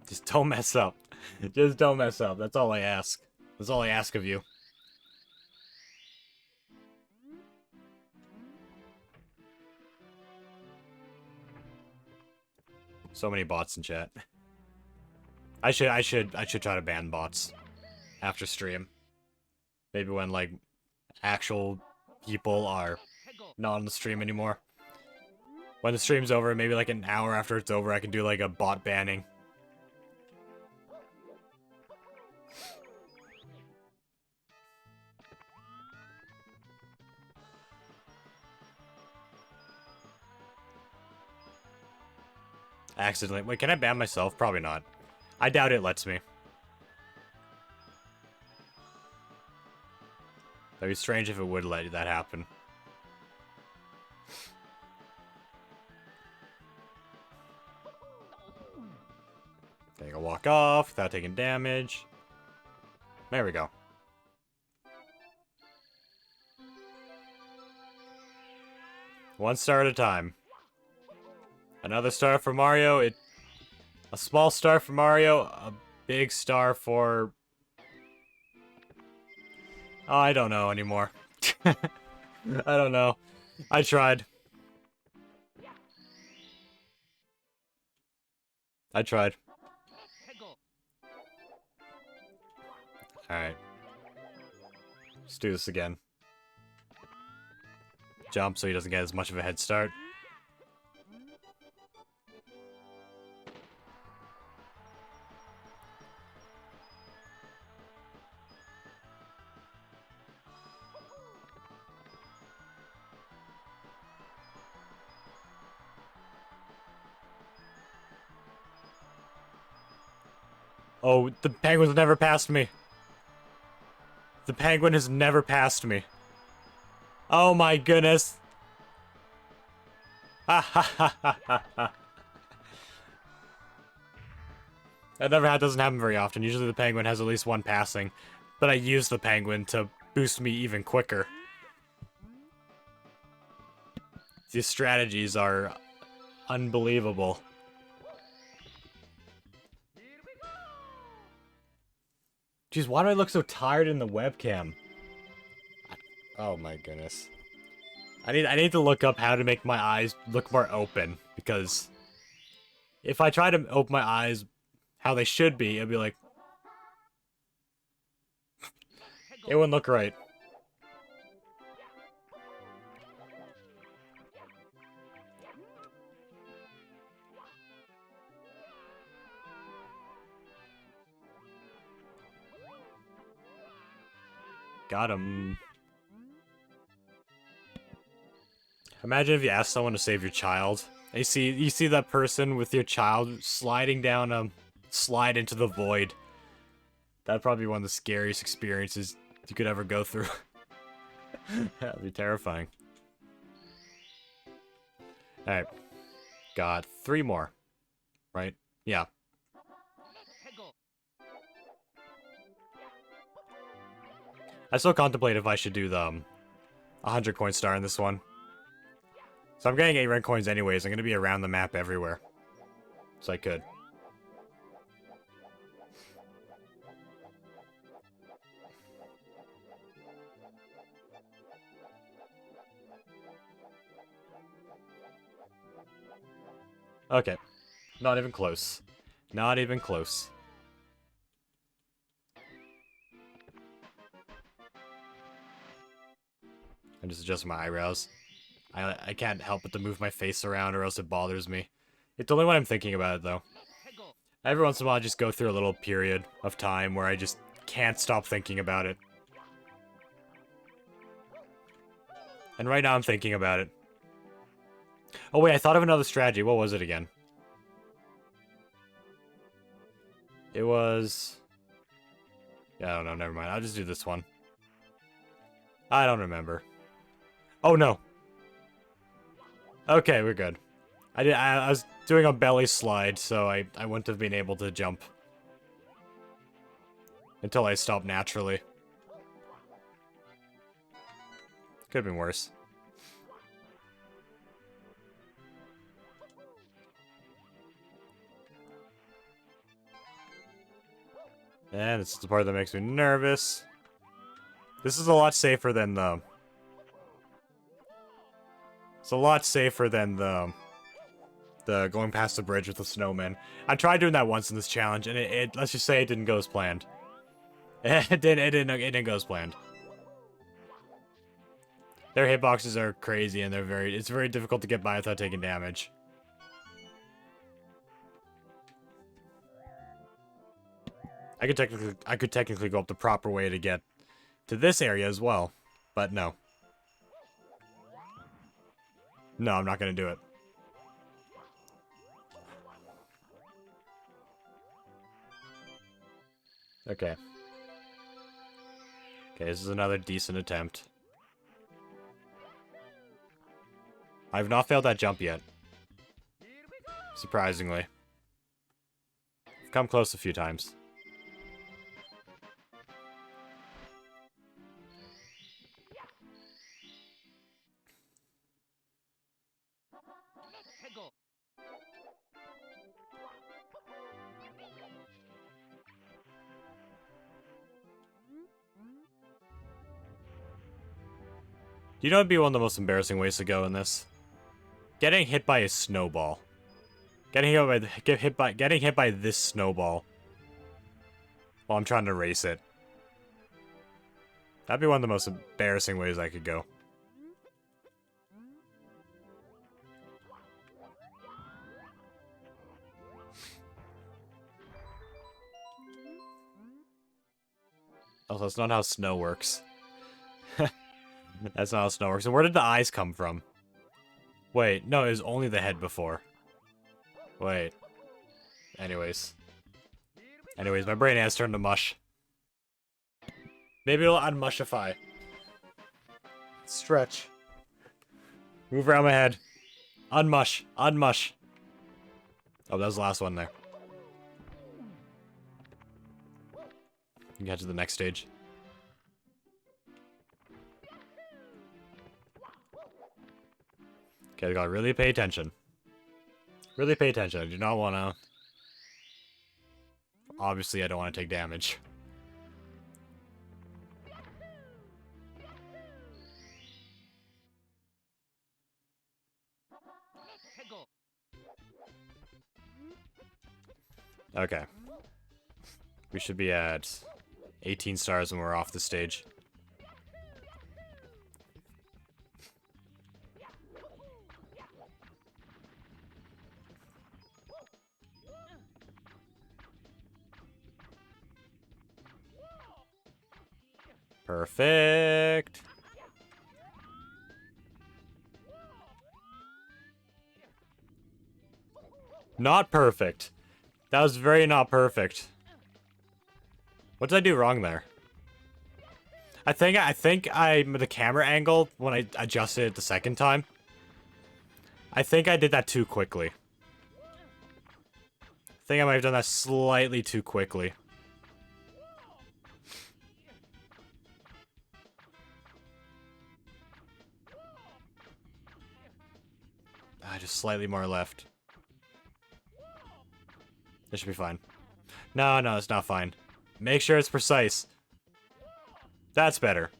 Just don't mess up. Just don't mess up. That's all I ask. That's all I ask of you. So many bots in chat. I should try to ban bots after stream. Maybe when like actual people are not on the stream anymore. When the stream's over, maybe like an hour after it's over, I can do like a bot banning. Accidentally. Wait, can I ban myself? Probably not. I doubt it lets me. That'd be strange if it would let that happen. Take a walk off without taking damage. There we go. One star at a time. Another star for Mario. A small star for Mario. A big star for... Oh, I don't know anymore. I don't know. I tried. Alright. Let's do this again. Jump so he doesn't get as much of a head start. Oh, the penguin's never passed me. The penguin has never passed me. Oh my goodness. Ha ha ha ha ha ha. That doesn't happen very often. Usually the penguin has at least one passing. But I use the penguin to boost me even quicker. These strategies are unbelievable. Jeez, why do I look so tired in the webcam? Oh my goodness. I need to look up how to make my eyes look more open, because if I try to open my eyes how they should be, it'd be like... It wouldn't look right. Got him. Imagine if you asked someone to save your child. And you see that person with your child sliding down a slide into the void. That'd probably be one of the scariest experiences you could ever go through. That'd be terrifying. Alright. Got 3 more. Right? Yeah. I still contemplate if I should do the 100 coin star in this one. So I'm getting 8 red coins anyways. I'm going to be around the map everywhere. So I could. Okay. Not even close. Not even close. I'm just adjusting my eyebrows. I can't help but to move my face around or else it bothers me. It's only when I'm thinking about it, though. Every once in a while, I just go through a little period of time where I just can't stop thinking about it. And right now, I'm thinking about it. Oh, wait, I thought of another strategy. What was it again? It was... Yeah, I don't know. Never mind. I'll just do this one. I don't remember. Oh, no. Okay, we're good. I was doing a belly slide, so I wouldn't have been able to jump. Until I stopped naturally. Could have been worse. And this is the part that makes me nervous. This is a lot safer than the... It's a lot safer than the going past the bridge with the snowman. I tried doing that once in this challenge, and it let's just say it didn't go as planned. It didn't go as planned. Their hitboxes are crazy, and it's very difficult to get by without taking damage. I could technically go up the proper way to get to this area as well, but no. No, I'm not gonna do it. Okay. Okay, this is another decent attempt. I've not failed that jump yet. Surprisingly. I've come close a few times. You know what would be one of the most embarrassing ways to go in this? Getting hit by a snowball. Getting hit by this snowball while I'm trying to race it. That'd be one of the most embarrassing ways I could go. Also, that's not how snow works. That's not how snow works. And where did the eyes come from? Wait, no, it was only the head before. Wait. Anyways, my brain has turned to mush. Maybe it'll unmushify. Stretch. Move around my head. Unmush. Unmush. Oh, that was the last one there. You can get to the next stage. Okay, I gotta really pay attention. Really pay attention. I do not want to... Obviously, I don't want to take damage. Okay. We should be at 18 stars when we're off the stage. Perfect. Not perfect. That was very not perfect. What did I do wrong there? I think the camera angle when I adjusted it the second time. I think I did that too quickly. I think I might have done that slightly too quickly. Just slightly more left. This should be fine. No, it's not fine. Make sure it's precise. That's better.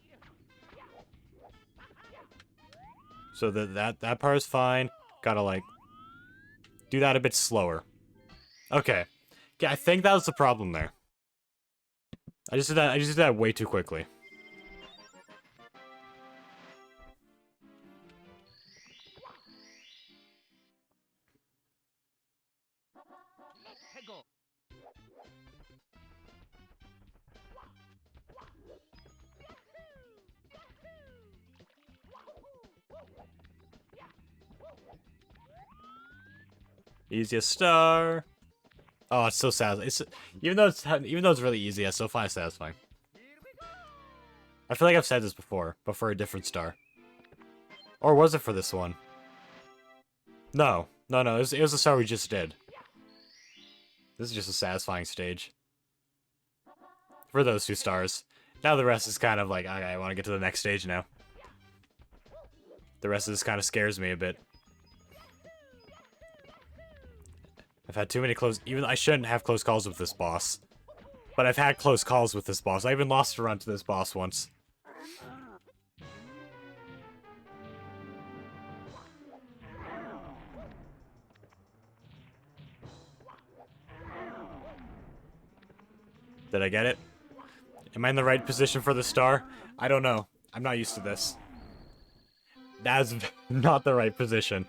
So that part is fine. Gotta like do that a bit slower. Okay. Yeah, I think that was the problem there. I just did that way too quickly. Hegel. Easiest star. Oh, it's so sad. It's even though it's really easy, I still find it satisfying. Here we go. I feel like I've said this before, but for a different star. Or was it for this one? No. No, no, it was the star we just did. This is just a satisfying stage. For those 2 stars. Now the rest is kind of like, okay, I want to get to the next stage now. The rest of this kind of scares me a bit. I've had too many close... Even I shouldn't have close calls with this boss. But I've had close calls with this boss. I even lost a run to this boss once. Did I get it? Am I in the right position for the star? I don't know. I'm not used to this. That's not the right position.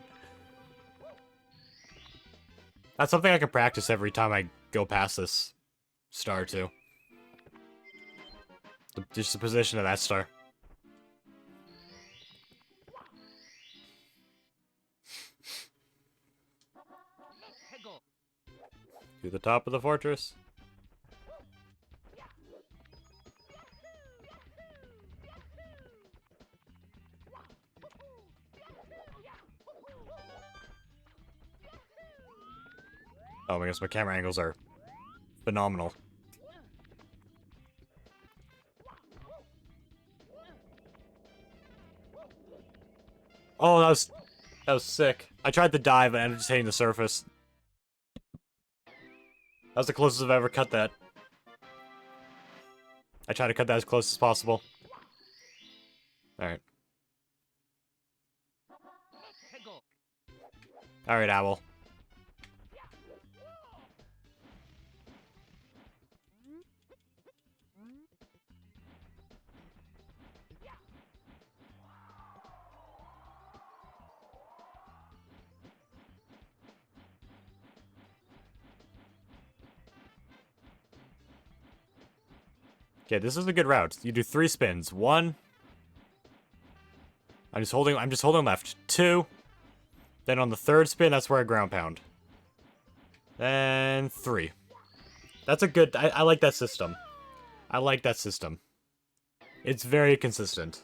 That's something I can practice every time I go past this star, too. Just the position of that star. Hegel. To the top of the fortress. Oh my gosh, my camera angles are phenomenal. Oh, that was sick. I tried to dive and ended up just hitting the surface. That was the closest I've ever cut that. I try to cut that as close as possible. Alright. Hegel. Alright, Owl. Okay, this is a good route. You do 3 spins. 1. I'm just holding left. 2. Then on the 3rd spin, that's where I ground pound. Then 3. That's a good... I like that system. I like that system. It's very consistent.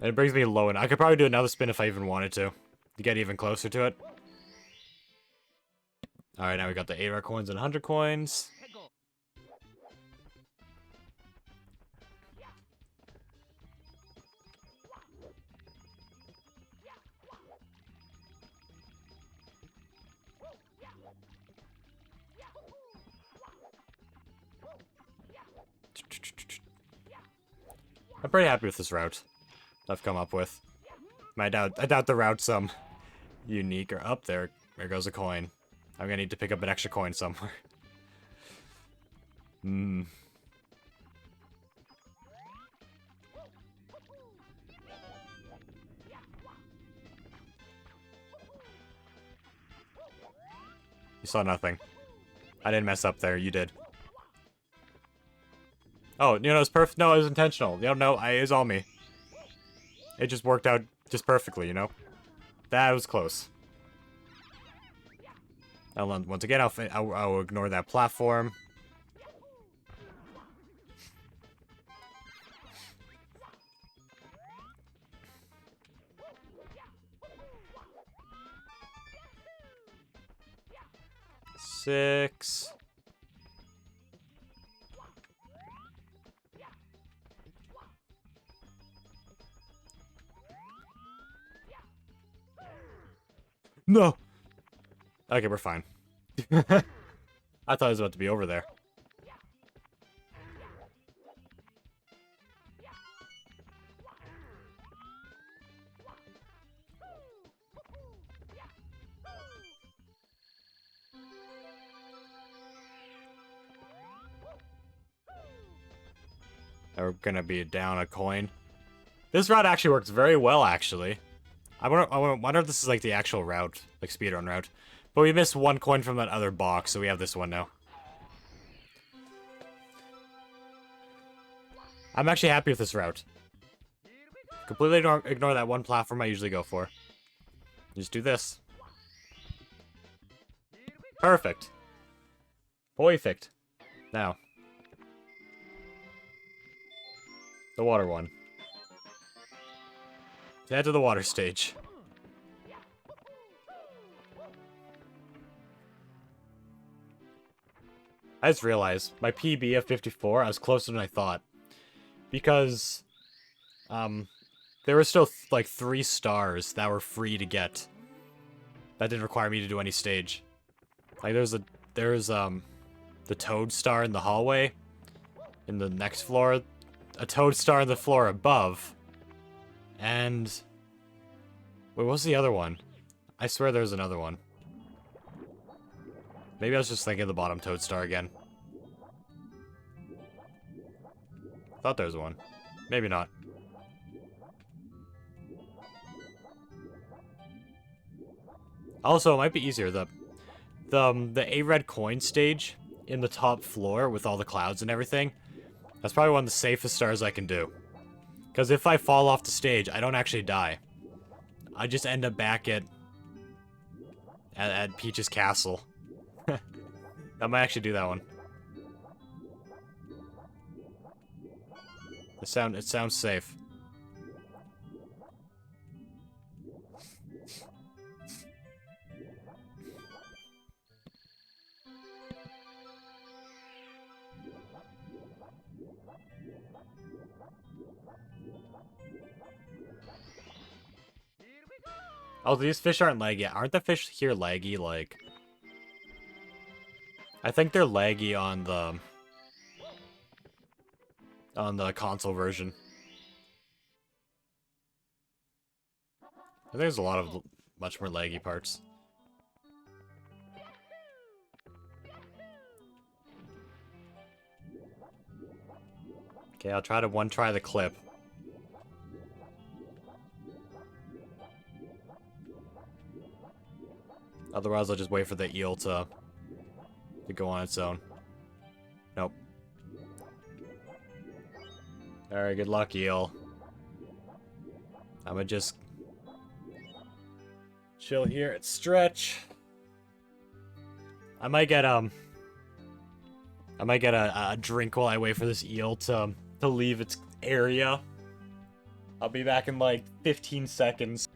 And it brings me low, and I could probably do another spin if I even wanted to get even closer to it. Alright, now we got the 8 rare coins and 100 coins. Hegel. I'm pretty happy with this route I've come up with. I doubt the route's unique or up there. There goes a coin. I'm gonna need to pick up an extra coin somewhere. Hmm. You saw nothing. I didn't mess up there. You did. Oh, you know, it's perfect. No, it was intentional. You know, it was all me. It just worked out just perfectly, you know? That was close. Once again, I'll ignore that platform. Six. No! Okay, we're fine. I thought it was about to be over there. We're gonna be down a coin. This route actually works very well, actually. I wonder if this is like the actual route, like speedrun route. But we missed one coin from that other box, so we have this one now. I'm actually happy with this route. Completely ignore that one platform I usually go for. Just do this. Perfect. Perfect. Now. The water one. Head to the water stage. I just realized, my PB of 54, I was closer than I thought. Because, there were still, like, 3 stars that were free to get. That didn't require me to do any stage. Like, there's the toad star in the hallway. In the next floor. A toad star in the floor above. And... wait, what was the other one? I swear there was another one. Maybe I was just thinking of the bottom toad star again. Thought there was one. Maybe not. Also, it might be easier. The A red coin stage in the top floor with all the clouds and everything. That's probably one of the safest stars I can do. Because if I fall off the stage, I don't actually die. I just end up back at Peach's castle. I might actually do that one. It sounds safe. Oh, these fish aren't laggy. Aren't the fish here laggy, like... I think they're laggy on the console version. I think there's a lot of much more laggy parts. Okay, I'll try to try the clip. Otherwise, I'll just wait for the eel to go on its own. Nope. Alright, good luck, eel. I'ma just chill here and stretch. I might get a drink while I wait for this eel to leave its area. I'll be back in like 15 seconds.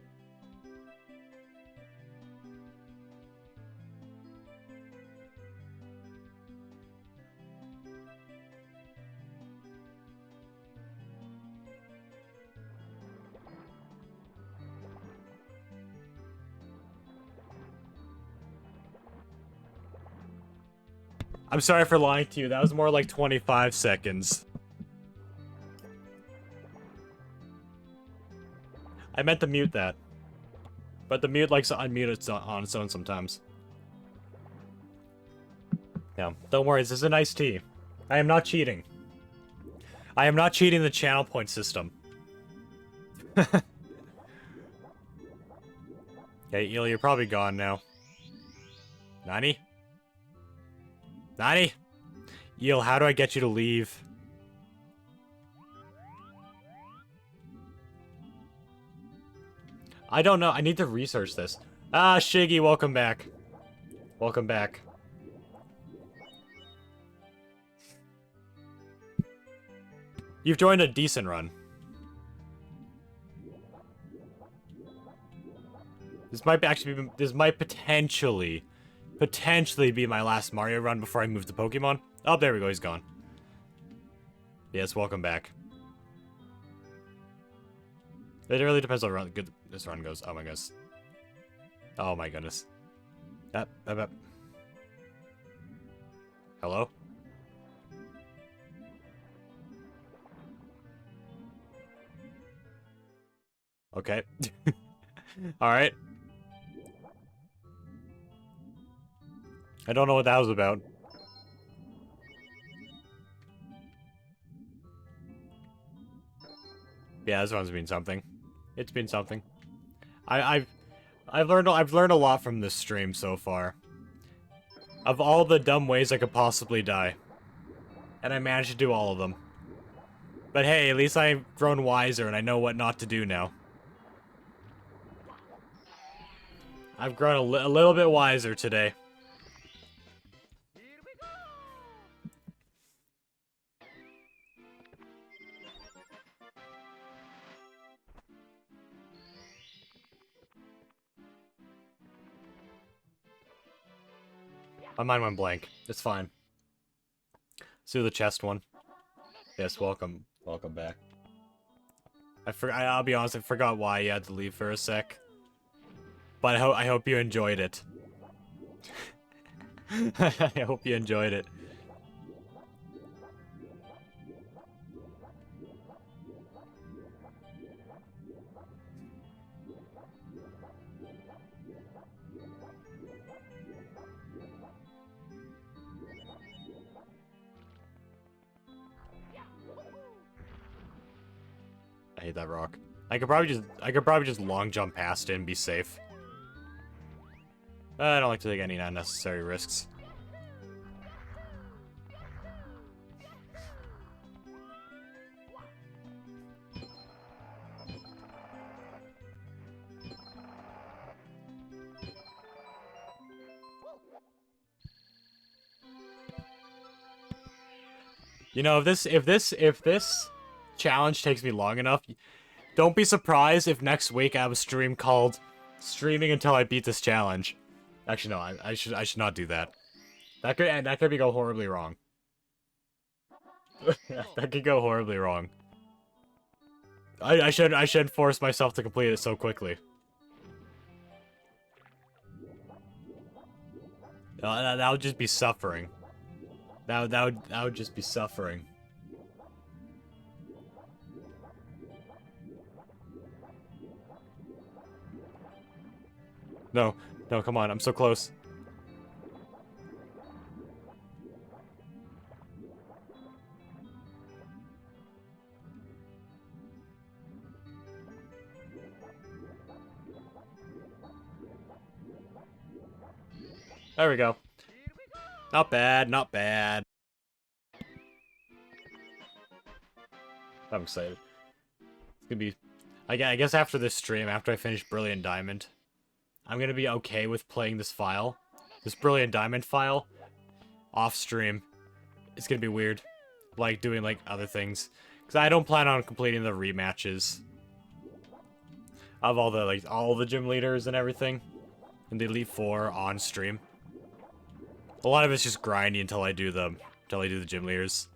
I'm sorry for lying to you. That was more like 25 seconds. I meant to mute that. But the mute likes to unmute on its own sometimes. Yeah, don't worry. This is an iced tea. I am not cheating. I am not cheating the channel point system. Okay, Eel, you're probably gone now. Nani? Nani? Eel, how do I get you to leave? I don't know. I need to research this. Ah, Shiggy, welcome back. Welcome back. You've joined a decent run. This might actually be, this might potentially be my last Mario run before I move to Pokemon. Oh, there we go, he's gone. Yes, welcome back. It really depends on how good this run goes. Oh my goodness. Oh my goodness. Up. Hello? Okay. Alright. I don't know what that was about. Yeah, this one's been something. It's been something. I've learned a lot from this stream so far. Of all the dumb ways I could possibly die. And I managed to do all of them. But hey, at least I've grown wiser and I know what not to do now. I've grown a little bit wiser today. Here we go. My mind went blank. It's fine. Let's do the chest one. Yes, welcome back. I'll be honest, I forgot why you had to leave for a sec. But I hope you enjoyed it. I hope you enjoyed it. I hate that rock. I could probably just long jump past it and be safe. I don't like to take any unnecessary risks. You know, if this challenge takes me long enough, don't be surprised if next week I have a stream called "Streaming Until I Beat This Challenge." Actually, no, I should not do that. That could go horribly wrong. That could go horribly wrong. I shouldn't force myself to complete it so quickly. That would just be suffering. That would just be suffering. No, come on, I'm so close. There we go. Not bad, not bad. I'm excited. It's gonna be... I guess after this stream, after I finish Brilliant Diamond, I'm gonna be okay with playing this file. This Brilliant Diamond file. Off stream. It's gonna be weird. Like, doing, like, other things. Because I don't plan on completing the rematches. Of all the gym leaders and everything. And the Elite Four on stream. A lot of it's just grindy until I do the gym leaders.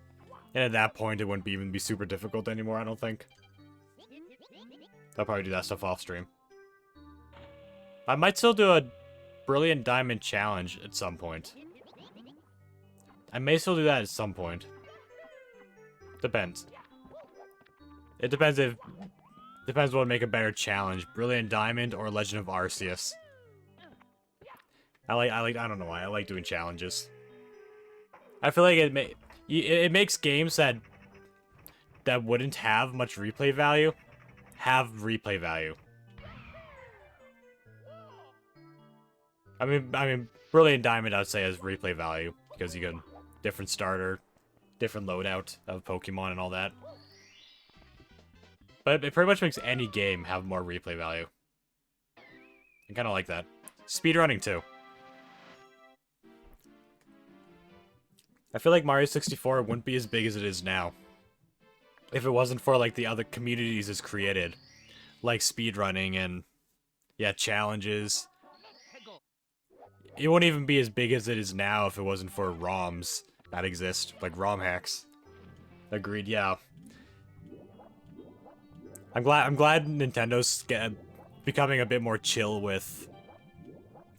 And at that point, it wouldn't even be super difficult anymore, I don't think. I'll probably do that stuff off stream. I might still do a Brilliant Diamond challenge at some point. I may still do that at some point. Depends. It depends what would make a better challenge, Brilliant Diamond or Legend of Arceus. I don't know why, I like doing challenges. I feel like it makes games that wouldn't have much replay value have replay value. I mean, Brilliant Diamond I'd say has replay value because you get different starter, different loadout of Pokemon and all that. But it pretty much makes any game have more replay value. I kind of like that. Speedrunning too. I feel like Mario 64 wouldn't be as big as it is now if it wasn't for, like, the other communities it's created. Like speedrunning and, yeah, challenges. It wouldn't even be as big as it is now if it wasn't for ROMs that exist, like ROM hacks. Agreed, yeah. I'm glad Nintendo's becoming a bit more chill with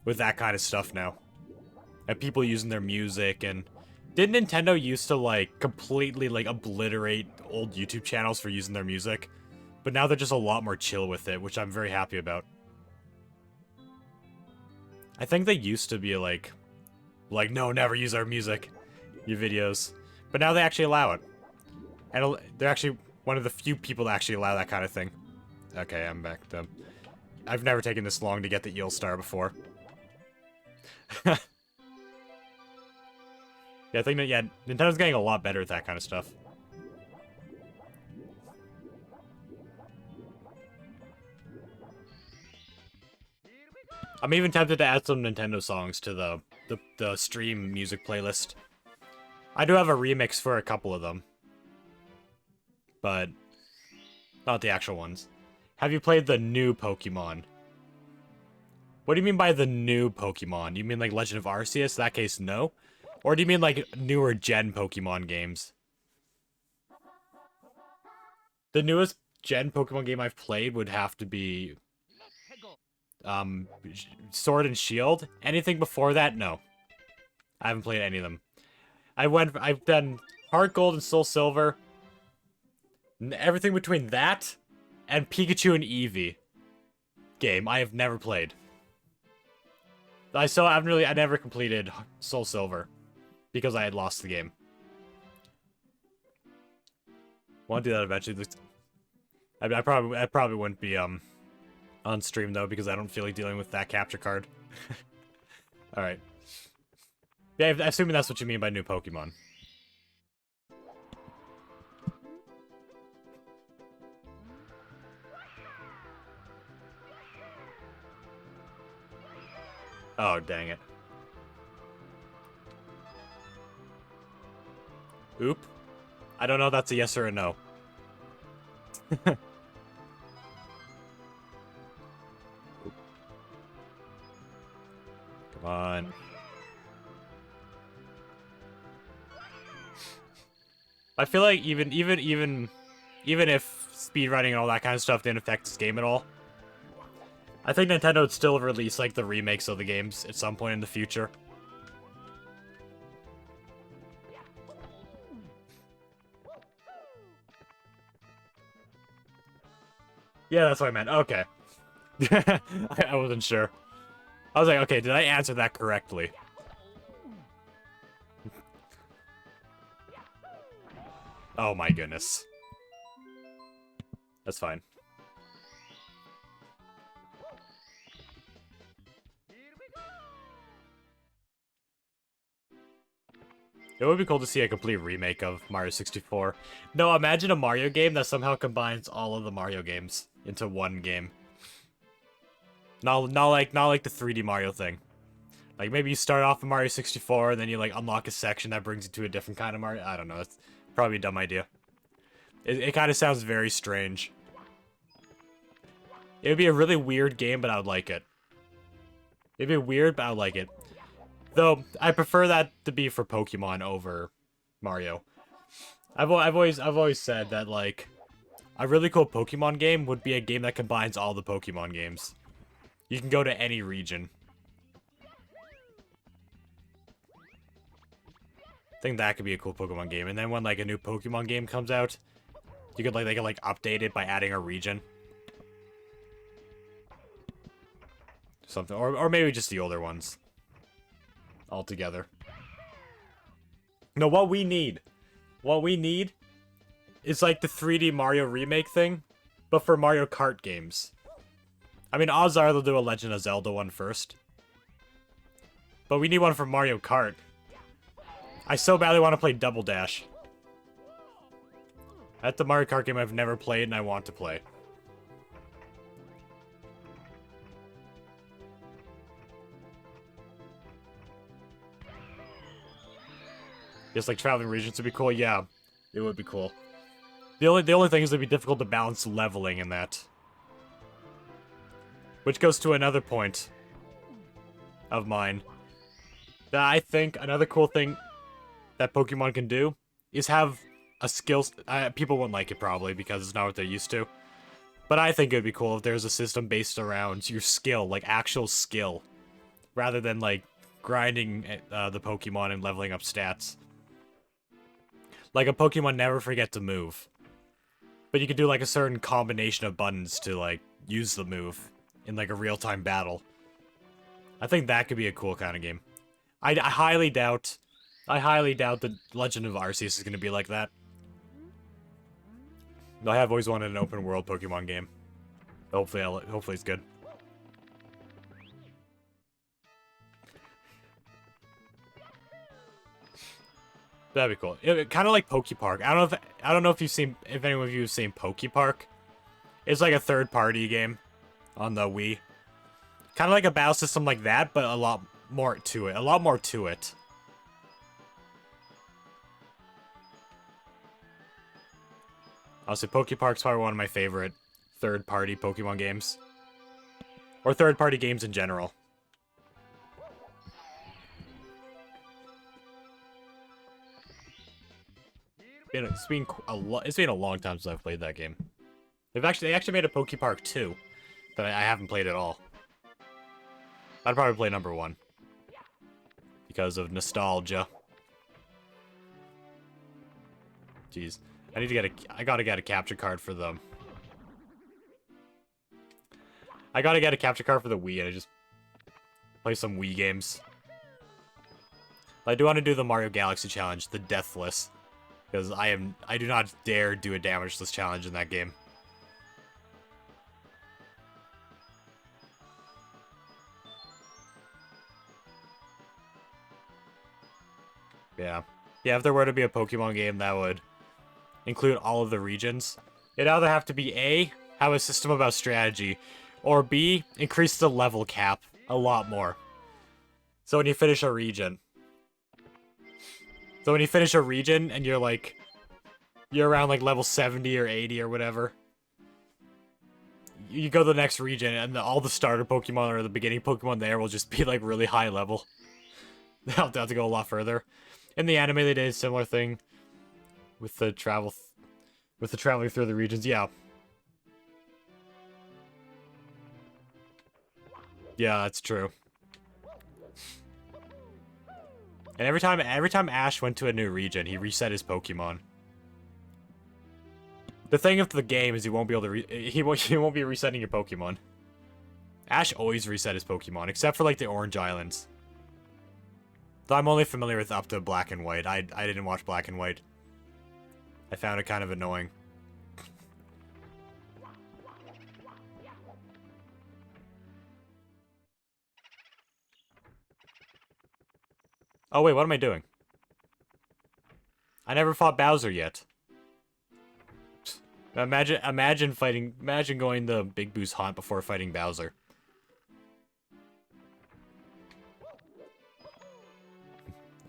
that kind of stuff now. And people using their music and... Didn't Nintendo used to, like, completely, like, obliterate old YouTube channels for using their music? But now they're just a lot more chill with it, which I'm very happy about. I think they used to be, like, no, never use our music, your videos. But now they actually allow it. And they're actually One of the few people that actually allow that kind of thing. Okay, I'm back. I've never taken this long to get the eel star before. Yeah, I think that, yeah, Nintendo's getting a lot better at that kind of stuff. I'm even tempted to add some Nintendo songs to the stream music playlist. I do have a remix for a couple of them. But not the actual ones. Have you played the new Pokemon? What do you mean by the new Pokemon? You mean like Legend of Arceus? In that case, no? Or do you mean like newer gen Pokemon games? The newest gen Pokemon game I've played would have to be Sword and Shield. Anything before that, no. I haven't played any of them. I've done Heart Gold and Soul Silver. Everything between that and Pikachu and Eevee game I have never played. I never completed Soul Silver because I had lost the game. Want to do that eventually. I probably wouldn't be on stream though because I don't feel like dealing with that capture card. All right. Yeah, assuming that's what you mean by new Pokemon. Oh, dang it. Oop. I don't know if that's a yes or a no. Come on. I feel like even if speedrunning and all that kind of stuff didn't affect this game at all, I think Nintendo would still release like the remakes of the games at some point in the future. Yeah, that's what I meant. Okay. I wasn't sure. I was like, okay, did I answer that correctly? Oh my goodness. That's fine. It would be cool to see a complete remake of Mario 64. No, imagine a Mario game that somehow combines all of the Mario games into one game. Not like the 3D Mario thing. Like maybe you start off in Mario 64 and then you like unlock a section that brings you to a different kind of Mario. I don't know. It's probably a dumb idea. It kind of sounds very strange. It would be a really weird game, but I would like it. It'd be weird, but I would like it. Though I prefer that to be for Pokemon over Mario. I've always said that like a really cool Pokemon game would be a game that combines all the Pokemon games. You can go to any region. I think that could be a cool Pokemon game. And then when like a new Pokemon game comes out, they could like update it by adding a region. Something or maybe just the older ones. Altogether. No, what we need is like the 3D Mario remake thing, but for Mario Kart games. I mean, odds are they'll do a Legend of Zelda one first. But we need one for Mario Kart. I so badly want to play Double Dash. That's the Mario Kart game I've never played and I want to play. Just like traveling regions would be cool. Yeah, it would be cool. The only thing is it'd be difficult to balance leveling in that. Which goes to another point of mine. That I think another cool thing that Pokemon can do is have a skill. People won't like it probably because it's not what they're used to. But I think it'd be cool if there's a system based around your skill, like actual skill, rather than like grinding the Pokemon and leveling up stats. Like a Pokemon never forget to move. But you could do like a certain combination of buttons to like use the move in like a real-time battle. I think that could be a cool kind of game. I highly doubt that Legend of Arceus is going to be like that. I have always wanted an open world Pokemon game. Hopefully it's good. That'd be cool. Kind of like Pokepark. I don't know if anyone of you have seen Pokepark. It's like a third-party game on the Wii. Kind of like a battle system like that, but a lot more to it. A lot more to it. Honestly, Pokepark's probably one of my favorite third-party Pokemon games. Or third-party games in general. It's been a long time since I've played that game. They actually made a Pokepark 2 that I haven't played at all. I'd probably play number 1 because of nostalgia. Jeez, I gotta get a capture card for them. I gotta get a capture card for the Wii and I just play some Wii games. I do want to do the Mario Galaxy challenge, the Deathless. Because I do not dare do a damageless challenge in that game. Yeah. Yeah, if there were to be a Pokemon game that would include all of the regions, it'd either have to be A, have a system about strategy, or B, increase the level cap a lot more. So when you finish a region, and you're around like level 70 or 80 or whatever, you go to the next region and all the starter Pokemon or the beginning Pokemon there will just be like really high level. They'll have to go a lot further. In the anime, they did a similar thing with the traveling through the regions. Yeah. Yeah, that's true. And every time Ash went to a new region, he reset his Pokemon. The thing of the game is he won't be able to he won't be resetting your Pokemon. Ash always reset his Pokemon, except for like the Orange Islands. Though I'm only familiar with up to Black and White. I didn't watch Black and White. I found it kind of annoying. Oh wait, what am I doing? I never fought Bowser yet. Imagine going the Big Boo's haunt before fighting Bowser.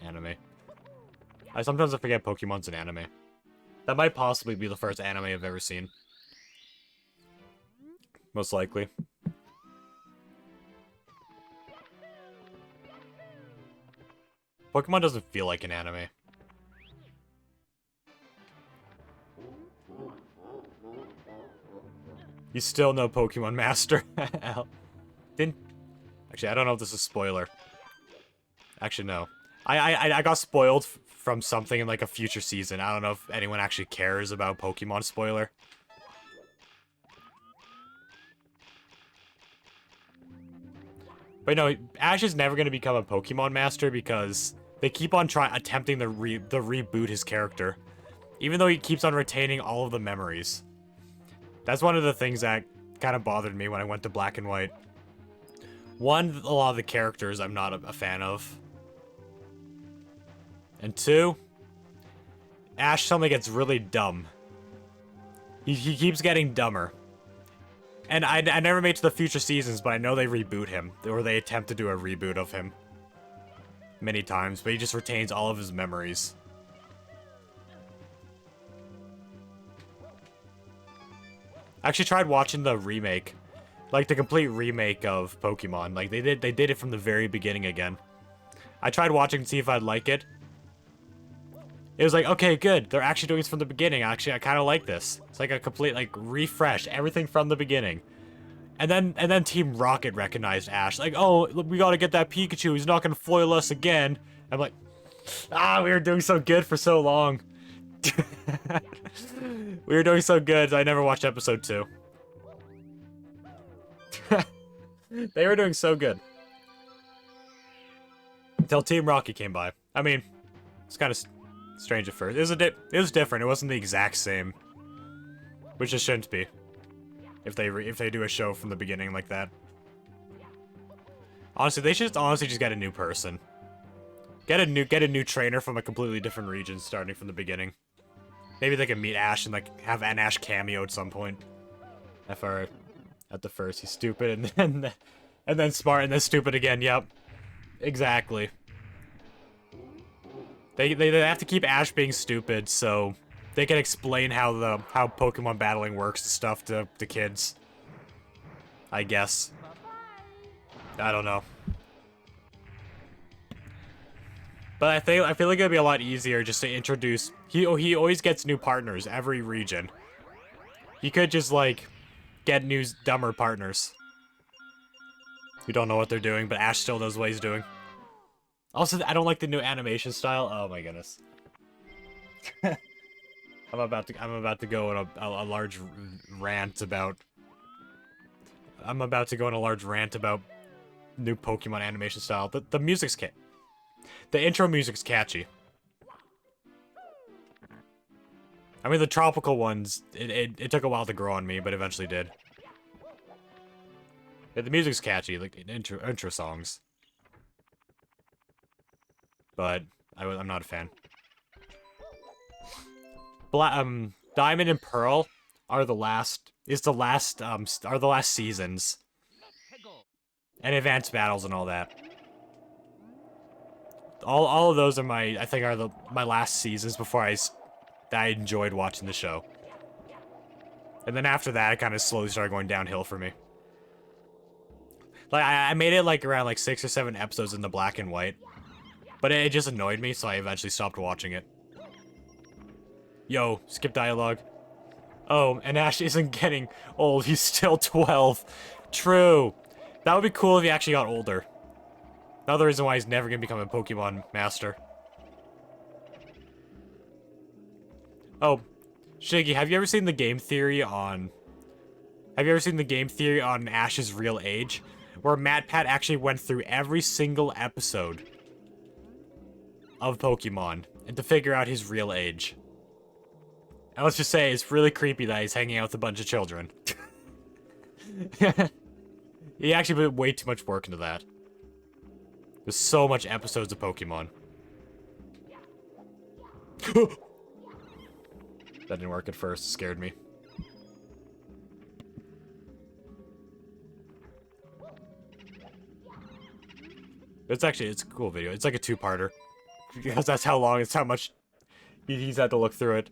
Anime. I sometimes forget Pokemon's an anime. That might possibly be the first anime I've ever seen. Most likely. Pokemon doesn't feel like an anime. You still know Pokemon Master. Actually, I don't know if this is a spoiler. Actually, no. I got spoiled from something in like a future season. I don't know if anyone actually cares about Pokemon spoiler. But no, Ash is never going to become a Pokemon Master because they keep on attempting to reboot his character. Even though he keeps on retaining all of the memories. That's one of the things that kind of bothered me when I went to Black and White. One, a lot of the characters I'm not a fan of. And two, Ash suddenly gets really dumb. He keeps getting dumber. And I never made to the future seasons, but I know they reboot him. Or they attempt to do a reboot of him. Many times, but he just retains all of his memories. I actually tried watching the remake. Like, the complete remake of Pokemon. Like, they did it from the very beginning again. I tried watching to see if I'd like it. It was like, okay, good. They're actually doing this from the beginning. Actually, I kind of like this. It's like a complete, like, refresh. Everything from the beginning. And then Team Rocket recognized Ash. Like, oh, we gotta get that Pikachu. He's not gonna foil us again. I'm like, we were doing so good for so long. We were doing so good, I never watched episode 2. They were doing so good. Until Team Rocket came by. I mean, it's kind of strange at first. It was different. It wasn't the exact same. Which it shouldn't be. If they do a show from the beginning like that. Honestly, they should honestly just get a new person. Get a new trainer from a completely different region starting from the beginning. Maybe they can meet Ash and like have an Ash cameo at some point. At the first he's stupid and then smart and then stupid again. Yep. Exactly. They have to keep Ash being stupid so they can explain how Pokemon battling works and stuff to the kids. I guess. I don't know. But I feel like it'd be a lot easier just to introduce. He always gets new partners every region. He could just like get new dumber partners. We don't know what they're doing, but Ash still knows what he's doing. Also, I don't like the new animation style. Oh my goodness. I'm about to go on a large rant about. I'm about to go on a large rant about new Pokemon animation style. The music's the intro music's catchy. I mean, the tropical ones, it took a while to grow on me, but eventually did. Yeah, the music's catchy, like intro songs. But I'm not a fan. Diamond and Pearl are the last seasons. And advanced battles and all that. All of those are my last seasons before I enjoyed watching the show. And then after that, it kind of slowly started going downhill for me. Like, I made it, like, around, like, 6 or 7 episodes in the black and white. But it just annoyed me, so I eventually stopped watching it. Yo, skip dialogue. Oh, and Ash isn't getting old, he's still 12. True. That would be cool if he actually got older. Another reason why he's never gonna become a Pokemon master. Oh, Shiggy, have you ever seen the game theory on... Have you ever seen the game theory on Ash's real age? Where MatPat actually went through every single episode of Pokemon and to figure out his real age. And let's just say, it's really creepy that he's hanging out with a bunch of children. He actually put way too much work into that. There's so much episodes of Pokemon. That didn't work at first. It scared me. It's a cool video. It's like a two-parter. Because that's how long, it's how much he's had to look through it.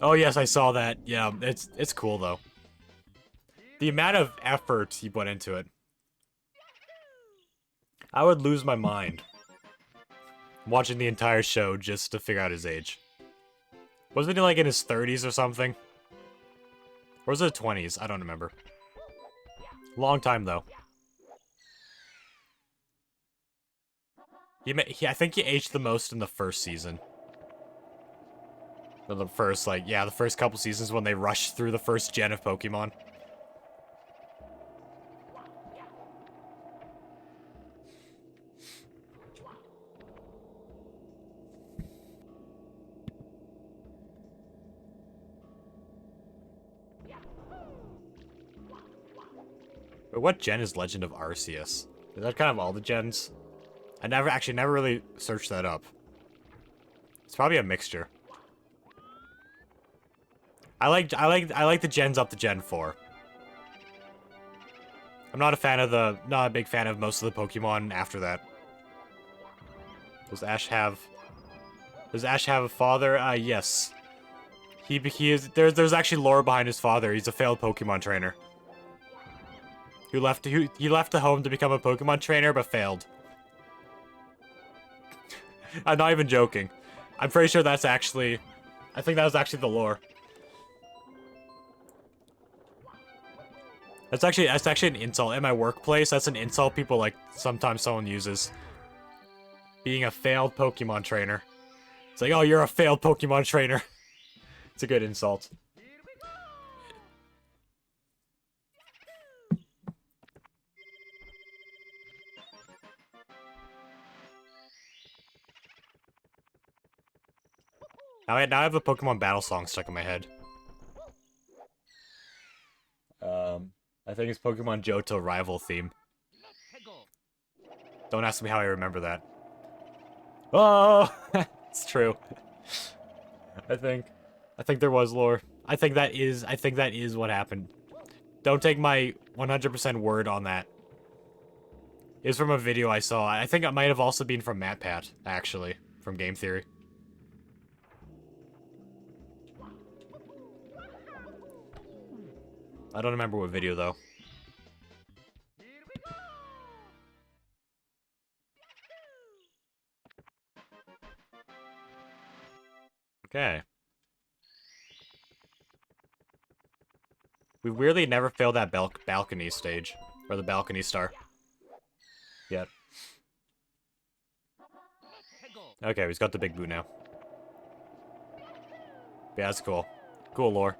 Oh yes, I saw that. Yeah, it's cool though. The amount of effort he put into it. I would lose my mind watching the entire show just to figure out his age. Wasn't he like in his 30s or something? Or was it 20s? I don't remember. Long time though. I think he aged the most in the first season. The first, like, yeah, the first couple seasons when they rushed through the first gen of Pokemon. But what gen is Legend of Arceus? Is that kind of all the gens? I never really searched that up. It's probably a mixture. I like the gens up to Gen 4. I'm not a big fan of most of the Pokemon after that. Does Ash have a father? Yes. He is there's actually lore behind his father. He's a failed Pokemon trainer. He left the home to become a Pokemon trainer but failed. I'm not even joking. I'm pretty sure I think that was actually the lore. That's actually an insult. In my workplace, that's an insult people like sometimes someone uses. Being a failed Pokemon trainer. It's like, oh, you're a failed Pokemon trainer. It's a good insult. Now I have a Pokemon battle song stuck in my head. I think it's Pokemon Johto rival theme. Don't ask me how I remember that. Oh, it's true. I think there was lore. I think that is what happened. Don't take my 100% word on that. It's from a video I saw. I think it might have also been from MatPat, actually, from Game Theory. I don't remember what video, though. Okay. We weirdly never failed that balcony stage. Or the balcony star. Yet. Okay, he's got the big boot now. Yeah, that's cool. Cool lore.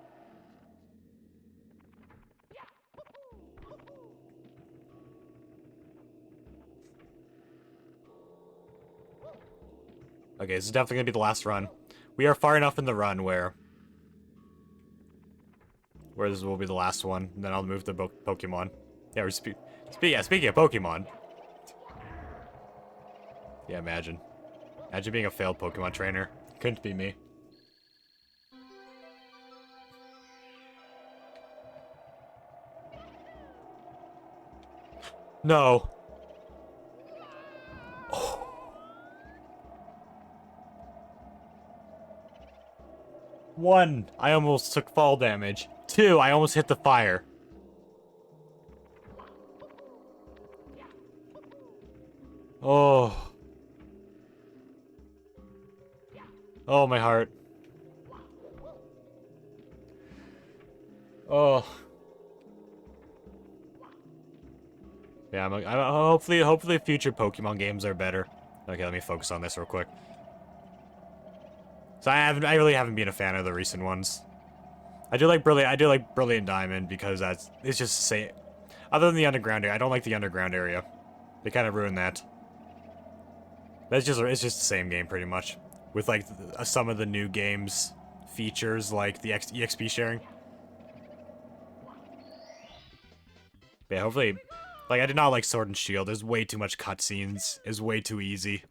Okay, this is definitely gonna be the last run. We are far enough in the run where this will be the last one, and then I'll move to Pokemon. Yeah, we're speaking of Pokemon. Yeah, imagine. Imagine being a failed Pokemon trainer. Couldn't be me. No. Oh. 1, I almost took fall damage. 2, I almost hit the fire. Oh. Oh, my heart. Oh. Yeah, hopefully future Pokemon games are better. Okay, let me focus on this real quick. So I really haven't been a fan of the recent ones. I do like Brilliant Diamond because it's just the same. Other than the underground area, I don't like the underground area. They kind of ruined that. It's just the same game pretty much, with like some of the new games features like the EXP sharing. Yeah, hopefully, like I did not like Sword and Shield. There's way too much cutscenes. It's way too easy.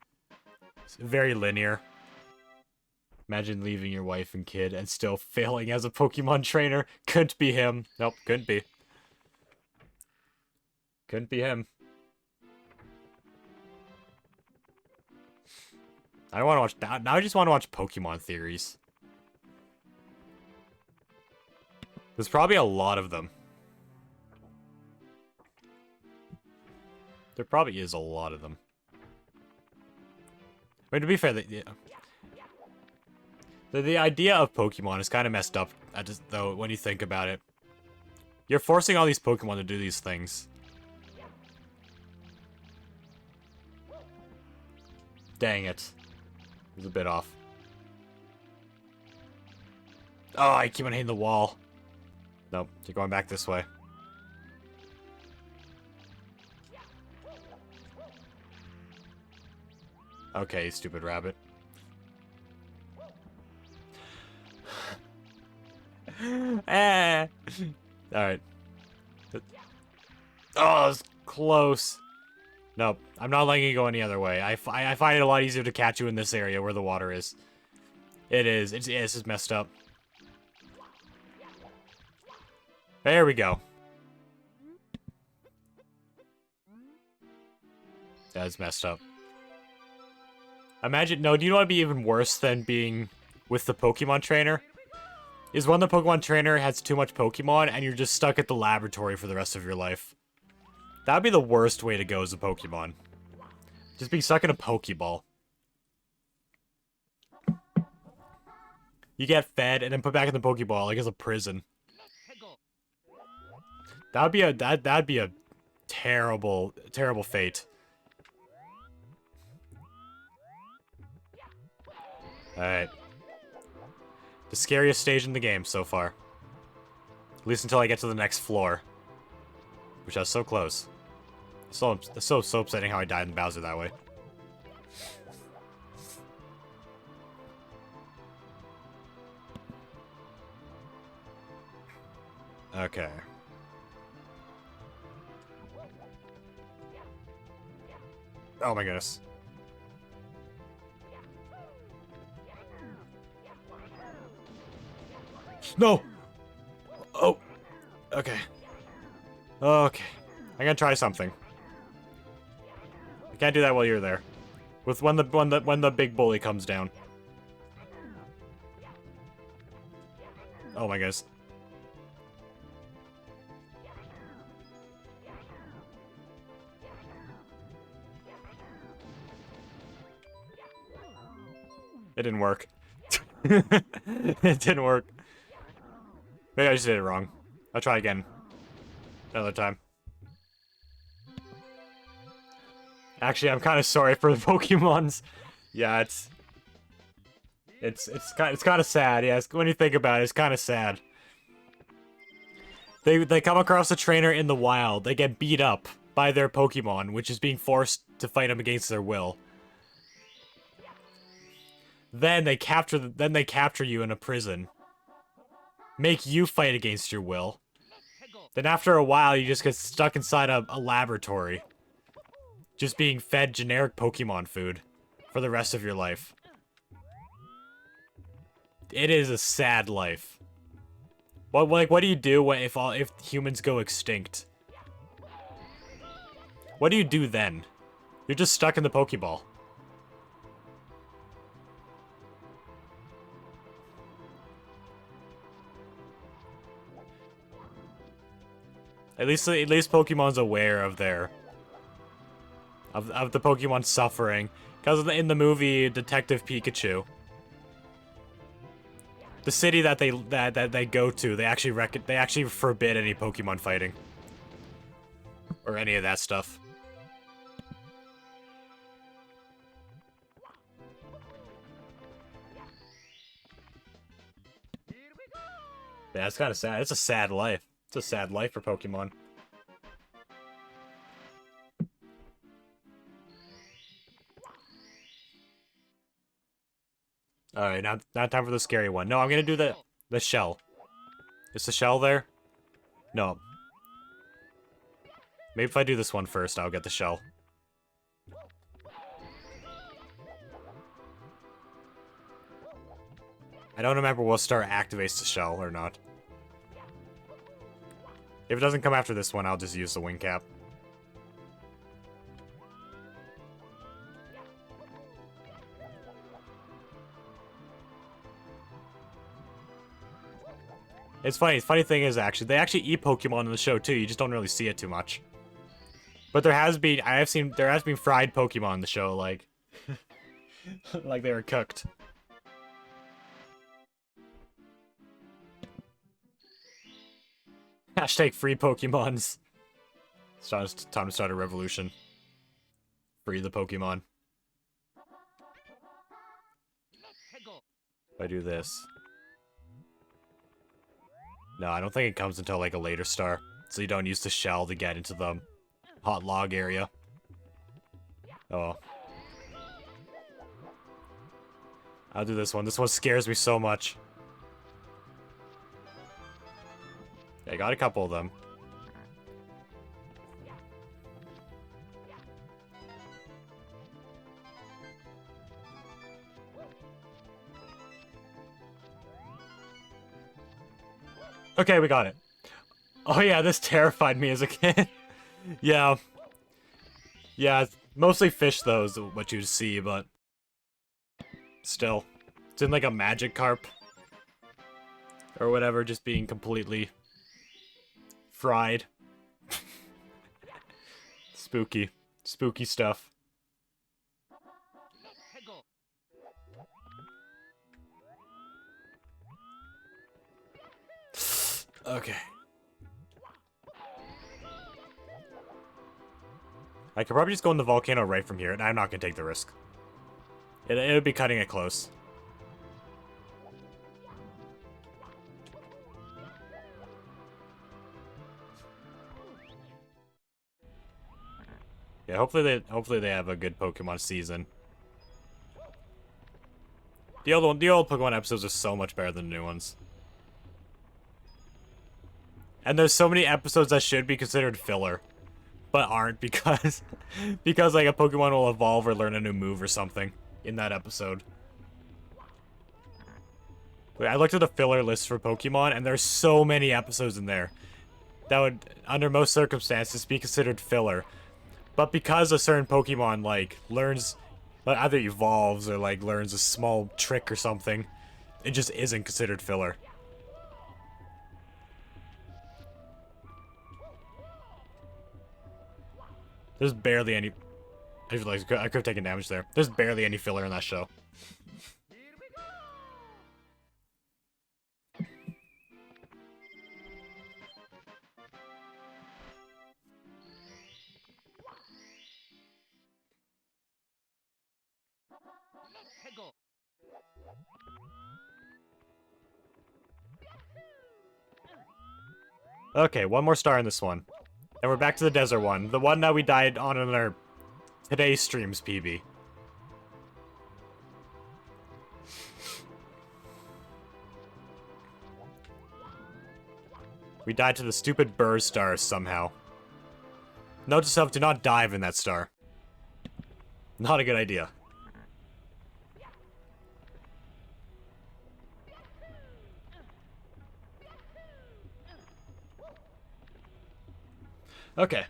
It's very linear. Imagine leaving your wife and kid and still failing as a Pokemon trainer. Couldn't be him. Nope, couldn't be. Couldn't be him. I don't want to watch that. Now I just want to watch Pokemon theories. There's probably a lot of them. There probably is a lot of them. I mean, to be fair, yeah. The idea of Pokemon is kind of messed up, though, when you think about it. You're forcing all these Pokemon to do these things. Dang it. It was a bit off. Oh, I keep on hitting the wall. Nope, you're going back this way. Okay, stupid rabbit. Ah. Alright. Oh, it's close. Nope, I'm not letting you go any other way. I find it a lot easier to catch you in this area where the water is. It is. It's just messed up. There we go. That's messed up. Imagine, no, do you know what would be even worse than being with the Pokemon trainer? Is when the Pokemon trainer has too much Pokemon and you're just stuck at the laboratory for the rest of your life. That'd be the worst way to go as a Pokemon. Just being stuck in a Pokeball. You get fed and then put back in the Pokeball like it's a prison. That'd be a terrible, terrible fate. Alright. The scariest stage in the game so far. At least until I get to the next floor. Which I was so close. So upsetting how I died in Bowser that way. Okay. Oh my goodness. No! Oh! Okay. Okay. I'm gonna try something. I can't do that while you're there. With when the big bully comes down. Oh my goodness. It didn't work. It didn't work. Maybe I just did it wrong. I'll try again. Another time. Actually, I'm kind of sorry for the Pokemons. Yeah, it's kind of sad. Yeah, when you think about it, it's kind of sad. They come across a trainer in the wild. They get beat up by their Pokemon, which is being forced to fight them against their will. Then they capture you in a prison. Make you fight against your will. Then after a while, you just get stuck inside a laboratory. Just being fed generic Pokemon food for the rest of your life. It is a sad life. What do you do if humans go extinct? What do you do then? You're just stuck in the Pokeball. At least Pokemon's aware of their of the Pokemon suffering, because in the movie Detective Pikachu, the city that they go to, they actually forbid any Pokemon fighting or any of that stuff. Yeah, it's kind of sad. It's a sad life. It's a sad life for Pokemon. Alright, now time for the scary one. No, I'm gonna do the shell. Is the shell there? No. Maybe if I do this one first, I'll get the shell. I don't remember what star activates the shell or not. If it doesn't come after this one, I'll just use the wing cap. It's funny. The funny thing is, actually, they actually eat Pokemon in the show too. You just don't really see it too much. But there has been fried Pokemon in the show, like, like they were cooked. Hashtag free Pokemons. It's time to start a revolution. Free the Pokemon. If I do this. No, I don't think it comes until like a later star. So you don't use the shell to get into the hot log area. Oh. I'll do this one. This one scares me so much. I got a couple of them. Okay, we got it. Oh yeah, this terrified me as a kid. Yeah. Yeah, mostly fish though is what you see, but still. It's in like a magic carp. Or whatever, just being completely fried. Spooky. Spooky stuff. Okay. I could probably just go in the volcano right from here, and I'm not gonna take the risk. It would be cutting it close. Yeah, hopefully they have a good Pokemon season. The old Pokemon episodes are so much better than the new ones. And there's so many episodes that should be considered filler, but aren't because because like a Pokemon will evolve or learn a new move or something in that episode. Wait, I looked at the filler list for Pokemon, and there's so many episodes in there that would, under most circumstances, be considered filler. But because a certain Pokemon, like, learns, like, either evolves or, like, learns a small trick or something, it just isn't considered filler. There's barely any... I realized I could have taken damage there. There's barely any filler in that show. Okay, one more star in this one. And we're back to the desert one. The one that we died on in our today's streams, PB. We died to the stupid Burr star somehow. Note to self, do not dive in that star. Not a good idea. Okay.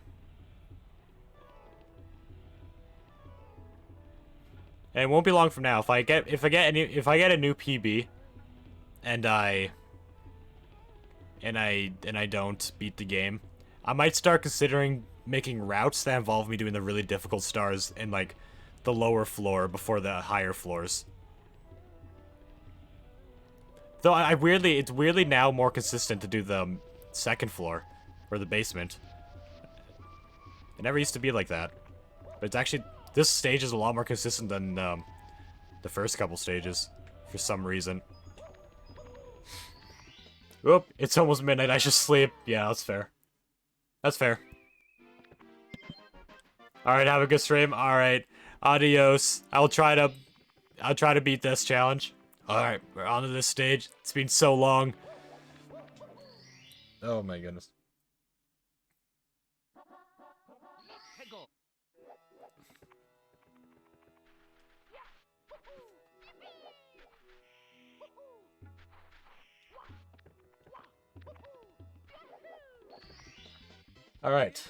And it won't be long from now. If I get a new PB and I don't beat the game, I might start considering making routes that involve me doing the really difficult stars in like the lower floor before the higher floors. Though it's weirdly now more consistent to do the second floor or the basement. It never used to be like that. But it's actually, this stage is a lot more consistent than the first couple stages, for some reason. Oop, it's almost midnight, I should sleep. Yeah, that's fair. That's fair. Alright, have a good stream. Alright, adios. I'll try to beat this challenge. Alright, we're on to this stage. It's been so long. Oh my goodness. All right.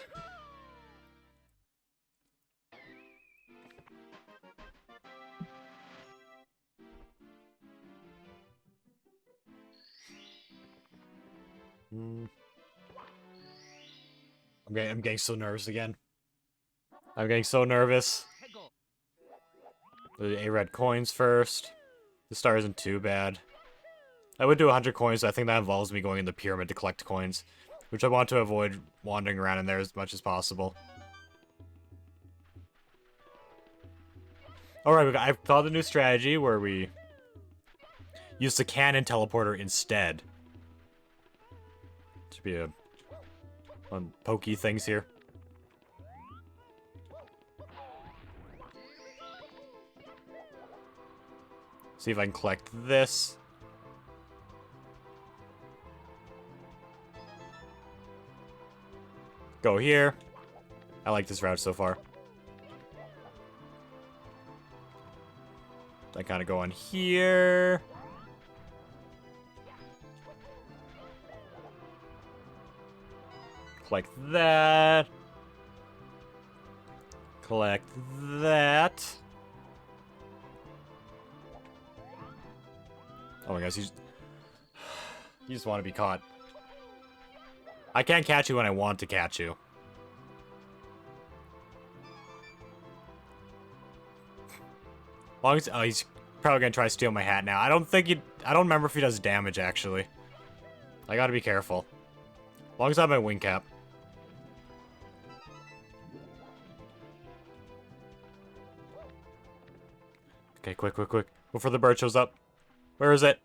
I'm getting so nervous again. I'm getting so nervous. The 8 red coins first. The star isn't too bad. I would do 100 coins, but I think that involves me going in the pyramid to collect coins, which I want to avoid wandering around in there as much as possible. Alright, I've thought of a new strategy where we use the cannon teleporter instead. Should be a on pokey things here. See if I can collect this. Go here. I like this route so far. I kind of go on here. Collect that. Collect that. Oh my gosh, you just want to be caught. I can't catch you when I want to catch you. Long as, oh, he's probably gonna try to steal my hat now. I don't remember if he does damage, actually. I gotta be careful. As long as I have my wing cap. Okay, quick. Before the bird shows up. Where is it?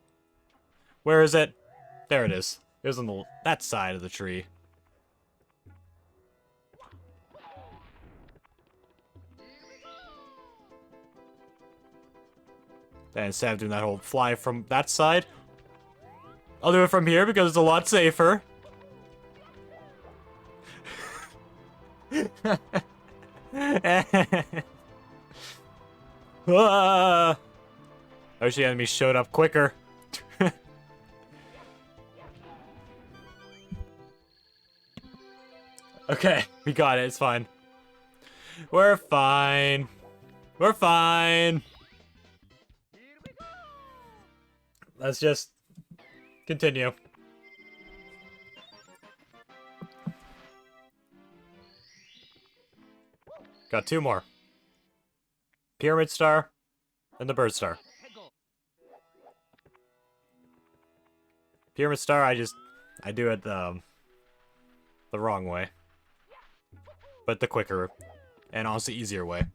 Where is it? There it is. It was on that side of the tree. And instead of doing that whole fly from that side, I'll do it from here because it's a lot safer. Ah! I wish the enemy showed up quicker. Okay, we got it. It's fine. We're fine. We're fine. Let's just continue. Got 2 more. Pyramid Star and the Bird Star. Pyramid Star, I do it the wrong way. But the quicker and honestly easier way.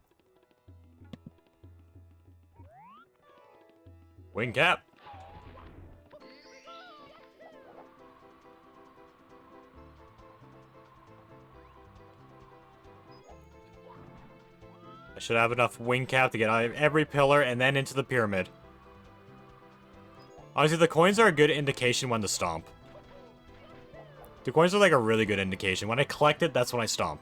Wing cap. I should have enough wing cap to get out of every pillar and then into the pyramid. Honestly, the coins are a good indication when to stomp. The coins are like a really good indication. When I collect it, that's when I stomp.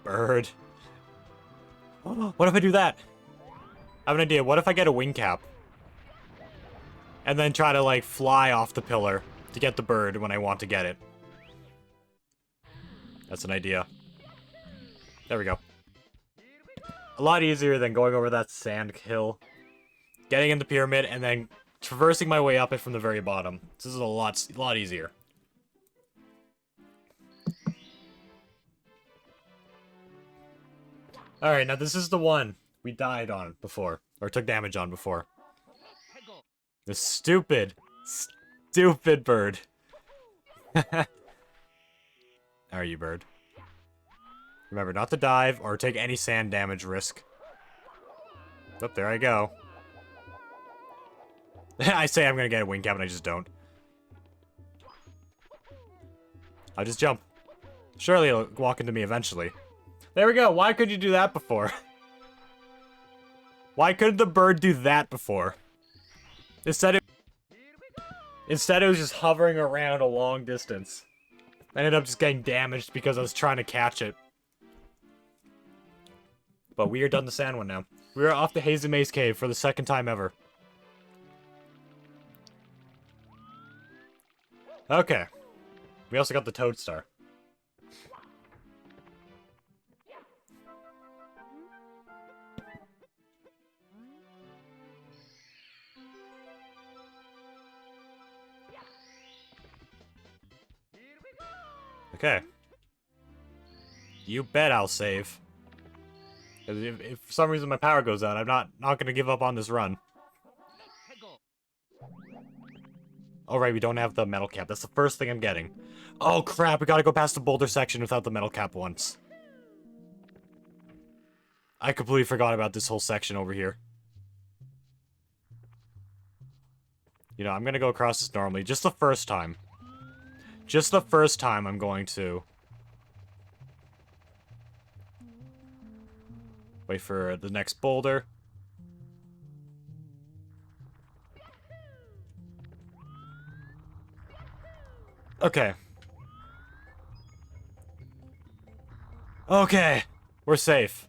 Bird. What if I do that? I have an idea. What if I get a wing cap? And then try to, like, fly off the pillar to get the bird when I want to get it. That's an idea. There we go. A lot easier than going over that sand hill, getting in the pyramid, and then traversing my way up it from the very bottom. This is a lot easier. Alright, now this is the one we died on before, or took damage on before. The stupid bird. Are you, bird? Remember not to dive or take any sand damage risk. Oh, there I go. I say I'm gonna get a wing cap and I just don't. I'll just jump. Surely it'll walk into me eventually. There we go. Why couldn't you do that before? Why couldn't the bird do that before? Instead it was just hovering around a long distance. I ended up just getting damaged because I was trying to catch it. But we are done the sand one now. We are off the Hazy Maze Cave for the 2nd time ever. Okay. We also got the Toad Star. Okay. You bet I'll save. If for some reason my power goes out, I'm not gonna give up on this run. Oh right, we don't have the metal cap. That's the first thing I'm getting. Oh crap, we gotta go past the boulder section without the metal cap once. I completely forgot about this whole section over here. You know, I'm gonna go across this normally. Just the first time. Just the first time I'm going to wait for the next boulder. Okay. Okay. We're safe.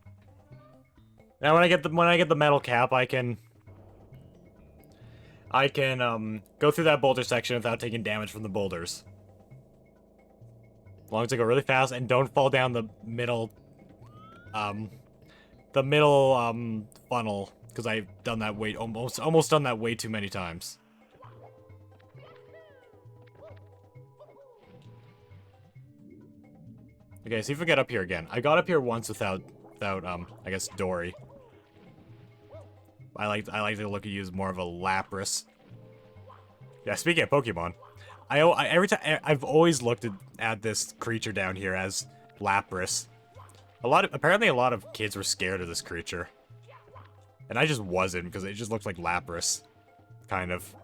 Now when I get the metal cap, I can go through that boulder section without taking damage from the boulders. As long as I go really fast and don't fall down the middle funnel, because I've done that almost done that way too many times. Okay, see if we get up here again. I got up here once without I guess Dory. I like to look at you as more of a Lapras. Yeah, speaking of Pokemon, I've always looked at this creature down here as Lapras. Apparently a lot of kids were scared of this creature. And I just wasn't, because it just looked like Lapras. Kind of.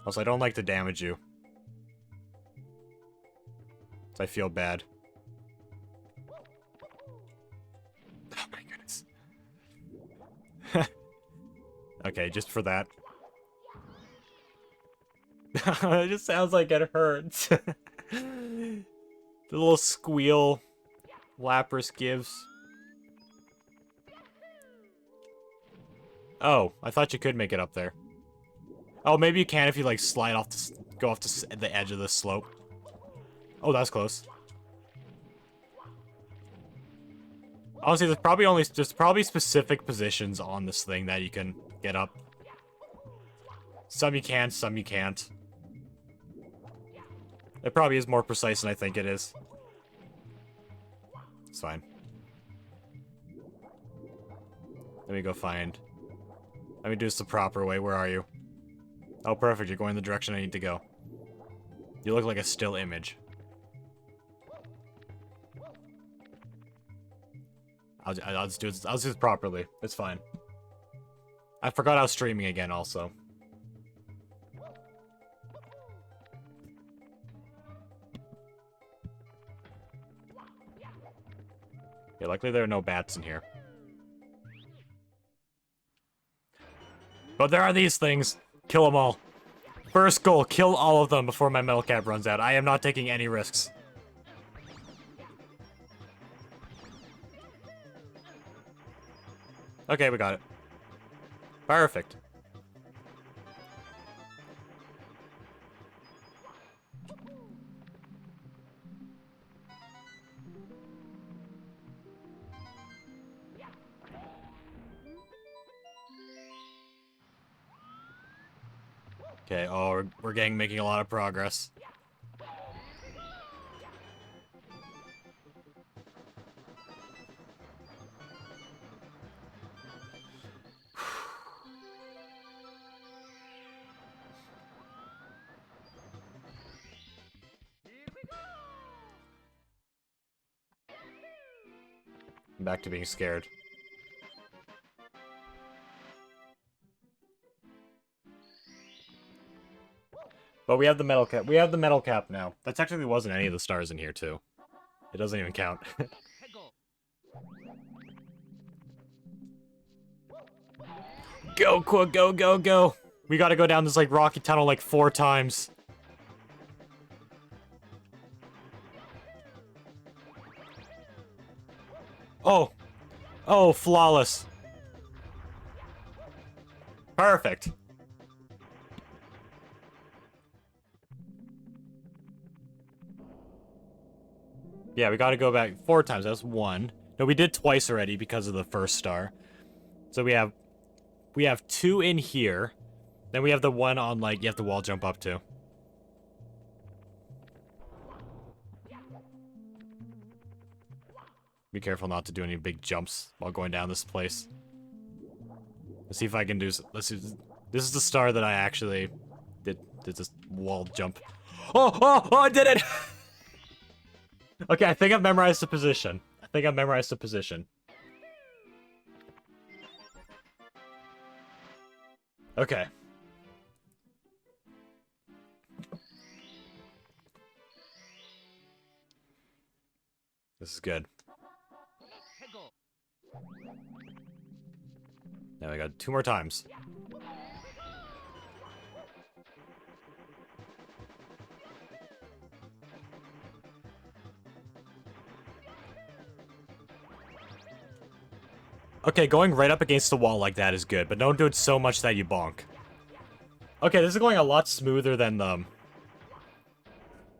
Also, I don't like to damage you. So I feel bad. Oh my goodness. Okay, just for that. It just sounds like it hurts. The little squeal Lapras gives. Oh, I thought you could make it up there. Oh, maybe you can if you like slide off, go off the edge of the slope. Oh, that's close. Honestly, there's probably specific positions on this thing that you can get up. Some you can, some you can't. It probably is more precise than I think it is. It's fine. Let me go find. Let me do this the proper way. Where are you? Oh, perfect. You're going the direction I need to go. You look like a still image. I'll just do it. I'll do it properly. It's fine. I forgot I was streaming again, also. Yeah, luckily there are no bats in here. But there are these things. Kill them all. First goal, kill all of them before my metal cap runs out. I am not taking any risks. Okay, we got it. Perfect. Okay, oh, we're making a lot of progress. I'm back to being scared. But we have the metal cap. We have the metal cap now. That technically wasn't any of the stars in here, too. It doesn't even count. Go, Quick, go, go, go! We gotta go down this, like, rocky tunnel, like, 4 times. Oh! Oh, flawless. Perfect. Yeah, we gotta go back 4 times. That's 1. No, we did twice already because of the first star. So we have 2 in here. Then we have the one on, like, you have to wall jump up to. Be careful not to do any big jumps while going down this place. Let's see if I can do... Let's see. This is the star that I actually did this wall jump. Oh, oh, oh, I did it! Okay, I think I've memorized the position. Okay. This is good. Now we got 2 more times. Okay, going right up against the wall like that is good, but don't do it so much that you bonk. Okay, this is going a lot smoother than the...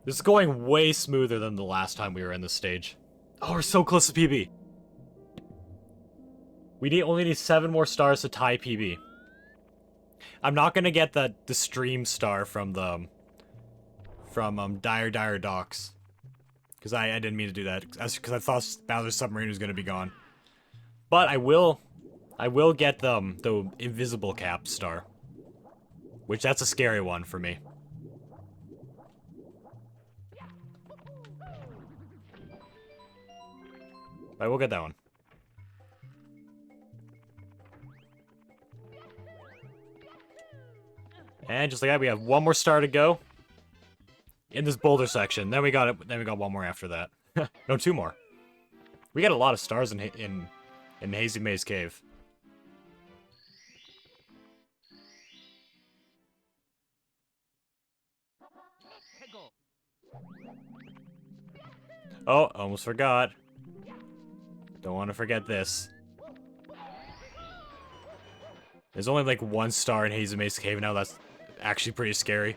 This is going way smoother than the last time we were in this stage. Oh, we're so close to PB. We only need 7 more stars to tie PB. I'm not gonna get the stream star from the... Dire Docks. Because I didn't mean to do that. Because I thought Bowser's Submarine was gonna be gone. But I will get the invisible cap star. Which, that's a scary one for me. I will get that one. And just like that, we have 1 more star to go. In this boulder section. Then we got it. Then we got 1 more after that. No, 2 more. We got a lot of stars in Hazy Maze Cave. Oh, almost forgot. Don't want to forget this. There's only like 1 star in Hazume's Cave now. That's actually pretty scary.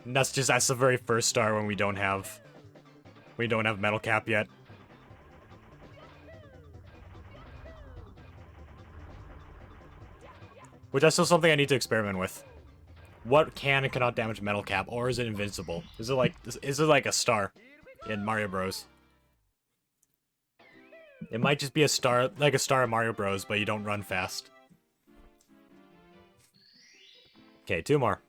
And that's the very first star when we don't have metal cap yet. Which is still something I need to experiment with. What can and cannot damage metal cap, or is it invincible? Is it like a star in Mario Bros? It might just be a star, like a star in Mario Bros, but you don't run fast. Okay, 2 more.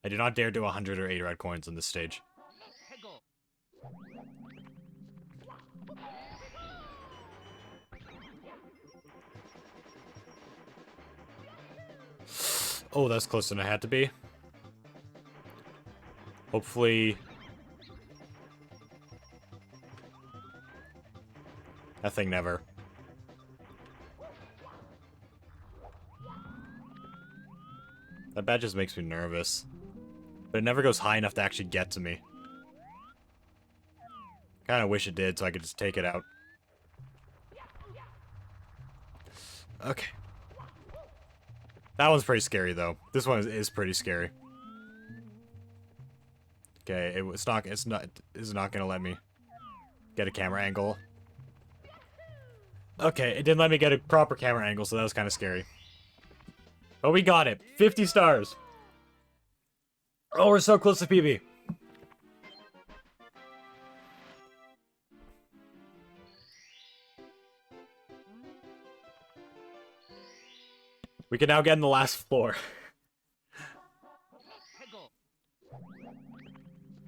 I do not dare do 100 or 80 red coins on this stage. Oh, that's closer than I had to be. Hopefully... that thing never. That badge just makes me nervous. But it never goes high enough to actually get to me. Kinda wish it did so I could just take it out. Okay. That one's pretty scary though. This one is pretty scary. Okay, it's not gonna let me get a camera angle. Okay, it didn't let me get a proper camera angle, so that was kind of scary. But we got it. 50 stars. Oh, we're so close to PB. We can now get in the last floor.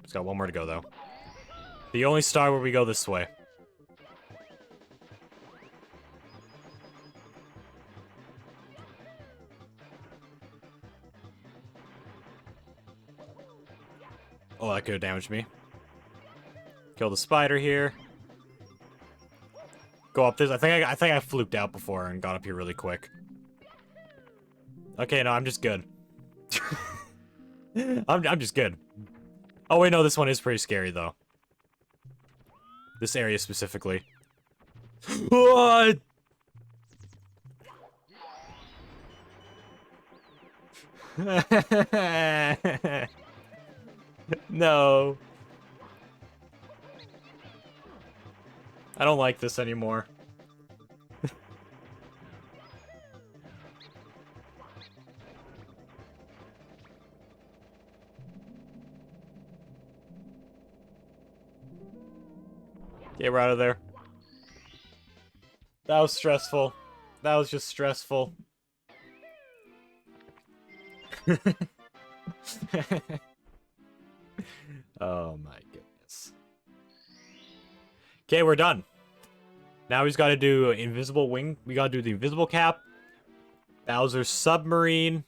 It's got 1 more to go, though. The only star where we go this way. Oh, that could have damaged me. Kill the spider here. Go up this. I think I fluked out before and got up here really quick. Okay, no, I'm just good. I'm just good. Oh wait, no, this one is pretty scary though. This area specifically. What? No. I don't like this anymore. Okay, we're out of there. That was stressful. That was just stressful. Oh my goodness. Okay, we're done. Now he's got to do invisible wing. We got to do the invisible cap. Bowser's submarine.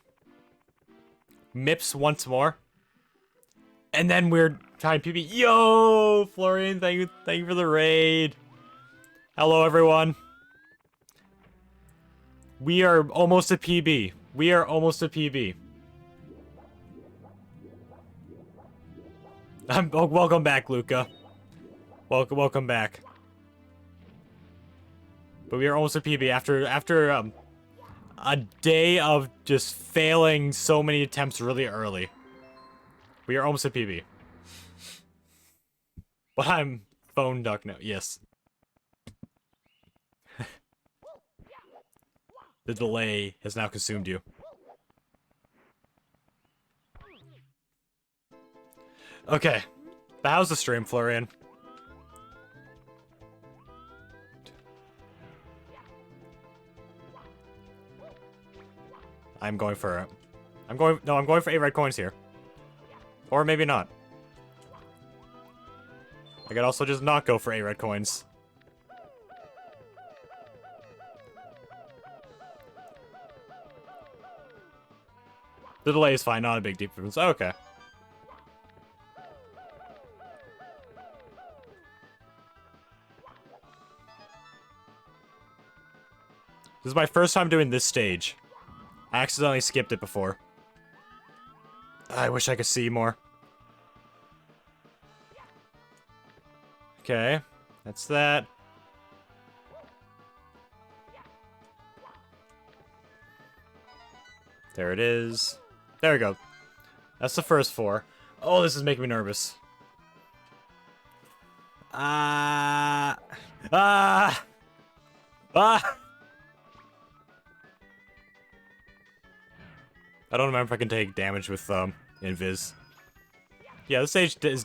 Mips once more. And then we're trying PB. Yo, Florian, thank you for the raid. Hello, everyone. We are almost a PB. We are almost a PB. Welcome back, Luca. Welcome back. But we are almost a PB after a day of just failing so many attempts really early. We are almost a PB. But I'm phone duck now. Yes. The delay has now consumed you. Okay. But how's the stream, Florian? I'm going for 8 red coins here. Or maybe not. I could also just not go for 8 red coins. The delay is fine, not a big difference. Okay. This is my first time doing this stage. I accidentally skipped it before. I wish I could see more. Okay, that's that. There it is. There we go. That's the first 4. Oh, this is making me nervous. Ah! Ah! Ah! I don't remember if I can take damage with invis. Yeah, this stage is.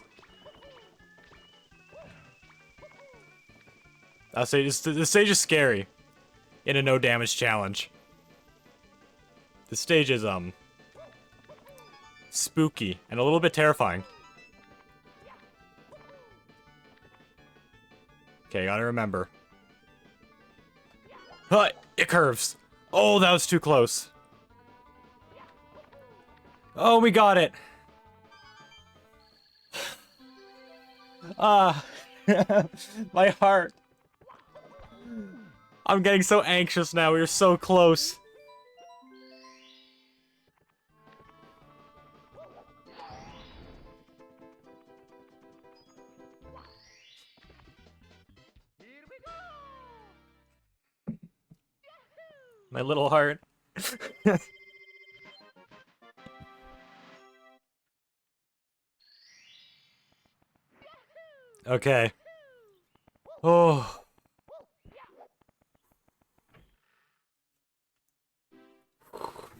I'll say this stage is scary. In a no damage challenge. The stage is spooky and a little bit terrifying. Okay, gotta remember. Huh, it curves. Oh, that was too close. Oh, we got it. Ah, my heart. I'm getting so anxious now. We were so close. My little heart. Okay. Oh.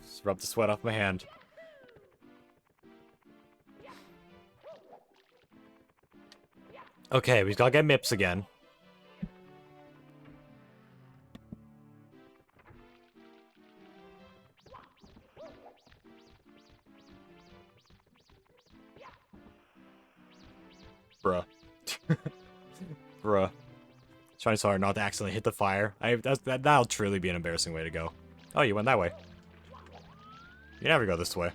Just rub the sweat off my hand. Okay, we gotta get Mips again. Bruh. Bruh. Trying so hard not to accidentally hit the fire. That'll truly be an embarrassing way to go. Oh, you went that way. You never go this way.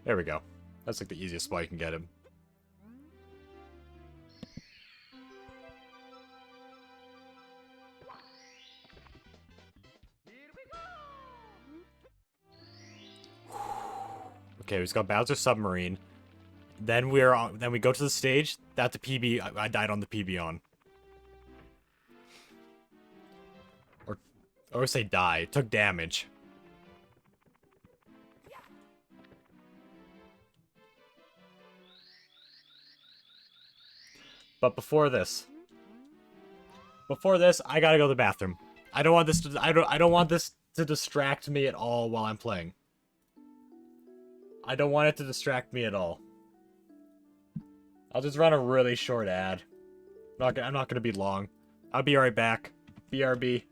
There we go. That's like the easiest spot you can get him. Okay, we just got Bowser Submarine. Then then we go to the stage that the PB I died on the PB on. Or say die, took damage. But before this, I gotta go to the bathroom. I don't want this to I don't want this to distract me at all while I'm playing. I don't want it to distract me at all. I'll just run a really short ad. I'm not gonna be long. I'll be right back. BRB.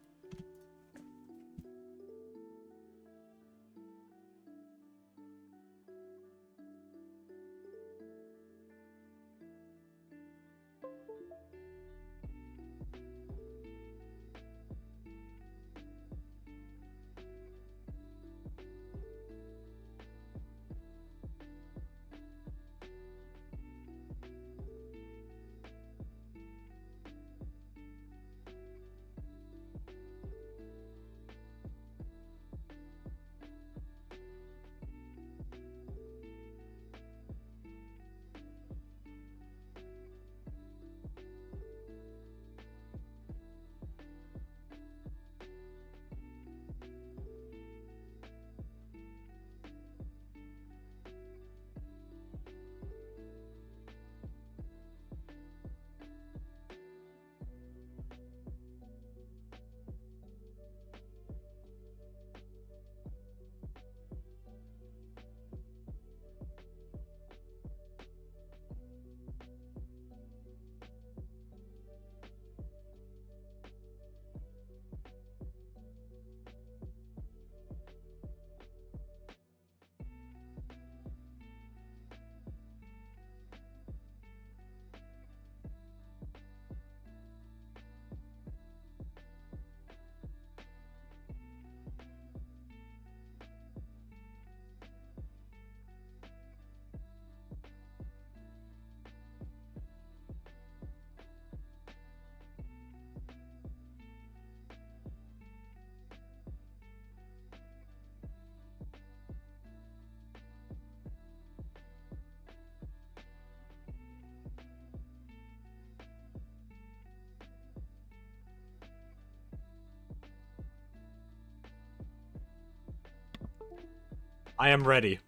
I am ready.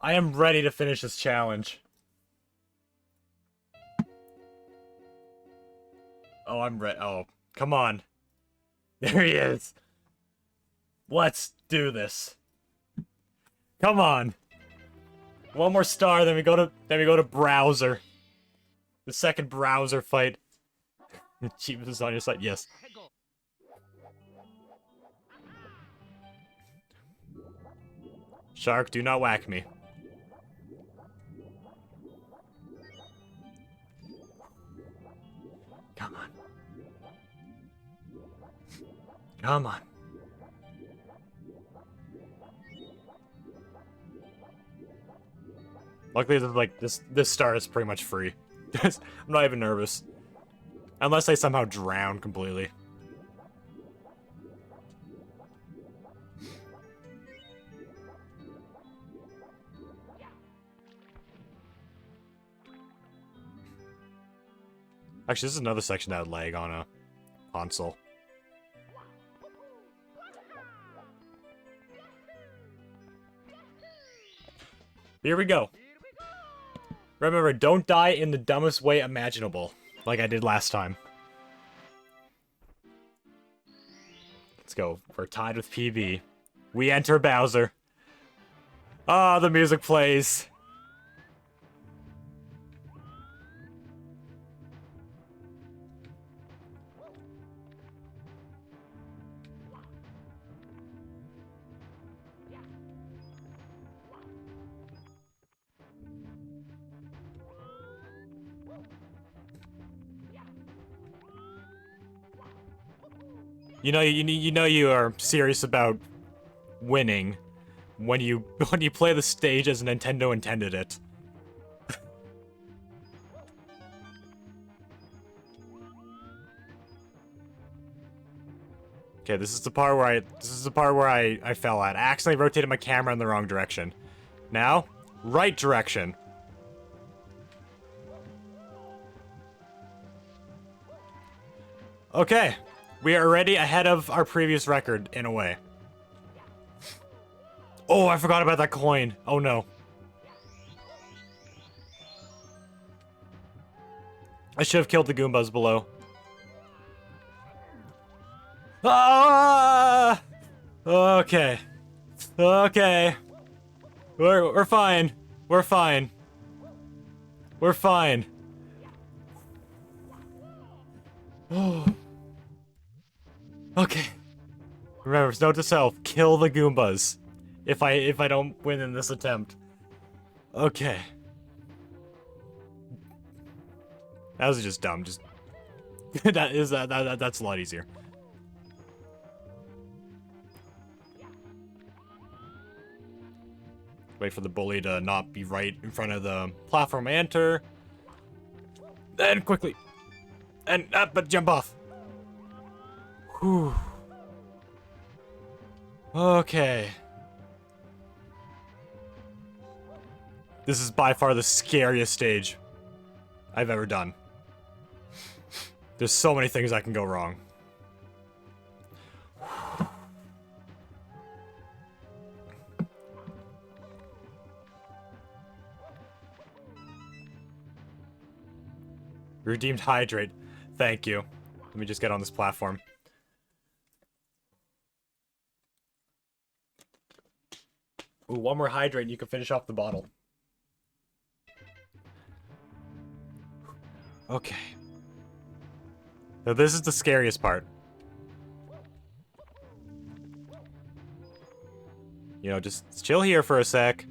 I am ready to finish this challenge. Oh, I'm ready. Oh, come on. There he is. Let's do this. Come on. One more star, then we go to browser. The second browser fight. Chief is on your side. Yes. Shark, do not whack me. Come on. Come on. Luckily, like this star is pretty much free. I'm not even nervous, unless I somehow drown completely. Actually, this is another section that would lag on a console. Here we go. Remember, don't die in the dumbest way imaginable, like I did last time. Let's go. We're tied with PB. We enter Bowser. Ah, the music plays. You know you are serious about winning when you play the stage as Nintendo intended it. Okay, this is the part where I fell at. I accidentally rotated my camera in the wrong direction. Now, right direction. Okay. We are already ahead of our previous record, in a way. Oh, I forgot about that coin. Oh, no. I should have killed the Goombas below. Ah! Okay. Okay. We're fine. We're fine. We're fine. Oh. Okay. Remember, note to self: kill the Goombas. If I don't win in this attempt. Okay. That was just dumb. Just that's a lot easier. Wait for the bully to not be right in front of the platform. Enter. Then quickly. And but jump off. Whew. Okay. This is by far the scariest stage I've ever done. There's so many things that can go wrong. Redeemed hydrate. Thank you. Let me just get on this platform. Ooh, one more hydrate and you can finish off the bottle. Okay. Now this is the scariest part. You know, just chill here for a sec.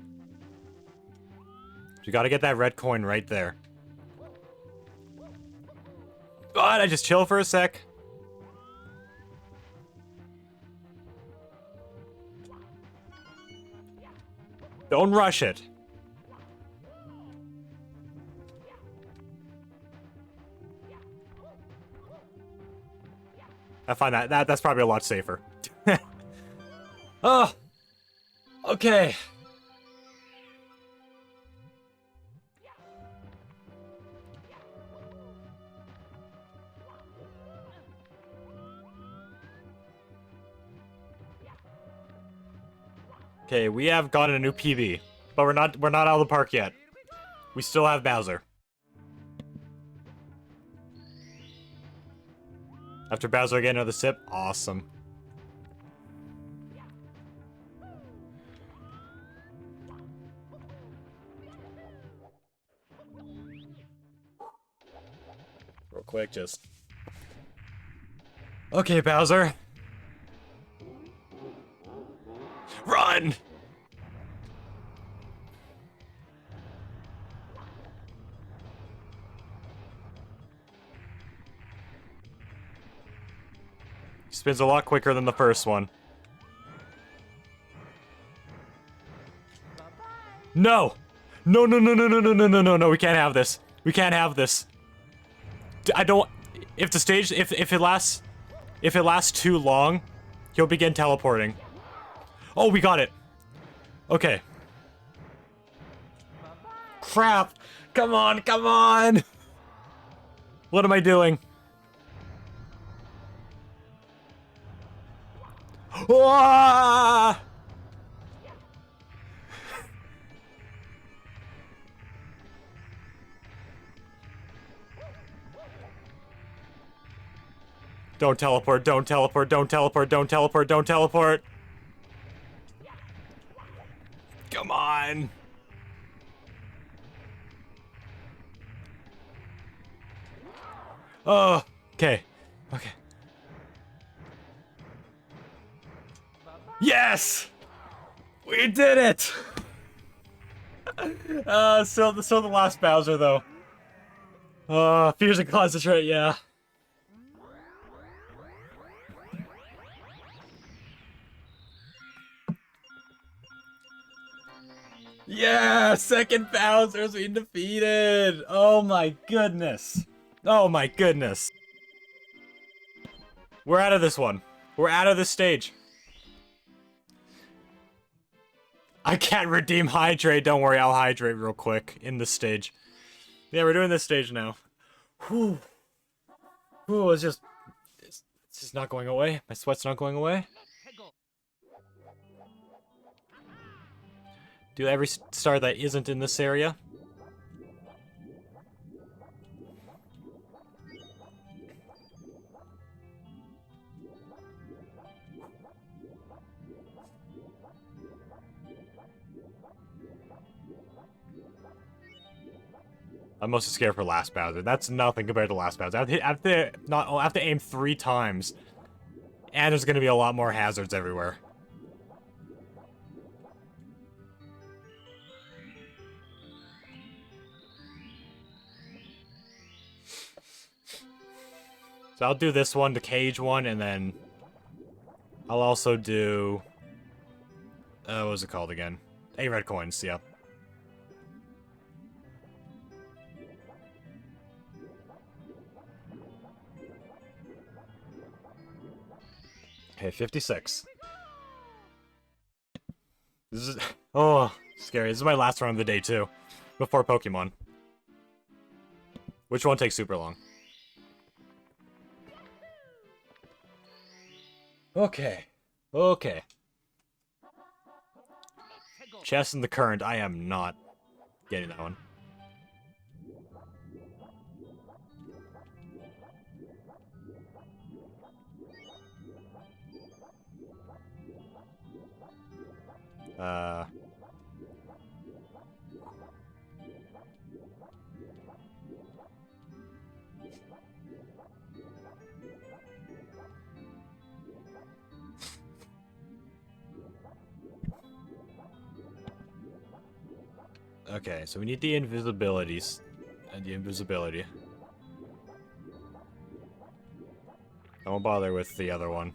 You gotta get that red coin right there. God, I just chill for a sec. Don't rush it. I find that's probably a lot safer. Oh, okay. Okay, we have gotten a new PB, but we're not out of the park yet. We still have Bowser. After Bowser, I get another sip. Awesome. Real quick, just... Okay, Bowser. Run! He spins a lot quicker than the first one. No! No, no, no, no, no, no, no, no, no, no, we can't have this. We can't have this. I don't... If the stage... If it lasts too long, he'll begin teleporting. Oh, we got it. Okay. Crap! Come on, come on! What am I doing? Ah! Don't teleport, don't teleport, don't teleport, don't teleport, don't teleport! Come on! Oh, okay. Okay. Yes! We did it! So the last Bowser, though. Fusion Concentrate, yeah. Yeah! Second Bowser's been defeated! Oh my goodness! Oh my goodness! We're out of this one. We're out of this stage. I can't redeem Hydrate. Don't worry, I'll hydrate real quick in this stage. Yeah, we're doing this stage now. Whew. Whew, it's just not going away. My sweat's not going away. Do every star that isn't in this area. I'm mostly scared for last Bowser. That's nothing compared to last Bowser. I have to aim 3 times. And there's gonna be a lot more hazards everywhere. So I'll do this one, the cage one, and then I'll also do... what was it called again? 8 red coins, yeah. Okay, 56. This is... Oh, scary. This is my last run of the day, too. Before Pokemon. Which one takes super long? Okay. Okay. Chest in the current. I am not getting that one. Okay, so we need the invisibilities. And the invisibility. I won't bother with the other one.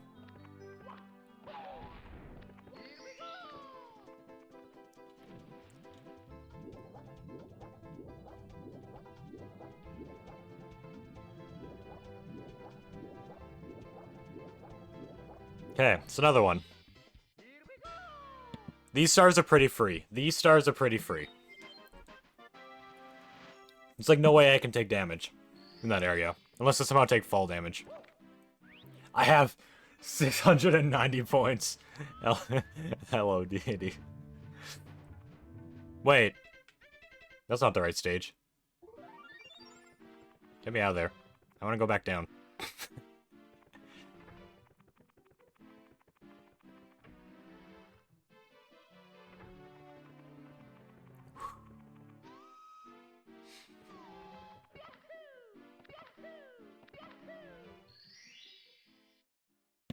Okay, it's another one. These stars are pretty free. These stars are pretty free. There's like no way I can take damage in that area. Unless I somehow take fall damage. I have 690 points. Hello, deity. Wait. That's not the right stage. Get me out of there. I want to go back down.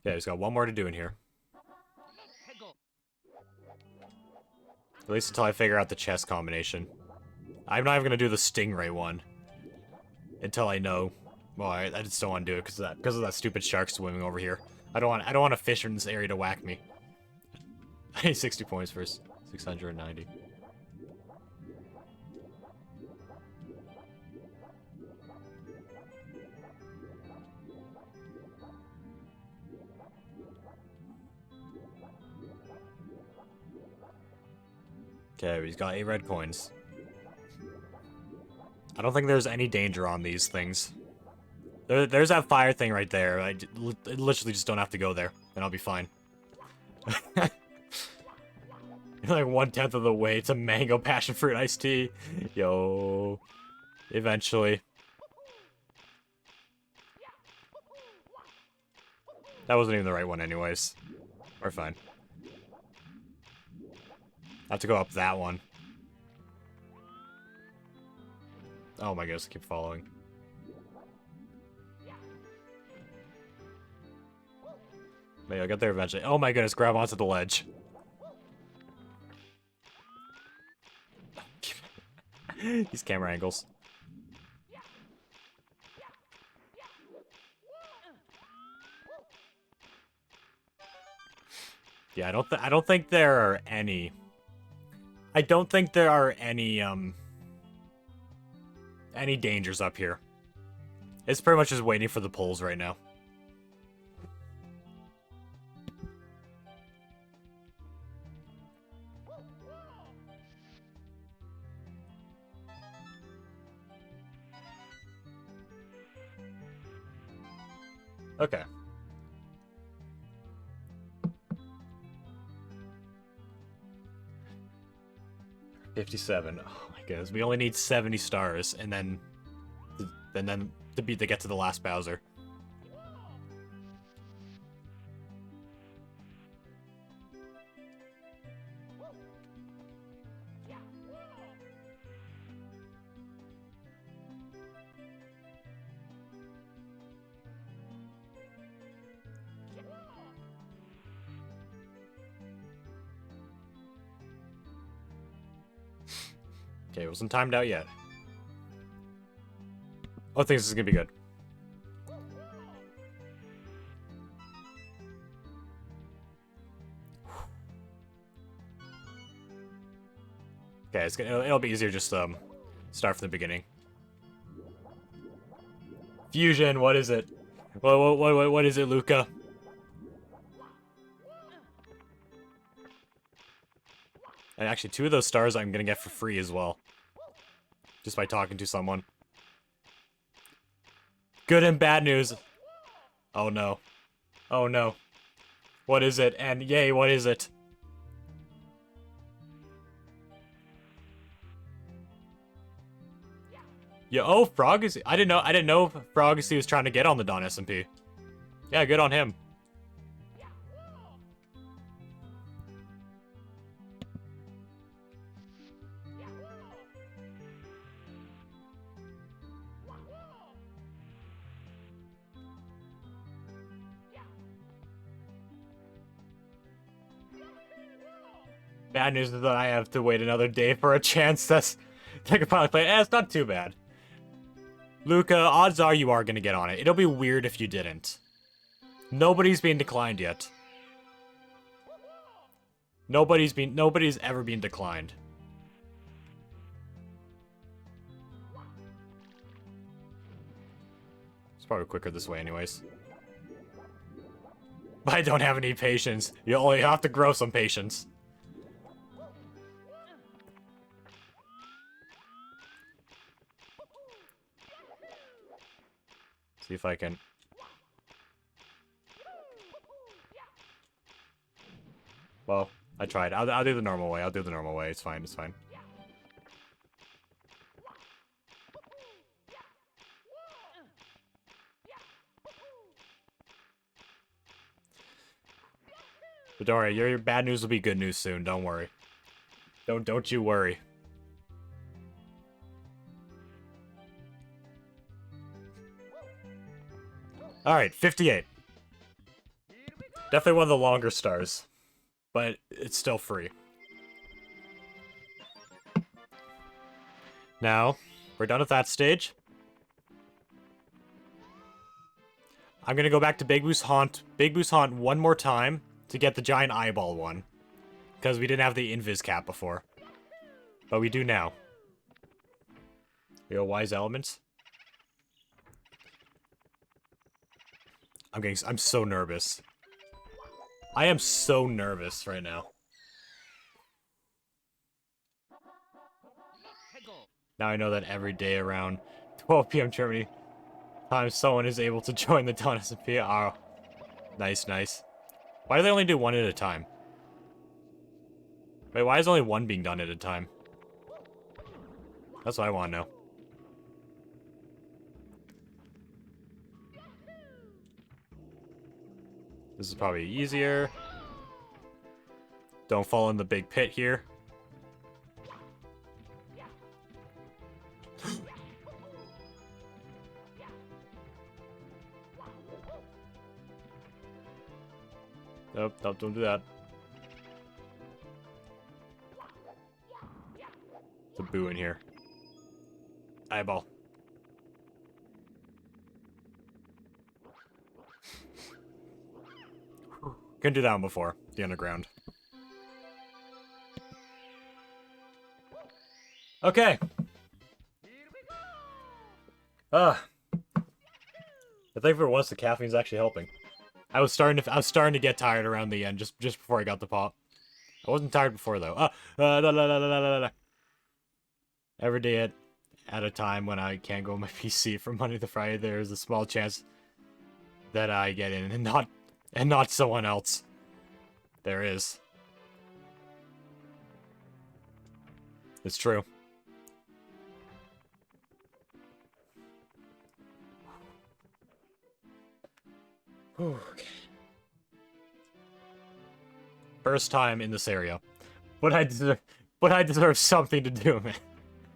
Yeah, just got one more to do in here. At least until I figure out the chess combination. I'm not even gonna do the Stingray one. Until I know. Well, I just don't want to do it because of that stupid shark swimming over here. I don't want a fish in this area to whack me. I need 60 points for 690. Okay, he's got 8 red coins. I don't think there's any danger on these things. There's that fire thing right there. I literally just don't have to go there, and I'll be fine. You're like 1/10 of the way to mango passion fruit iced tea. Yo. Eventually. That wasn't even the right one anyways. We're fine. I have to go up that one. Oh my goodness, keep following. Maybe I'll get there eventually. Oh my goodness, grab onto the ledge. These camera angles. Yeah, I don't think there are any. I don't think there are any dangers up here. It's pretty much just waiting for the pulls right now. Okay. $57. Oh my goodness. We only need 70 stars and then to get to the last Bowser. Okay, it wasn't timed out yet. Oh, I think this is gonna be good. Okay, it'll be easier just start from the beginning. Fusion, what is it? What is it, Luca? And actually, 2 of those stars I'm gonna get for free as well. Just by talking to someone. Good and bad news. Oh no. Oh no. What is it? And yay, what is it? Yeah, oh, Froggy. I didn't know Froggy was trying to get on the Don SMP. Yeah, good on him. Bad news is that I have to wait another day for a chance to take a pilot play. It's not too bad. Luca, odds are you are gonna get on it. It'll be weird if you didn't. Nobody's been declined yet. Nobody's ever been declined. It's probably quicker this way anyways. But I don't have any patience. You only have to grow some patience. See if I can... Well, I tried. I'll do the normal way. I'll do the normal way. It's fine. It's fine. But don't worry, your bad news will be good news soon. Don't worry. Don't you worry. All right, 58. Definitely one of the longer stars, but it's still free. Now, we're done with that stage. I'm gonna go back to Big Boo's Haunt one more time to get the giant eyeball one. Because we didn't have the invis cap before. But we do now. We go wise elements. I'm so nervous. I am so nervous right now. Now I know that every day around 12 p.m. Germany time, someone is able to join the Dawn SMP. Oh, nice, nice. Why do they only do one at a time? Wait, why is only one being done at a time? That's what I want to know. This is probably easier. Don't fall in the big pit here. Nope, don't do that. It's a boo in here. Eyeball. Couldn't do that one before. The underground. Okay. I think for once the caffeine's actually helping. I was starting to get tired around the end, just before I got the pop. I wasn't tired before though. Every day at a time when I can't go on my PC from Monday to Friday, there's a small chance that I get in and not someone else. There is. It's true. Whew, okay. First time in this area, but I deserve something to do, man.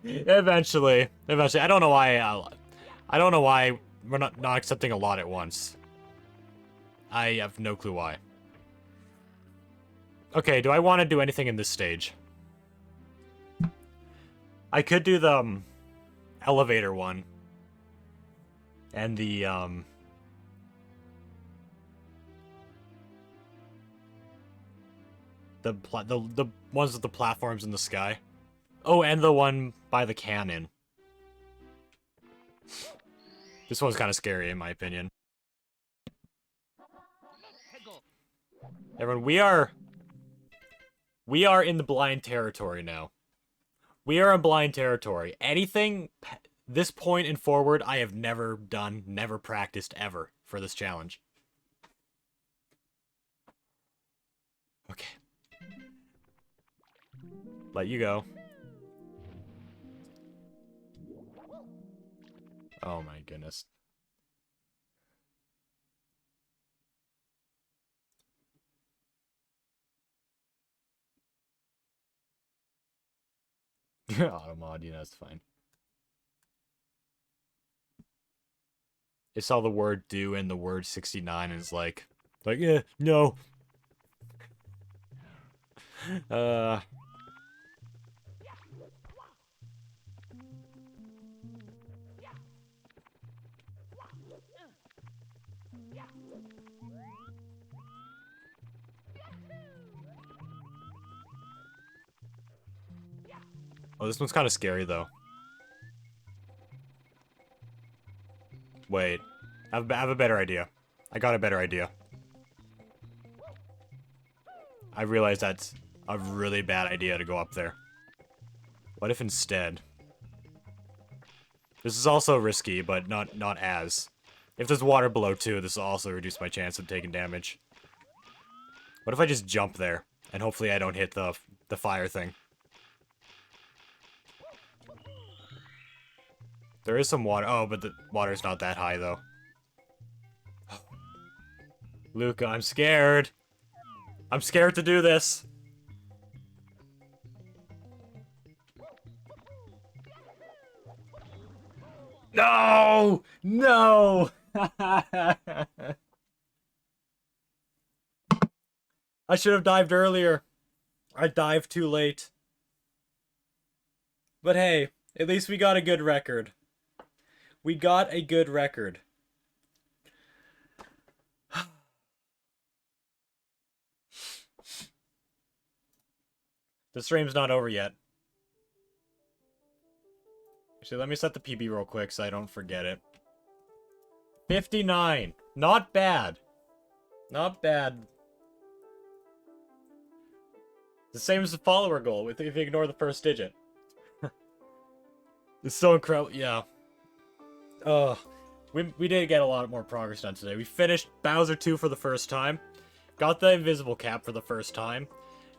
Eventually. I don't know why we're not accepting a lot at once. I have no clue why. Okay, do I want to do anything in this stage? I could do the elevator one and the ones with the platforms in the sky. Oh, and the one by the cannon. This one's kind of scary, in my opinion. Everyone, we are in the blind territory now. We are in blind territory. Anything this point and forward, I have never done, never practiced ever for this challenge. Okay. Let you go. Oh my goodness. Automod, you know, it's fine. It saw the word do and the word 69 and it's like, yeah, no. Oh, this one's kind of scary, though. Wait. I have a better idea. I got a better idea. I realize that's a really bad idea to go up there. What if instead... This is also risky, but not as. If there's water below, too, this will also reduce my chance of taking damage. What if I just jump there? And hopefully I don't hit the fire thing. There is some water. Oh, but the water's not that high, though. Luca, I'm scared. I'm scared to do this. No! No! I should have dived earlier. I dived too late. But hey, at least we got a good record. We got a good record. The stream's not over yet. Actually, let me set the PB real quick so I don't forget it. 59. Not bad. Not bad. The same as the follower goal, if you ignore the first digit. It's so incredible. Yeah. We did get a lot more progress done today. We finished Bowser 2 for the first time. Got the invisible cap for the first time.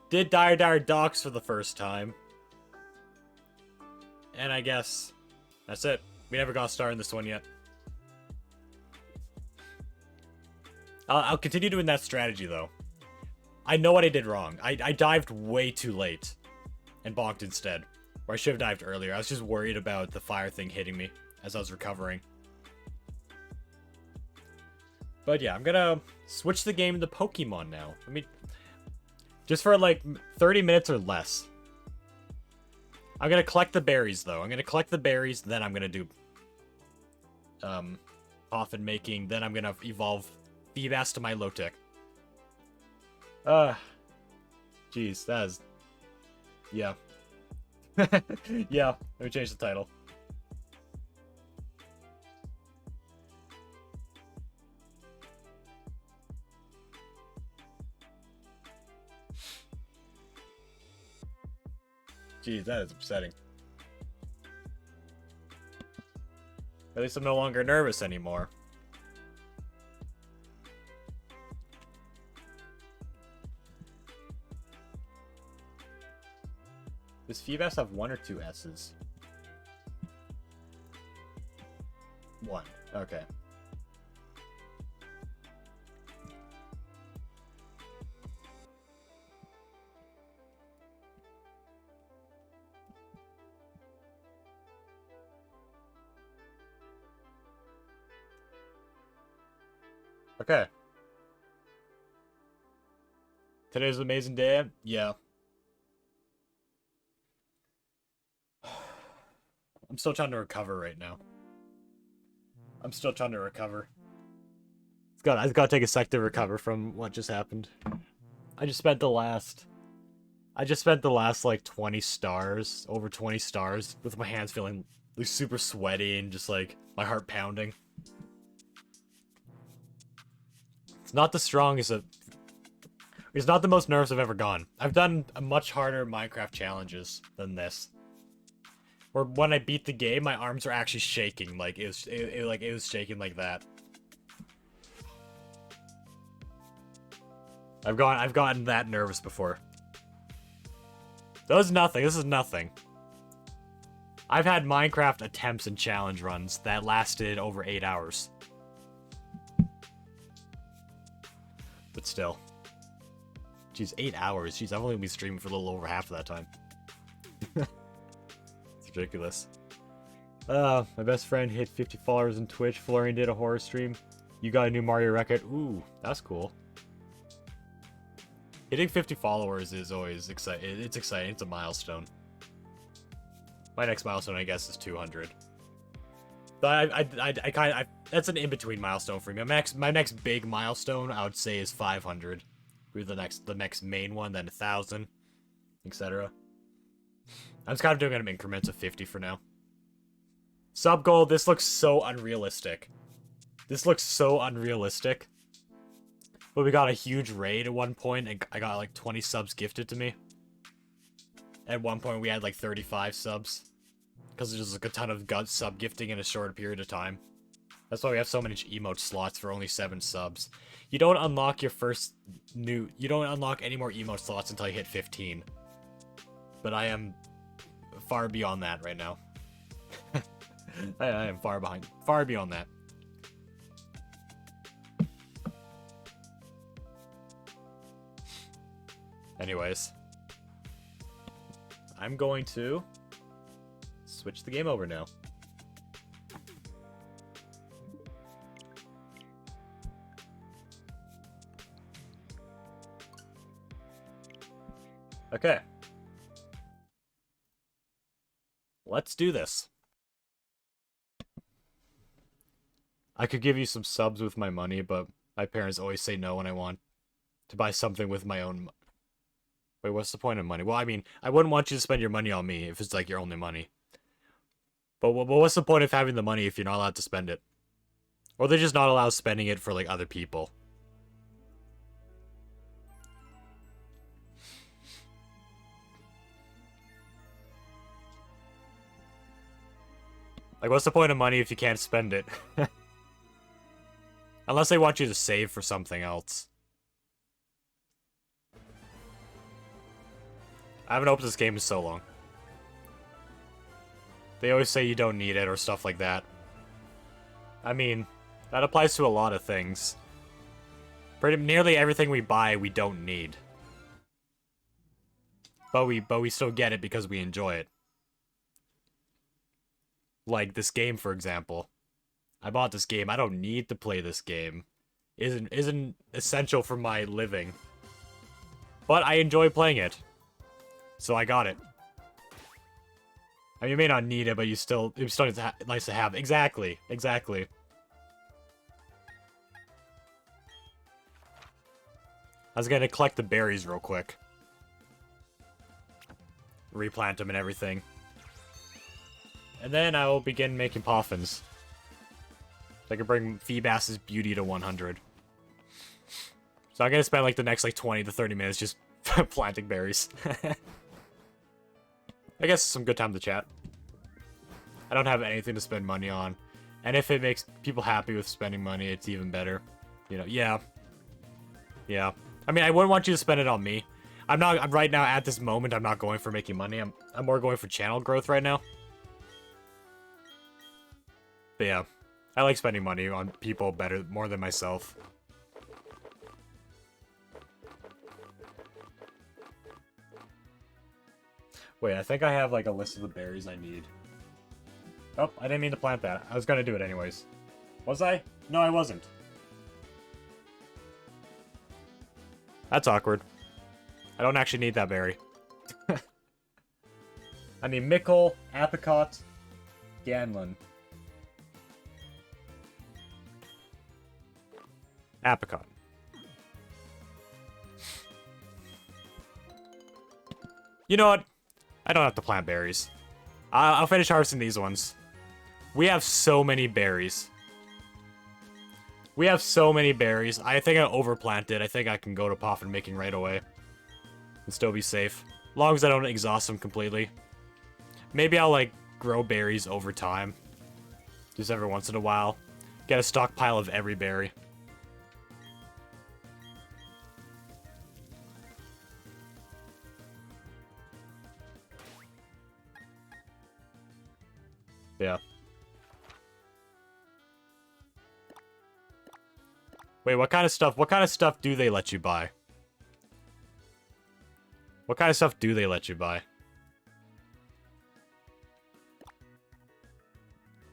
Did Dire Dire Docks for the first time. And I guess that's it. We never got a star in this one yet. I'll continue doing that strategy, though. I know what I did wrong. I dived way too late. And bonked instead. Or I should have dived earlier. I was just worried about the fire thing hitting me as I was recovering. But yeah, I'm gonna switch the game to Pokemon now. I mean, just for like 30 minutes or less. I'm gonna collect the berries, though. I'm gonna collect the berries, then I'm gonna do coffin making, then I'm gonna evolve Feebas to my Lotec. Jeez, that is... Yeah. Yeah, let me change the title. Jeez, that is upsetting. At least I'm no longer nervous anymore. Does Feebas have 1 or 2 S's? 1. Okay. Okay. Today's an amazing day? Yeah. I'm still trying to recover right now. I'm still trying to recover. I've got to take a sec to recover from what just happened. I just spent the last like 20 stars, over 20 stars, with my hands feeling like super sweaty and just like my heart pounding. It's not the strongest of... It's not the most nerves I've ever gone. I've done a much harder Minecraft challenges than this. Or when I beat the game, my arms are actually shaking, like it was shaking like that. I've gotten that nervous before. That was nothing. This is nothing. I've had Minecraft attempts and challenge runs that lasted over 8 hours. But still. Jeez, 8 hours. Jeez, I've only been streaming for a little over half of that time. Ridiculous. My best friend hit 50 followers on Twitch. Florian did a horror stream. You got a new Mario record. Ooh, that's cool. Hitting 50 followers is always exciting. It's exciting. It's a milestone. My next milestone, I guess, is 200. But that's an in-between milestone for me. My next big milestone, I would say, is 500. With the next main one, then 1,000, etc. I'm just kind of doing it in increments of 50 for now. Sub goal, this looks so unrealistic. This looks so unrealistic. But we got a huge raid at one point, and I got like 20 subs gifted to me. At one point, we had like 35 subs. Because there's like a ton of sub gifting in a short period of time. That's why we have so many emote slots for only 7 subs. You don't unlock your first new... You don't unlock any more emote slots until you hit 15. But I am far beyond that right now. I am far behind. Far beyond that. Anyways. I'm going to switch the game over now. Okay. Let's do this. I could give you some subs with my money, but my parents always say no when I want to buy something with my own... Wait, what's the point of money? Well, I mean, I wouldn't want you to spend your money on me if it's like your only money. But what's the point of having the money if you're not allowed to spend it? Or they're just not allowed spending it for like other people. Like, what's the point of money if you can't spend it? Unless they want you to save for something else. I haven't opened this game in so long. They always say you don't need it or stuff like that. I mean, that applies to a lot of things. Nearly everything we buy, we don't need. But we still get it because we enjoy it. Like this game, for example. I bought this game. I don't need to play this game. Isn't essential for my living. But I enjoy playing it. So I got it. I mean, you may not need it, but it's still nice to have. Exactly. Exactly. I was gonna collect the berries real quick. Replant them and everything. And then I will begin making poffins. So I can bring Feebas's beauty to 100. So I'm gonna spend like the next like 20 to 30 minutes just planting berries. I guess it's some good time to chat. I don't have anything to spend money on. And if it makes people happy with spending money, it's even better. You know, yeah. Yeah. I mean, I wouldn't want you to spend it on me. I'm right now, at this moment, I'm not going for making money. I'm more going for channel growth right now. But yeah, I like spending money on people more than myself. Wait, I think I have like a list of the berries I need. Oh, I didn't mean to plant that. I was gonna do it anyways. Was I? No, I wasn't. That's awkward. I don't actually need that berry. I need Mickle, Apricot, Ganlon. Apricot. You know what? I don't have to plant berries. I'll finish harvesting these ones. We have so many berries. We have so many berries. I think I overplanted. I think I can go to poffin making right away. And still be safe. As long as I don't exhaust them completely. Maybe I'll, like, grow berries over time. Just every once in a while. Get a stockpile of every berry. Yeah. Wait, what kind of stuff do they let you buy? What kind of stuff do they let you buy?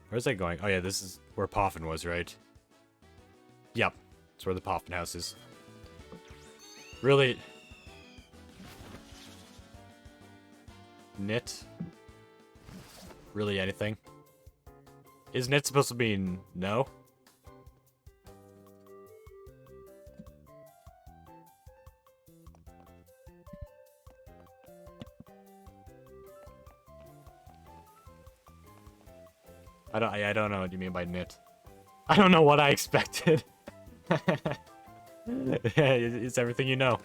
Where's that going? Oh yeah, this is where Poffin was, right? Yep. That's where the Poffin house is. Really? Knit? Really anything? Isn't it supposed to be no? I don't know what you mean by knit. I don't know what I expected. It's everything you know.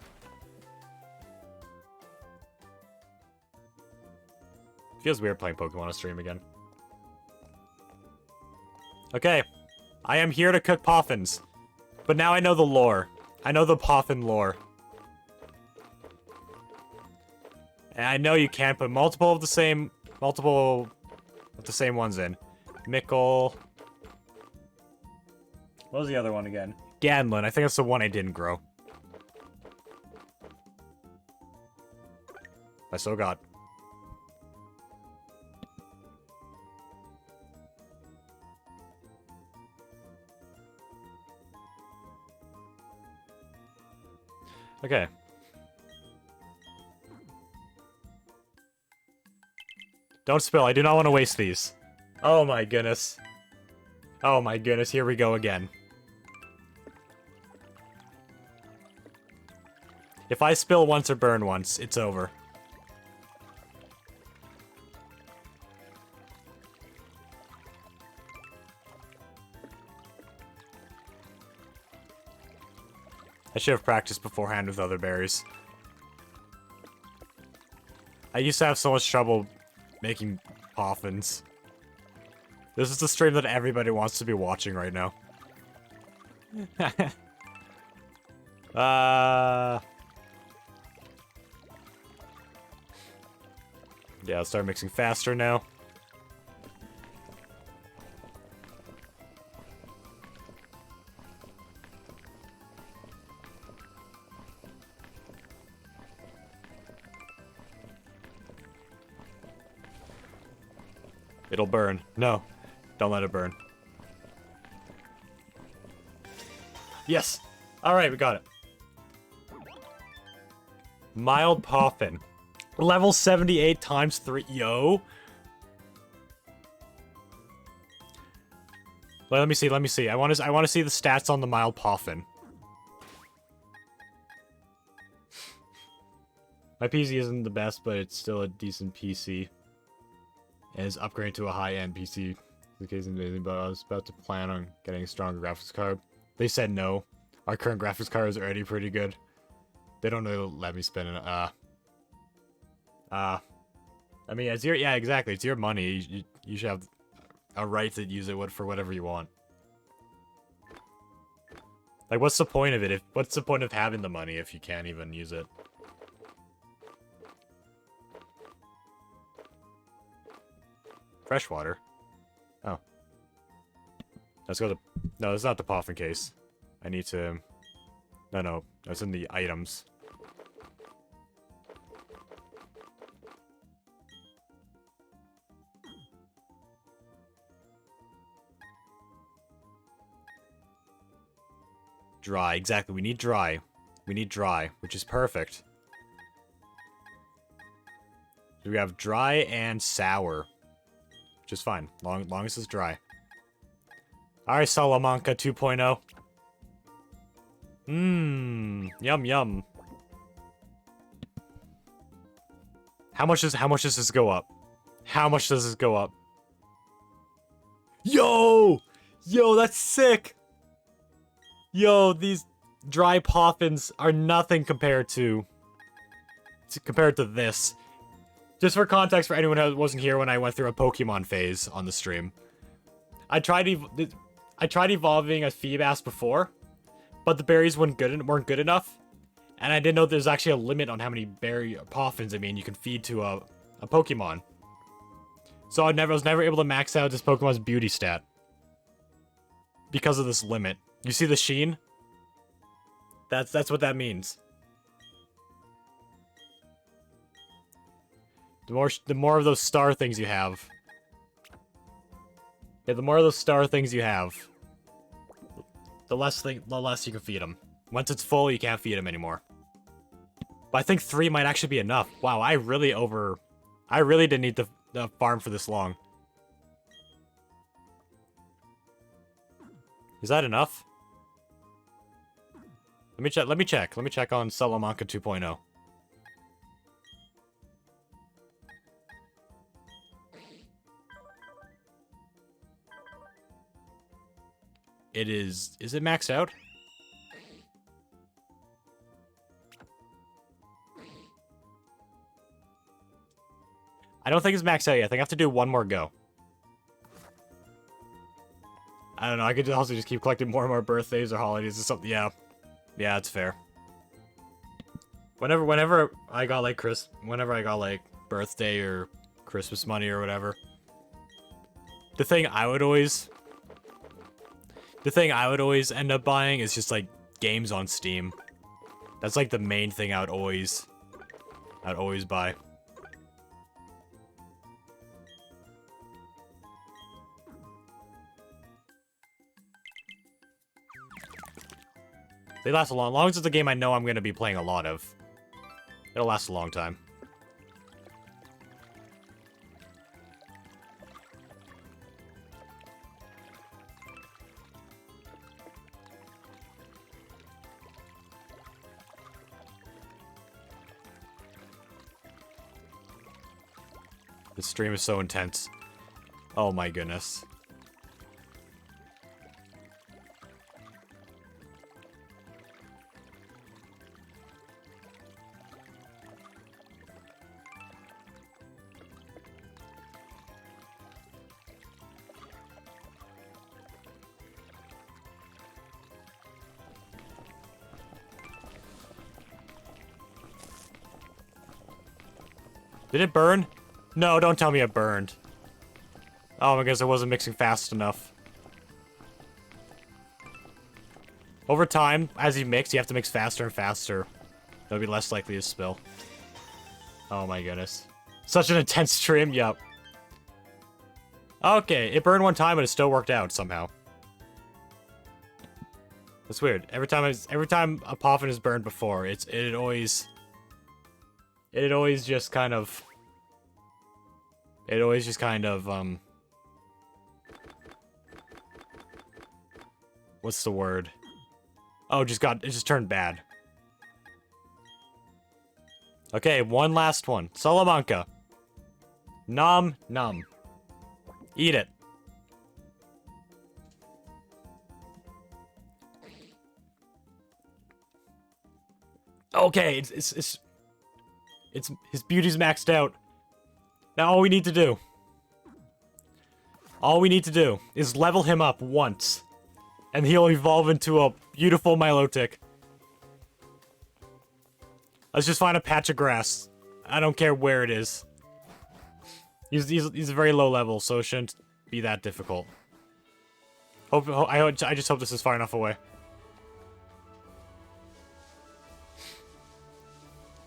Feels weird playing Pokemon on stream again. Okay. I am here to cook poffins. But now I know the lore. I know the poffin lore. And I know you can't put multiple of the same ones in. Mickle. What was the other one again? Ganlin. I think that's the one I didn't grow. I still got. Okay. Don't spill. I do not want to waste these. Oh my goodness. Oh my goodness. Here we go again. If I spill once or burn once, it's over. I should have practiced beforehand with other berries. I used to have so much trouble making poffins. This is the stream that everybody wants to be watching right now. Yeah, I'll start mixing faster now. It'll burn. No, don't let it burn. Yes! Alright, we got it. Mild Poffin. Level 78 times 3. Yo! Let me see, let me see. I want to see the stats on the Mild Poffin. My PC isn't the best, but it's still a decent PC. And is upgrading to a high-end PC. The case is amazing, but I was about to plan on getting a stronger graphics card. They said no. Our current graphics card is already pretty good. They don't really let me spend it. I mean, it's your, yeah, exactly. It's your money. You should have a right to use it for whatever you want. Like, what's the point of it? What's the point of having the money if you can't even use it? Freshwater. Oh. Let's go to... No, it's not the Poffin case. I need to... No, that's in the items. Dry, exactly. We need dry. We need dry, which is perfect. So we have dry and sour. Which is fine, long as it's dry. Alright, Salamanca 2.0. Yum yum. How much does this go up? How much does this go up? Yo! Yo, that's sick! Yo, these dry poffins are nothing compared to this. Just for context, for anyone who wasn't here when I went through a Pokemon phase on the stream, I tried evolving a Feebas before, but the berries weren't good enough, and I didn't know there's actually a limit on how many berry poffins you can feed to a Pokemon. So I was never able to max out this Pokemon's beauty stat because of this limit. You see the sheen? That's what that means. The more of those star things you have. Yeah, the more of those star things you have, the less you can feed them. Once it's full, you can't feed them anymore. But I think 3 might actually be enough. Wow, I really didn't need the farm for this long. Is that enough? Let me check. Let me check on Salamanca 2.0. It is it maxed out? I don't think it's maxed out yet. I think I have to do one more go. I don't know, I could also just keep collecting more and more birthdays or holidays or something. Yeah. Yeah, it's fair. Whenever I got like birthday or Christmas money or whatever, the thing I would always end up buying is just like games on Steam. That's like the main thing I'd always buy. They last a long as it's a game I know I'm going to be playing a lot of. It'll last a long time. This stream is so intense. Oh my goodness. Did it burn? No, don't tell me it burned. Oh, I guess I wasn't mixing fast enough. Over time, as you mix, you have to mix faster and faster. They'll be less likely to spill. Oh my goodness. Such an intense stream, yup. Okay, it burned one time, but it still worked out somehow. That's weird. Every time a Poffin is burned before, it always just kind of what's the word? Oh, it just turned bad. Okay, one last one. Salamanca. Nom nom. Eat it. Okay, it's his beauty's maxed out. Now all we need to do is level him up once, and he'll evolve into a beautiful Milotic. Let's just find a patch of grass. I don't care where it is. He's a very low level, so it shouldn't be that difficult. I just hope this is far enough away.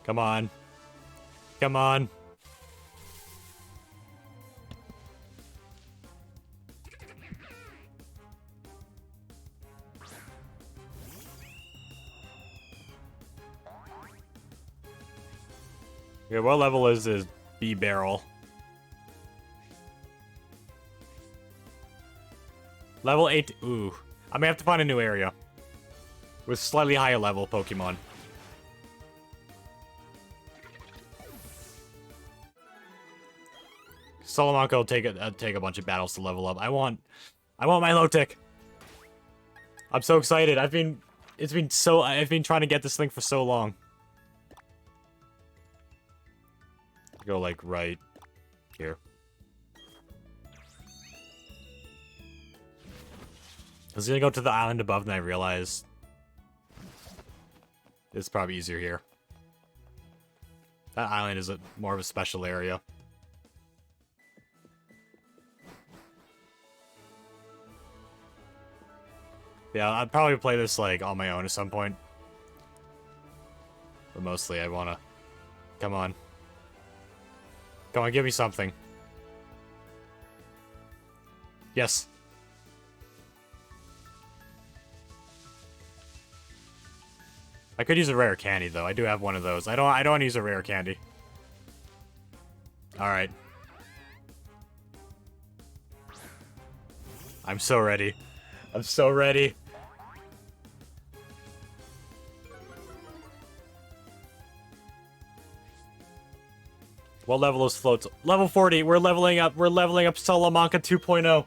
Come on. Come on. Okay, what level is this B barrel? Level 8. Ooh. I may have to find a new area with slightly higher level Pokemon. Salamanca will take a bunch of battles to level up. I want Milotic. I'm so excited. I've been trying to get this thing for so long. Go like right here. I was gonna go to the island above, and I realized it's probably easier here. That island is more of a special area. Yeah, I'd probably play this like on my own at some point. But mostly I wanna... Come on. Come on, give me something. Yes. I could use a rare candy though. I do have one of those. I don't want to use a rare candy. Alright. I'm so ready. I'm so ready. What level is floats? Level 40. We're leveling up. We're leveling up Salamanca 2.0.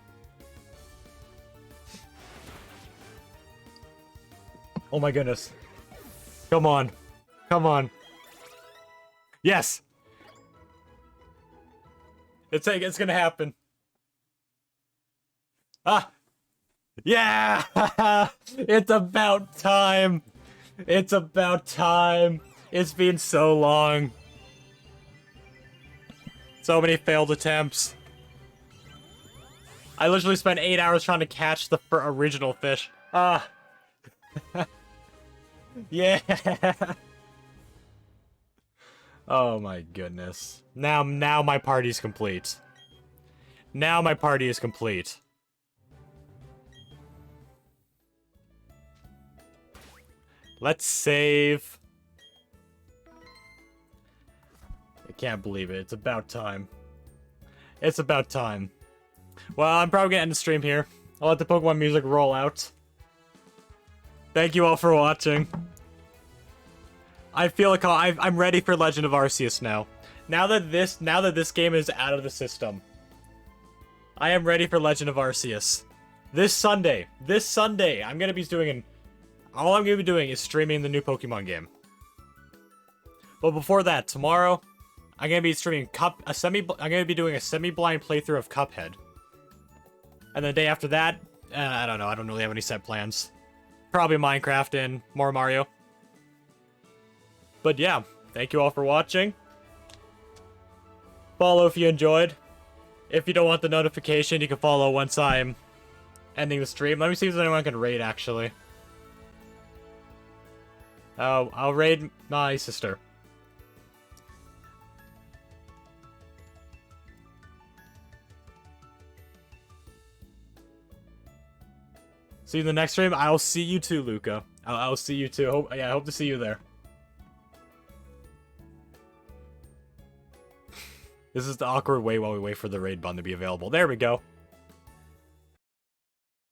Oh my goodness. Come on. Come on. Yes. It's gonna happen. Ah. Yeah! It's about time! It's about time! It's been so long. So many failed attempts. I literally spent 8 hours trying to catch the original fish. Ah. Yeah! Oh my goodness. Now my party's complete. Now my party is complete. Let's save. I can't believe it. It's about time. It's about time. Well, I'm probably gonna end the stream here. I'll let the Pokemon music roll out. Thank you all for watching. I feel like I'm ready for Legend of Arceus now. Now that this game is out of the system, I am ready for Legend of Arceus. This Sunday, I'm gonna be doing all I'm gonna be doing is streaming the new Pokemon game. But before that, tomorrow, I'm gonna be streaming I'm gonna be doing a semi-blind playthrough of Cuphead. And the day after that, I don't know. I don't really have any set plans. Probably Minecraft and more Mario. But yeah, thank you all for watching. Follow if you enjoyed. If you don't want the notification, you can follow once I'm ending the stream. Let me see if there's anyone I can raid, actually. Oh, I'll raid my sister. See you in the next stream. I'll see you too, Luca. I'll see you too. I hope to see you there. This is the awkward way while we wait for the raid button to be available. There we go.